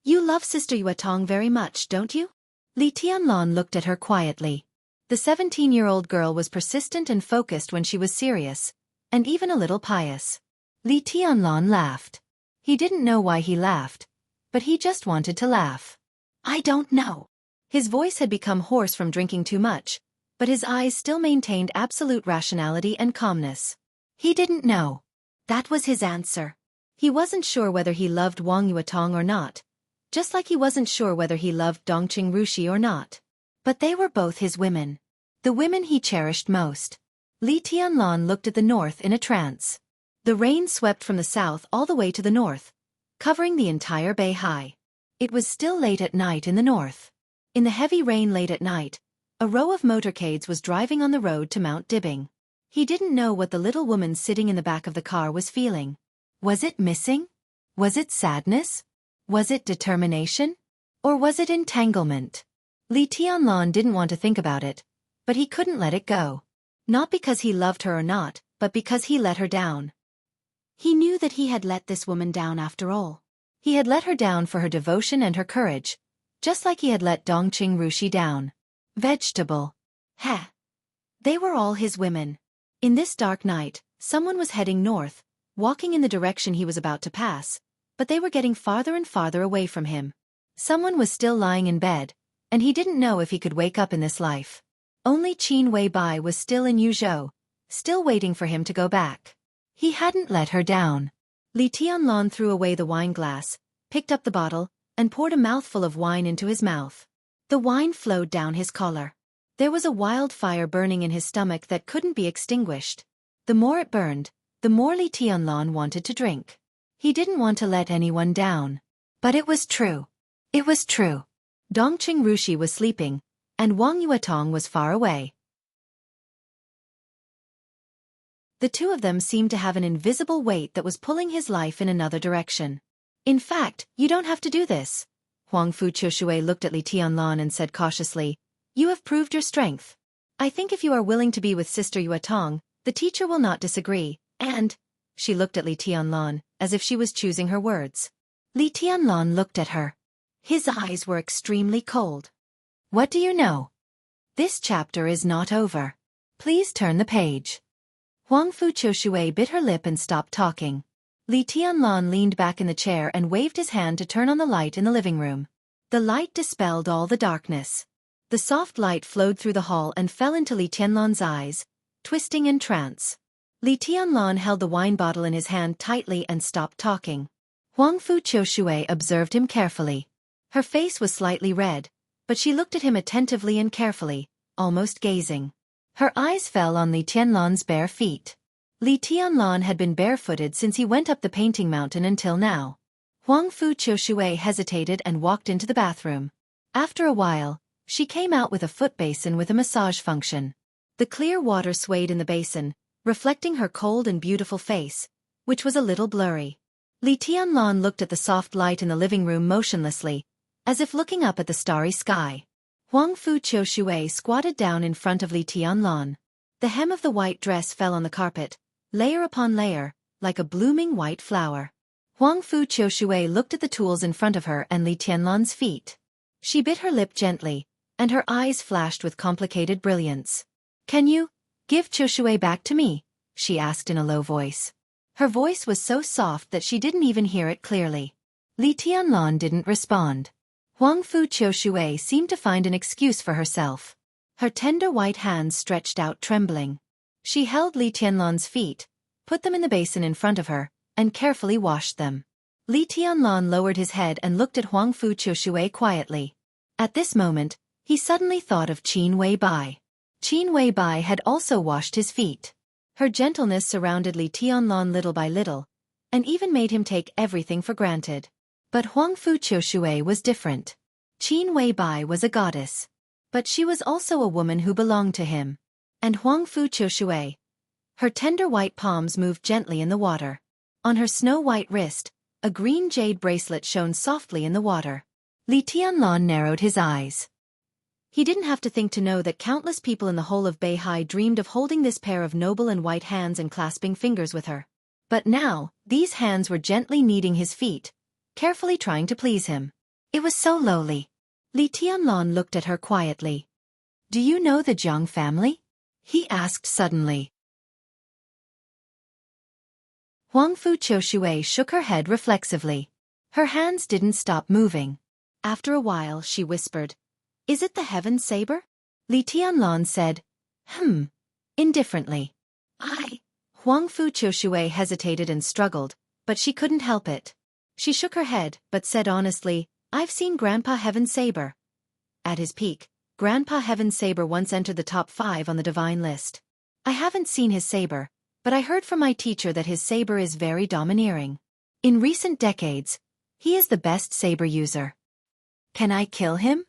"You love Sister Yuetong very much, don't you?" Li Tianlan looked at her quietly. The 17-year-old girl was persistent and focused when she was serious, and even a little pious. Li Tianlan laughed. He didn't know why he laughed, but he just wanted to laugh. "I don't know." His voice had become hoarse from drinking too much, but his eyes still maintained absolute rationality and calmness. He didn't know. That was his answer. He wasn't sure whether he loved Wang Yuetong or not, just like he wasn't sure whether he loved Dongqing Rushi or not. But they were both his women. The women he cherished most. Li Tianlan looked at the north in a trance. The rain swept from the south all the way to the north, covering the entire Beihai. It was still late at night in the north. In the heavy rain late at night, a row of motorcades was driving on the road to Mount Dibbing. He didn't know what the little woman sitting in the back of the car was feeling. Was it missing? Was it sadness? Was it determination? Or was it entanglement? Li Tianlan didn't want to think about it, but he couldn't let it go. Not because he loved her or not, but because he let her down. He knew that he had let this woman down after all. He had let her down for her devotion and her courage, just like he had let Dongqing Rushi down. Vegetable. Heh. They were all his women. In this dark night, someone was heading north, walking in the direction he was about to pass, but they were getting farther and farther away from him. Someone was still lying in bed, and he didn't know if he could wake up in this life. Only Qin Weibai was still in Yuzhou, still waiting for him to go back. He hadn't let her down. Li Tianlan threw away the wine glass, picked up the bottle, and poured a mouthful of wine into his mouth. The wine flowed down his collar. There was a wildfire burning in his stomach that couldn't be extinguished. The more it burned, the more Li Tianlan wanted to drink. He didn't want to let anyone down. But it was true. It was true. Dongqing Rushi was sleeping, and Wang Yuetong was far away. The two of them seemed to have an invisible weight that was pulling his life in another direction. "In fact, you don't have to do this." Huang Fu Qiushui looked at Li Tianlan and said cautiously, "You have proved your strength. I think if you are willing to be with Sister Yuetong, the teacher will not disagree, and—" She looked at Li Tianlan, as if she was choosing her words. Li Tianlan looked at her. His eyes were extremely cold. "What do you know? This chapter is not over. Please turn the page." Huang Fu Qiushui bit her lip and stopped talking. Li Tianlan leaned back in the chair and waved his hand to turn on the light in the living room. The light dispelled all the darkness. The soft light flowed through the hall and fell into Li Tianlan's eyes, twisting in trance. Li Tianlan held the wine bottle in his hand tightly and stopped talking. Huang Fu Qiushui observed him carefully. Her face was slightly red, but she looked at him attentively and carefully, almost gazing. Her eyes fell on Li Tianlan's bare feet. Li Tianlan had been barefooted since he went up the painting mountain until now. Huang Fu Qiushui hesitated and walked into the bathroom. After a while, she came out with a foot basin with a massage function. The clear water swayed in the basin, reflecting her cold and beautiful face, which was a little blurry. Li Tianlan looked at the soft light in the living room motionlessly, as if looking up at the starry sky. Huang Fu Qiushui squatted down in front of Li Tianlan. The hem of the white dress fell on the carpet, layer upon layer, like a blooming white flower. Huang Fu Qiushui looked at the tools in front of her and Li Tianlan's feet. She bit her lip gently, and her eyes flashed with complicated brilliance. "Can you give Qiushui back to me?" she asked in a low voice. Her voice was so soft that she didn't even hear it clearly. Li Tianlan didn't respond. Huang Fu Qiushui seemed to find an excuse for herself. Her tender white hands stretched out trembling. She held Li Tianlan's feet, put them in the basin in front of her, and carefully washed them. Li Tianlan lowered his head and looked at Huang Fu Qiushui quietly. At this moment, he suddenly thought of Qin Weibai. Qin Weibai had also washed his feet. Her gentleness surrounded Li Tianlan little by little, and even made him take everything for granted. But Huang Fu Qiushui was different. Qin Weibai was a goddess. But she was also a woman who belonged to him. And Huang Fu Qiushui. Her tender white palms moved gently in the water. On her snow-white wrist, a green jade bracelet shone softly in the water. Li Tianlan narrowed his eyes. He didn't have to think to know that countless people in the whole of Beihai dreamed of holding this pair of noble and white hands and clasping fingers with her. But now, these hands were gently kneading his feet, carefully trying to please him. It was so lowly. Li Tianlan looked at her quietly. "Do you know the Jiang family?" he asked suddenly. Huang Fu Qiushui shook her head reflexively. Her hands didn't stop moving. After a while she whispered, "Is it the heaven saber?" Li Tianlan said, indifferently. Huang Fu Qiushui hesitated and struggled, but she couldn't help it. She shook her head, but said honestly, "I've seen Grandpa Heaven Saber." At his peak, Grandpa Heaven Saber once entered the top 5 on the divine list. "I haven't seen his saber, but I heard from my teacher that his saber is very domineering. In recent decades, he is the best saber user." "Can I kill him?"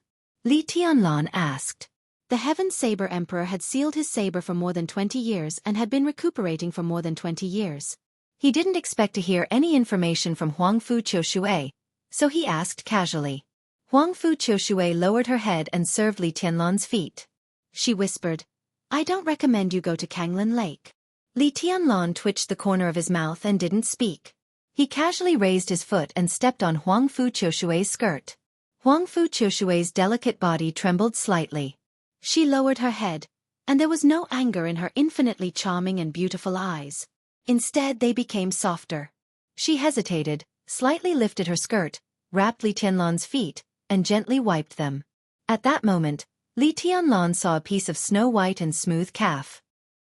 Li Tianlan asked. The Heaven Saber Emperor had sealed his saber for more than 20 years and had been recuperating for more than 20 years. He didn't expect to hear any information from Huang Fu Qiushui, so he asked casually. Huang Fu Qiushui lowered her head and served Li Tianlan's feet. She whispered, "I don't recommend you go to Kanglin Lake." Li Tianlan twitched the corner of his mouth and didn't speak. He casually raised his foot and stepped on Huang Fu Qiushui's skirt. Huang Fu Qiushui's delicate body trembled slightly. She lowered her head, and there was no anger in her infinitely charming and beautiful eyes. Instead they became softer. She hesitated, slightly lifted her skirt, wrapped Li Tianlan's feet, and gently wiped them. At that moment, Li Tianlan saw a piece of snow-white and smooth calf.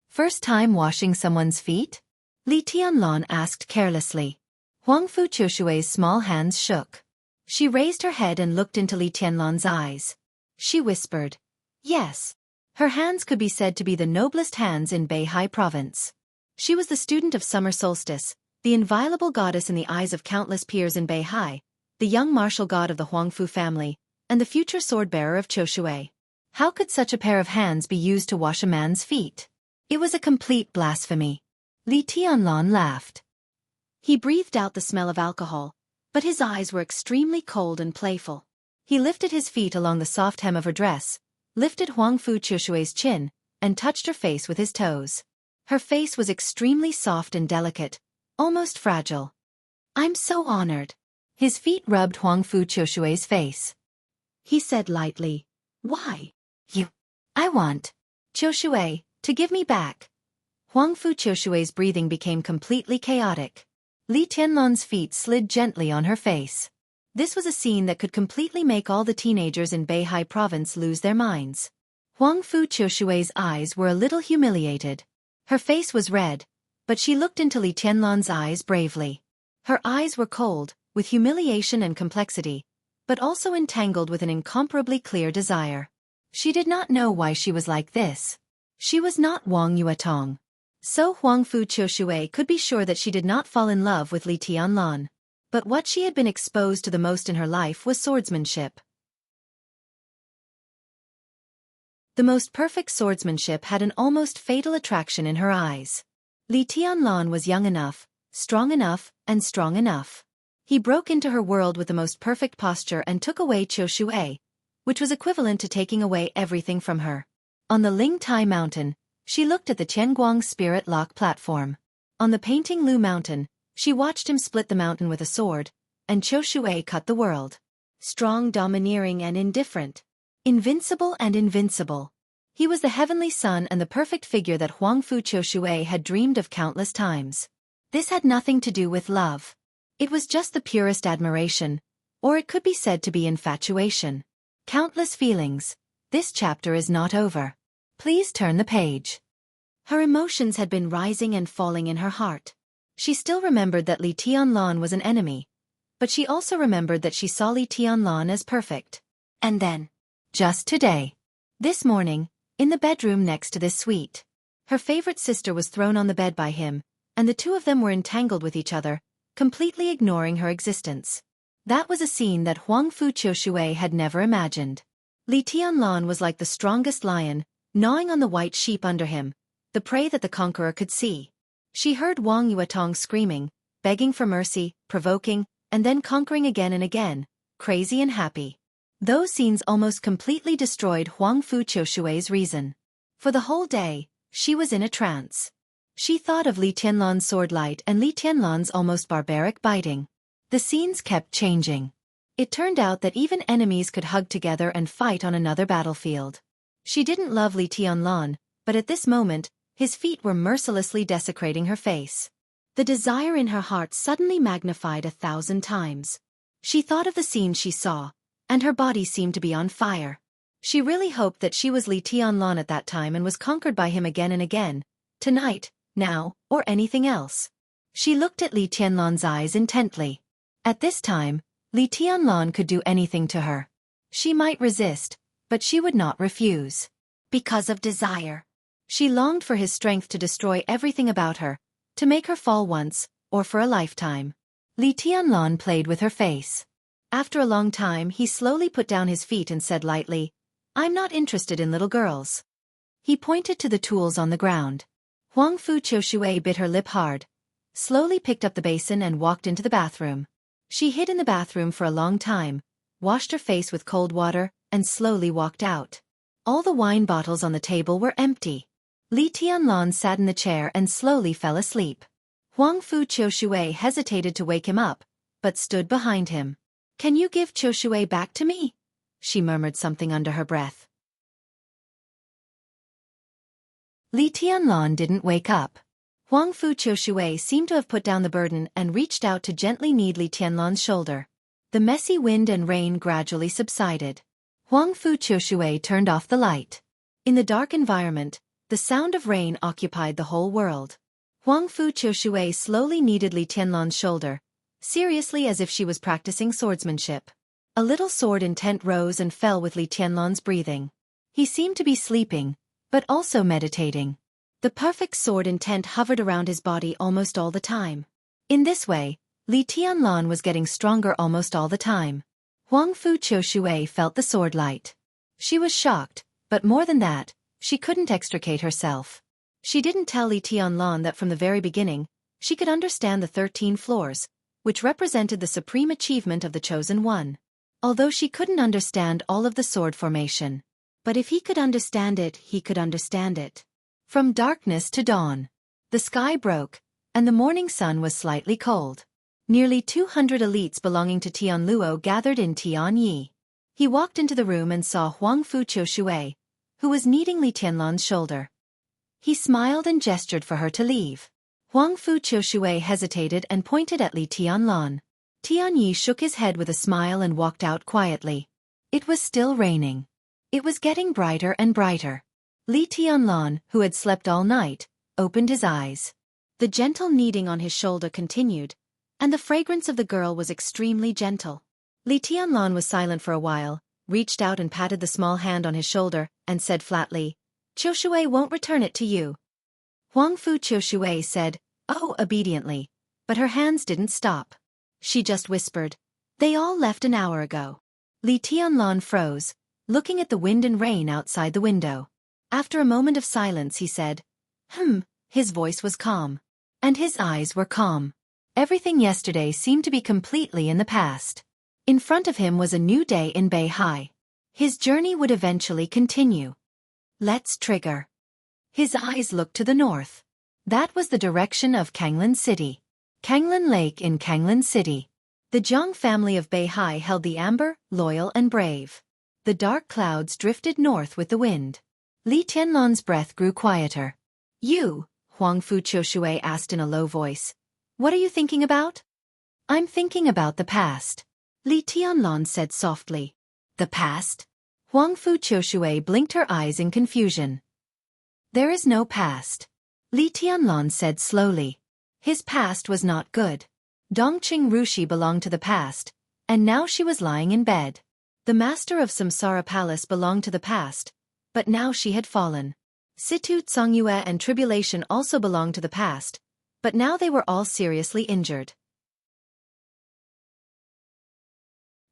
"First time washing someone's feet?" Li Tianlan asked carelessly. Huang Fu Qiushui's small hands shook. She raised her head and looked into Li Tianlan's eyes. She whispered, "Yes." Her hands could be said to be the noblest hands in Beihai province. She was the student of summer solstice, the inviolable goddess in the eyes of countless peers in Beihai, the young martial god of the Huangfu family, and the future sword-bearer of Qiushui. How could such a pair of hands be used to wash a man's feet? It was a complete blasphemy. Li Tianlan laughed. He breathed out the smell of alcohol, but his eyes were extremely cold and playful. He lifted his feet along the soft hem of her dress, lifted Huang Fu Qiushui's chin, and touched her face with his toes. Her face was extremely soft and delicate, almost fragile. "I'm so honored." His feet rubbed Huang Fu Qiushui's face. He said lightly, "Why? I want Qiushui to give me back." Huang Fu Qiushui's breathing became completely chaotic. Li Tianlan's feet slid gently on her face. This was a scene that could completely make all the teenagers in Beihai province lose their minds. Huang Fu Qiushui's eyes were a little humiliated. Her face was red, but she looked into Li Tianlan's eyes bravely. Her eyes were cold, with humiliation and complexity, but also entangled with an incomparably clear desire. She did not know why she was like this. She was not Wang Yuetong. So Huang Fu Qiushui could be sure that she did not fall in love with Li Tianlan. But what she had been exposed to the most in her life was swordsmanship. The most perfect swordsmanship had an almost fatal attraction in her eyes. Li Tianlan was young enough, strong enough, and strong enough. He broke into her world with the most perfect posture and took away Qiushui, which was equivalent to taking away everything from her. On the Ling Tai Mountain, she looked at the Tianguang Spirit Lock platform. On the Painting Lu Mountain, she watched him split the mountain with a sword, and Qiushui cut the world. Strong, domineering, and indifferent. Invincible and invincible. He was the heavenly son and the perfect figure that Huang Fu Qiushui had dreamed of countless times. This had nothing to do with love. It was just the purest admiration, or it could be said to be infatuation. Countless feelings. This chapter is not over. Please turn the page. Her emotions had been rising and falling in her heart. She still remembered that Li Tianlan was an enemy, but she also remembered that she saw Li Tianlan as perfect. And then, just today, this morning, in the bedroom next to this suite, her favorite sister was thrown on the bed by him, and the two of them were entangled with each other, completely ignoring her existence. That was a scene that Huang Fu Qiushui had never imagined. Li Tianlan was like the strongest lion, gnawing on the white sheep under him, the prey that the conqueror could see. She heard Wang Yuetong screaming, begging for mercy, provoking, and then conquering again and again, crazy and happy. Those scenes almost completely destroyed Huang Fu Qiushui's reason. For the whole day, she was in a trance. She thought of Li Tianlan's sword light and Li Tianlan's almost barbaric biting. The scenes kept changing. It turned out that even enemies could hug together and fight on another battlefield. She didn't love Li Tianlan, but at this moment, his feet were mercilessly desecrating her face. The desire in her heart suddenly magnified 1,000 times. She thought of the scene she saw, and her body seemed to be on fire. She really hoped that she was Li Tianlan at that time and was conquered by him again and again, tonight, now, or anything else. She looked at Li Tianlan's eyes intently. At this time, Li Tianlan could do anything to her. She might resist, but she would not refuse. Because of desire. She longed for his strength to destroy everything about her, to make her fall once, or for a lifetime. Li Tianlan played with her face. After a long time he slowly put down his feet and said lightly, "I'm not interested in little girls." He pointed to the tools on the ground. Huang Fu Qiushui bit her lip hard, slowly picked up the basin and walked into the bathroom. She hid in the bathroom for a long time, washed her face with cold water, and slowly walked out. All the wine bottles on the table were empty. Li Tianlan sat in the chair and slowly fell asleep. Huang Fu Qiushui hesitated to wake him up, but stood behind him. "Can you give Qiushui back to me?" She murmured something under her breath. Li Tianlan didn't wake up. Huang Fu Qiushui seemed to have put down the burden and reached out to gently knead Li Tianlan's shoulder. The messy wind and rain gradually subsided. Huang Fu Qiushui turned off the light. In the dark environment, the sound of rain occupied the whole world. Huang Fu Qiushui slowly kneaded Li Tianlan's shoulder, seriously as if she was practicing swordsmanship. A little sword intent rose and fell with Li Tianlan's breathing. He seemed to be sleeping, but also meditating. The perfect sword intent hovered around his body almost all the time. In this way, Li Tianlan was getting stronger almost all the time. Huang Fu Qiushui felt the sword light. She was shocked, but more than that, she couldn't extricate herself. She didn't tell Li Tianlan that from the very beginning, she could understand the 13 floors, which represented the supreme achievement of the Chosen One. Although she couldn't understand all of the sword formation. But if he could understand it, he could understand it. From darkness to dawn. The sky broke, and the morning sun was slightly cold. Nearly 200 elites belonging to Tianluo gathered in Tianyi. He walked into the room and saw Huang Fu Qiushui, who was kneading Li Tianlan's shoulder. He smiled and gestured for her to leave. Huang Fu Qiushui hesitated and pointed at Li Tianlan. Tianyi shook his head with a smile and walked out quietly. It was still raining. It was getting brighter and brighter. Li Tianlan, who had slept all night, opened his eyes. The gentle kneading on his shoulder continued, and the fragrance of the girl was extremely gentle. Li Tianlan was silent for a while, reached out and patted the small hand on his shoulder, and said flatly, "Qiushui won't return it to you." Huang Fu Qiushui said, "Oh," obediently, but her hands didn't stop. She just whispered, "They all left an hour ago." Li Tianlan froze, looking at the wind and rain outside the window. After a moment of silence he said, His voice was calm. And his eyes were calm. Everything yesterday seemed to be completely in the past. In front of him was a new day in Beihai. His journey would eventually continue. Let's trigger. His eyes looked to the north. That was the direction of Kanglin City. Kanglin Lake in Kanglin City. The Jiang family of Beihai held the amber, loyal and brave. The dark clouds drifted north with the wind. Li Tianlan's breath grew quieter. You, Huang Fu Qiushui asked in a low voice. What are you thinking about? I'm thinking about the past. Li Tianlan said softly. The past? Huang Fu Qiushui blinked her eyes in confusion. There is no past. Li Tianlan said slowly. His past was not good. Dongqing Rushi belonged to the past, and now she was lying in bed. The master of Samsara Palace belonged to the past, but now she had fallen. Situ Tsongyue and Tribulation also belonged to the past, but now they were all seriously injured.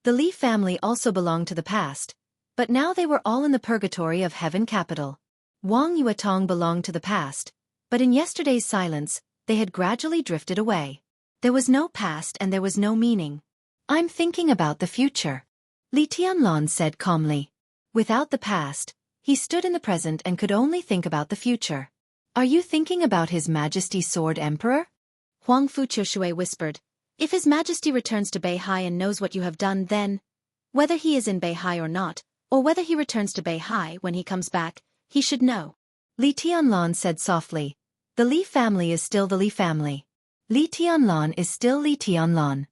The Li family also belonged to the past, but now they were all in the purgatory of Heaven Capital. Wang Yuetong belonged to the past, but in yesterday's silence, they had gradually drifted away. There was no past and there was no meaning. I'm thinking about the future. Li Tianlan said calmly. Without the past, he stood in the present and could only think about the future. Are you thinking about His Majesty Sword Emperor? Huang Fu Qiushui whispered. If His Majesty returns to Beihai and knows what you have done, then, whether he is in Beihai or not, or whether he returns to Beihai when he comes back, he should know. Li Tianlan said softly. The Li family is still the Li family. Li Tianlan is still Li Tianlan.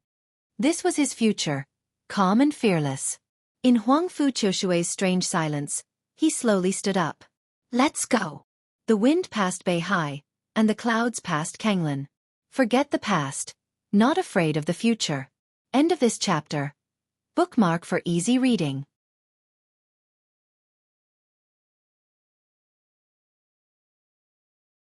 This was his future, calm and fearless. In Huang Fu Qiushui's strange silence, he slowly stood up. Let's go. The wind passed Beihai, and the clouds passed Kanglan. Forget the past, not afraid of the future. End of this chapter. Bookmark for easy reading.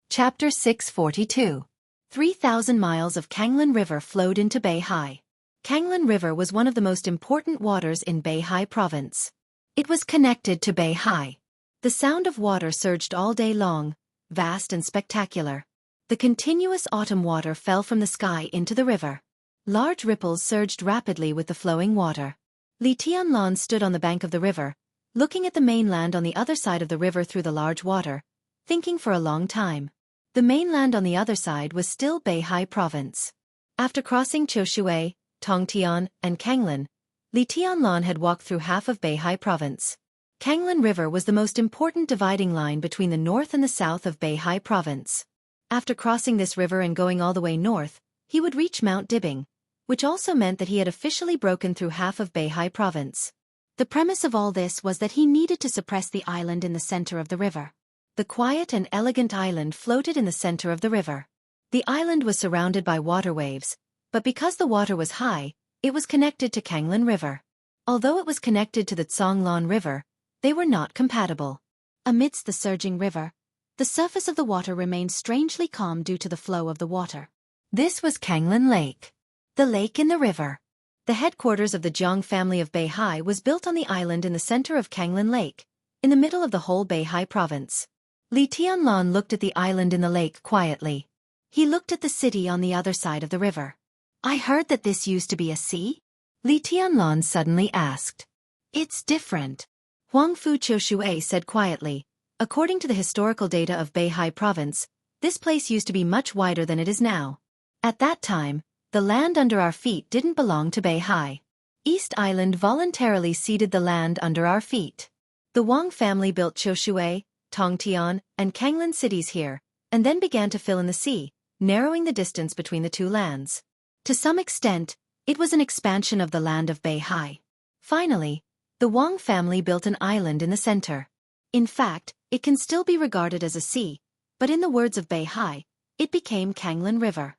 Chapter 642. 3,000 miles of Kanglan River flowed into Beihai. Kanglan River was one of the most important waters in Beihai province. It was connected to Beihai. The sound of water surged all day long, vast and spectacular. The continuous autumn water fell from the sky into the river. Large ripples surged rapidly with the flowing water. Li Tianlan stood on the bank of the river, looking at the mainland on the other side of the river through the large water, thinking for a long time. The mainland on the other side was still Beihai province. After crossing Qiushui, Tongtian, and Kanglan, Li Tianlan had walked through half of Beihai province. Kanglan River was the most important dividing line between the north and the south of Beihai province. After crossing this river and going all the way north, he would reach Mount Dibing, which also meant that he had officially broken through half of Beihai province. The premise of all this was that he needed to suppress the island in the center of the river. The quiet and elegant island floated in the center of the river. The island was surrounded by water waves, but because the water was high, it was connected to Kanglan River. Although it was connected to the Tsonglan River, they were not compatible. Amidst the surging river, the surface of the water remained strangely calm due to the flow of the water. This was Kanglan Lake. The lake in the river. The headquarters of the Jiang family of Beihai was built on the island in the center of Kanglan Lake, in the middle of the whole Beihai province. Li Tianlan looked at the island in the lake quietly. He looked at the city on the other side of the river. I heard that this used to be a sea? Li Tianlan suddenly asked. It's different. Huang Fu Qiushui said quietly. According to the historical data of Beihai province, this place used to be much wider than it is now. At that time, the land under our feet didn't belong to Beihai. East Island voluntarily ceded the land under our feet. The Wang family built Qiushui, Tongtian, and Kanglan cities here, and then began to fill in the sea, narrowing the distance between the two lands. To some extent, it was an expansion of the land of Beihai. Finally, the Wang family built an island in the center. In fact, it can still be regarded as a sea, but in the words of Beihai, it became Kanglan River.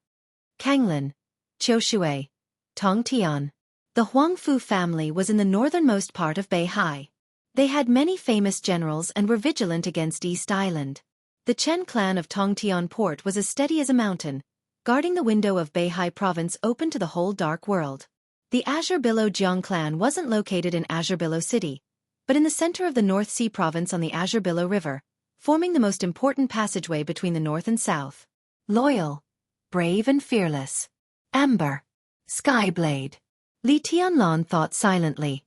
Kanglan, Qiushui, Tongtian. The Huangfu family was in the northernmost part of Beihai. They had many famous generals and were vigilant against East Island. The Chen clan of Tongtian port was as steady as a mountain, guarding the window of Beihai province open to the whole dark world. The Azure Billow Jiang clan wasn't located in Azure Billow City, but in the center of the North Sea province on the Azure Billow River, forming the most important passageway between the north and south. Loyal, brave and fearless. Amber. Skyblade. Li Tianlan thought silently.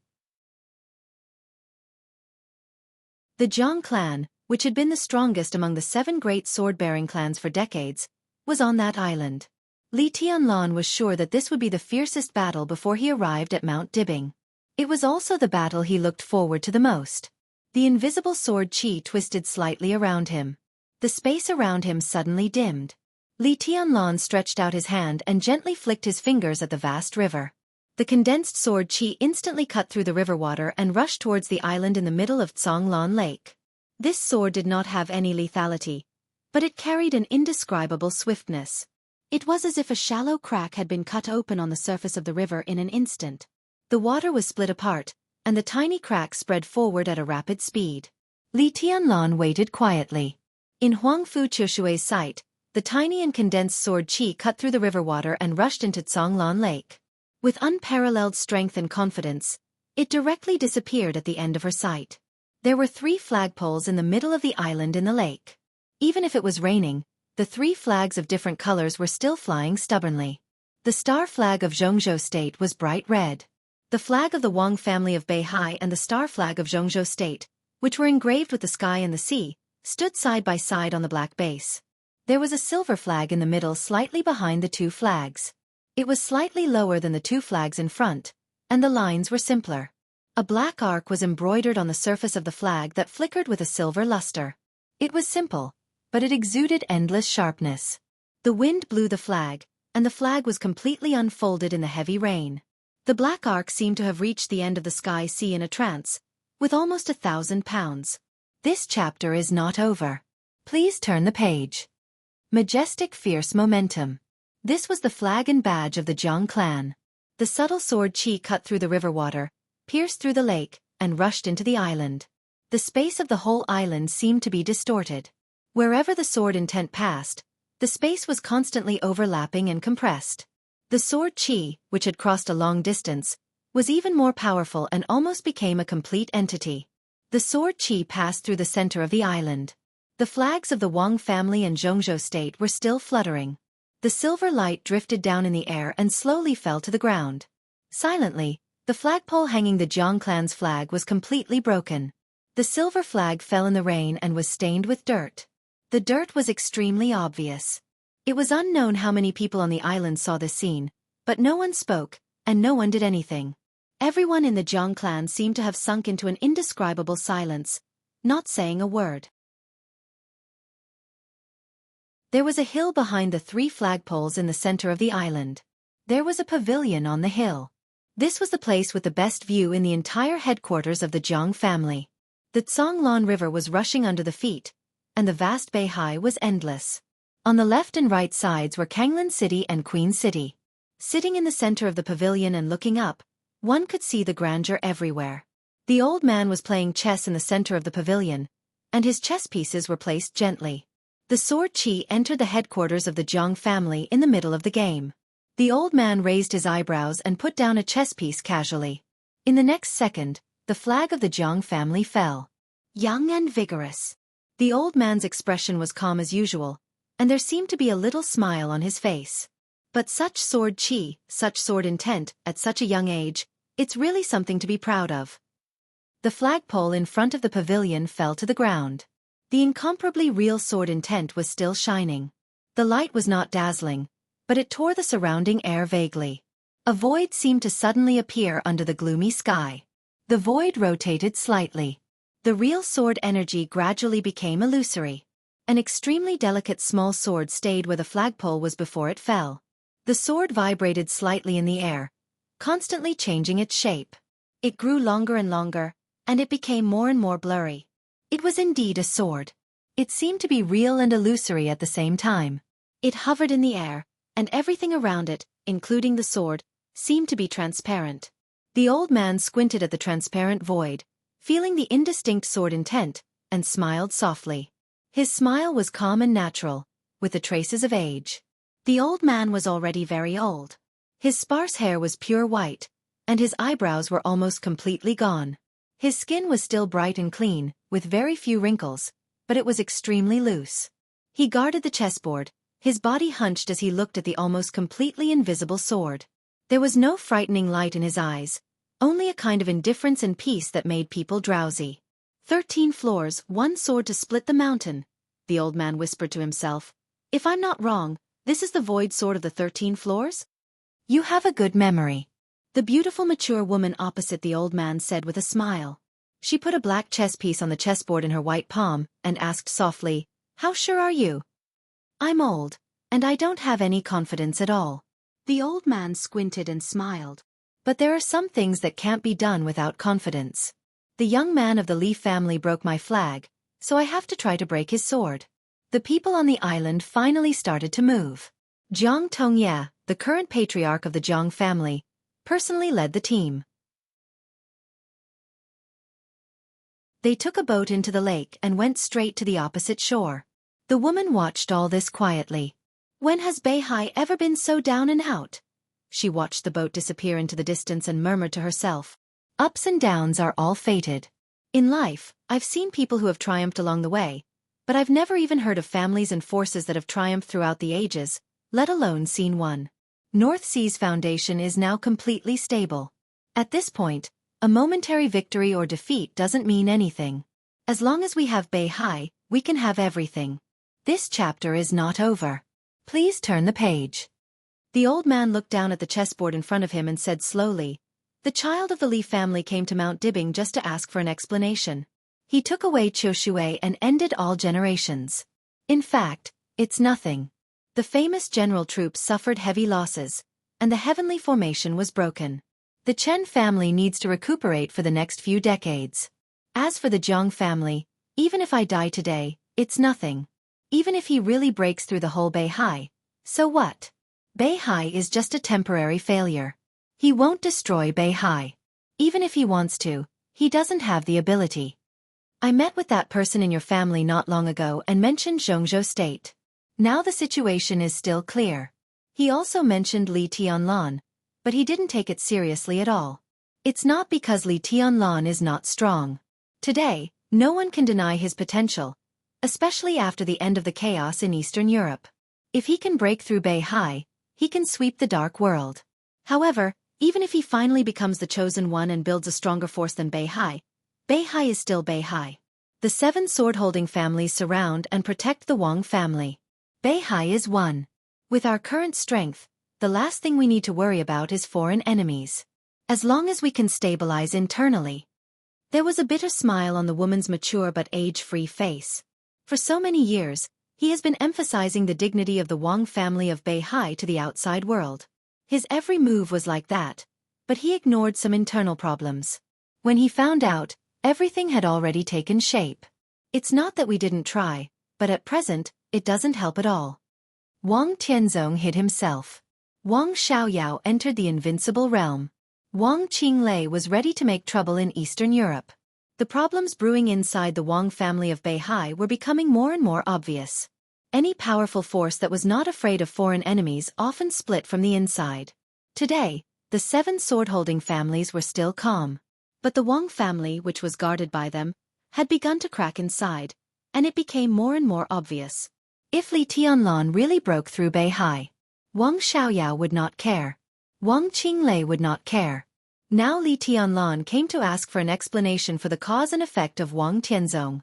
The Jiang clan, which had been the strongest among the 7 great sword-bearing clans for decades, was on that island. Li Tianlan was sure that this would be the fiercest battle before he arrived at Mount Dibbing. It was also the battle he looked forward to the most. The invisible sword qi twisted slightly around him. The space around him suddenly dimmed. Li Tianlan stretched out his hand and gently flicked his fingers at the vast river. The condensed sword qi instantly cut through the river water and rushed towards the island in the middle of Conglan Lake. This sword did not have any lethality, but it carried an indescribable swiftness. It was as if a shallow crack had been cut open on the surface of the river in an instant. The water was split apart, and the tiny crack spread forward at a rapid speed. Li Tianlan waited quietly. In Huang Fu Qiushui's sight, the tiny and condensed sword qi cut through the river water and rushed into Conglan Lake. With unparalleled strength and confidence, it directly disappeared at the end of her sight. There were 3 flagpoles in the middle of the island in the lake. Even if it was raining, the 3 flags of different colors were still flying stubbornly. The star flag of Jianghu State was bright red. The flag of the Wang family of Beihai and the star flag of Jianghu State, which were engraved with the sky and the sea, stood side by side on the black base. There was a silver flag in the middle slightly behind the 2 flags. It was slightly lower than the 2 flags in front, and the lines were simpler. A black arc was embroidered on the surface of the flag that flickered with a silver luster. It was simple, but it exuded endless sharpness. The wind blew the flag, and the flag was completely unfolded in the heavy rain. The black arc seemed to have reached the end of the sky sea in a trance, with almost 1,000 pounds. This chapter is not over. Please turn the page. Majestic fierce momentum. This was the flag and badge of the Jiang clan. The subtle sword qi cut through the river water, pierced through the lake, and rushed into the island. The space of the whole island seemed to be distorted. Wherever the sword intent passed, the space was constantly overlapping and compressed. The sword qi, which had crossed a long distance, was even more powerful and almost became a complete entity. The sword qi passed through the center of the island. The flags of the Wang family and Jianghu State were still fluttering. The silver light drifted down in the air and slowly fell to the ground. Silently, the flagpole hanging the Jiang clan's flag was completely broken. The silver flag fell in the rain and was stained with dirt. The dirt was extremely obvious. It was unknown how many people on the island saw this scene, but no one spoke, and no one did anything. Everyone in the Jiang clan seemed to have sunk into an indescribable silence, not saying a word. There was a hill behind the 3 flagpoles in the center of the island. There was a pavilion on the hill. This was the place with the best view in the entire headquarters of the Jiang family. The Conglan River was rushing under the feet, and the vast Beihai was endless. On the left and right sides were Kanglan City and Queen City. Sitting in the center of the pavilion and looking up, one could see the grandeur everywhere. The old man was playing chess in the center of the pavilion, and his chess pieces were placed gently. The sword qi entered the headquarters of the Jiang family in the middle of the game. The old man raised his eyebrows and put down a chess piece casually. In the next second, the flag of the Jiang family fell. Young and vigorous. The old man's expression was calm as usual, and there seemed to be a little smile on his face. But such sword qi, such sword intent, at such a young age, it's really something to be proud of. The flagpole in front of the pavilion fell to the ground. The incomparably real sword intent was still shining. The light was not dazzling, but it tore the surrounding air vaguely. A void seemed to suddenly appear under the gloomy sky. The void rotated slightly. The real sword energy gradually became illusory. An extremely delicate small sword stayed where the flagpole was before it fell. The sword vibrated slightly in the air, constantly changing its shape. It grew longer and longer, and it became more and more blurry. It was indeed a sword. It seemed to be real and illusory at the same time. It hovered in the air, and everything around it, including the sword, seemed to be transparent. The old man squinted at the transparent void, feeling the indistinct sword intent, and smiled softly. His smile was calm and natural, with the traces of age. The old man was already very old. His sparse hair was pure white, and his eyebrows were almost completely gone. His skin was still bright and clean, with very few wrinkles, but it was extremely loose. He guarded the chessboard, his body hunched as he looked at the almost completely invisible sword. There was no frightening light in his eyes, only a kind of indifference and peace that made people drowsy. 13 floors, 1 sword to split the mountain, the old man whispered to himself. If I'm not wrong, This is the void sword of the 13 floors? You have a good memory. The beautiful mature woman opposite the old man said with a smile. She put a black chess piece on the chessboard in her white palm and asked softly, "How sure are you?" "I'm old, and I don't have any confidence at all." The old man squinted and smiled. "But there are some things that can't be done without confidence. The young man of the Li family broke my flag, so I have to try to break his sword." The people on the island finally started to move. Xianxia, the current patriarch of the Jiang family, personally led the team. They took a boat into the lake and went straight to the opposite shore. The woman watched all this quietly. When has Beihai ever been so down and out? She watched the boat disappear into the distance and murmured to herself, "Ups and downs are all fated. In life, I've seen people who have triumphed along the way, but I've never even heard of families and forces that have triumphed throughout the ages, let alone seen one." North Sea's foundation is now completely stable. At this point, a momentary victory or defeat doesn't mean anything. As long as we have Beihai, we can have everything. This chapter is not over. Please turn the page. The old man looked down at the chessboard in front of him and said slowly, "The child of the Li family came to Mount Dibbing just to ask for an explanation. He took away Qiushui and ended all generations. In fact, it's nothing. The famous general troops suffered heavy losses, and the heavenly formation was broken. The Chen family needs to recuperate for the next few decades. As for the Jiang family, even if I die today, it's nothing. Even if he really breaks through the whole Beihai, so what? Beihai is just a temporary failure. He won't destroy Beihai. Even if he wants to, he doesn't have the ability. I met with that person in your family not long ago and mentioned Zhongzhou State. Now the situation is still clear. He also mentioned Li Tianlan, but he didn't take it seriously at all. It's not because Li Tianlan is not strong. Today, no one can deny his potential, especially after the end of the chaos in Eastern Europe. If he can break through Beihai, he can sweep the dark world. However, even if he finally becomes the chosen one and builds a stronger force than Beihai, Beihai is still Beihai. The 7 sword-holding families surround and protect the Wang family. Beihai is one. With our current strength, the last thing we need to worry about is foreign enemies. As long as we can stabilize internally. There was a bitter smile on the woman's mature but age-free face. For so many years, he has been emphasizing the dignity of the Wang family of Beihai to the outside world. His every move was like that, but he ignored some internal problems. When he found out, everything had already taken shape. It's not that we didn't try, but at present, it doesn't help at all. Wang Tianzong hid himself. Wang Xiaoyao entered the invincible realm. Wang Qinglei was ready to make trouble in Eastern Europe. The problems brewing inside the Wang family of Beihai were becoming more and more obvious. Any powerful force that was not afraid of foreign enemies often split from the inside. Today, the 7 sword-holding families were still calm. But the Wang family, which was guarded by them, had begun to crack inside, and it became more and more obvious. If Li Tianlan really broke through Beihai, Wang Xiaoyao would not care. Wang Qinglei would not care. Now Li Tianlan came to ask for an explanation for the cause and effect of Wang Tianzong.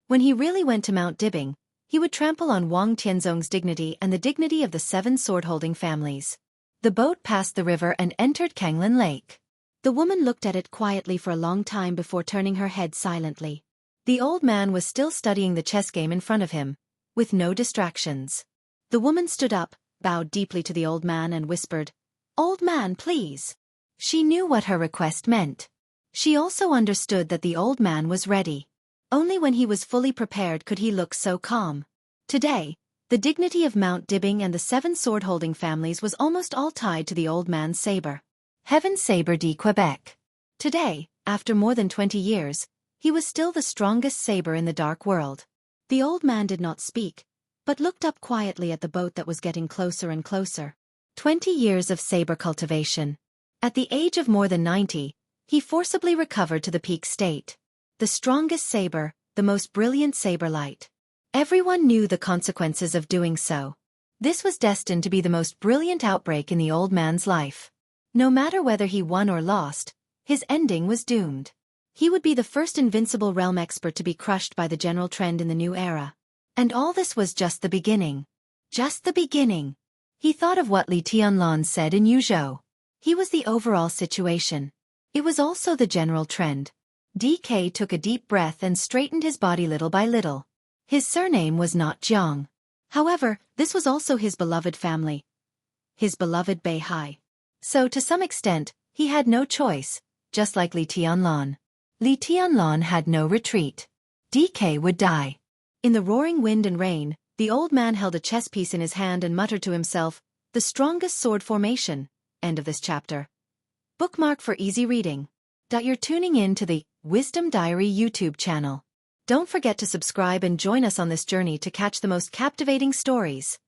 When he really went to Mount Dibbing, he would trample on Wang Tianzong's dignity and the dignity of the 7 sword-holding families. The boat passed the river and entered Kanglin Lake. The woman looked at it quietly for a long time before turning her head silently. The old man was still studying the chess game in front of him, with no distractions. The woman stood up, bowed deeply to the old man and whispered, "Old man, please." She knew what her request meant. She also understood that the old man was ready. Only when he was fully prepared could he look so calm. Today, the dignity of Mount Dibbing and the 7 sword-holding families was almost all tied to the old man's saber. Heaven Saber de Quebec. Today, after more than 20 years, he was still the strongest saber in the dark world. The old man did not speak, but looked up quietly at the boat that was getting closer and closer. 20 years of saber cultivation. At the age of more than 90, he forcibly recovered to the peak state. The strongest saber, the most brilliant saber light. Everyone knew the consequences of doing so. This was destined to be the most brilliant outbreak in the old man's life. No matter whether he won or lost, his ending was doomed. He would be the first invincible realm expert to be crushed by the general trend in the new era. And all this was just the beginning. Just the beginning. He thought of what Li Tianlan said in Yuzhou. He was the overall situation. It was also the general trend. DK took a deep breath and straightened his body little by little. His surname was not Jiang. However, this was also his beloved family. His beloved Beihai. So to some extent, he had no choice, just like Li Tianlan. Li Tianlan had no retreat. DK would die. In the roaring wind and rain, the old man held a chess piece in his hand and muttered to himself, "The strongest sword formation." End of this chapter. Bookmark for easy reading. You're tuning in to the Wisdom Diary YouTube channel. Don't forget to subscribe and join us on this journey to catch the most captivating stories.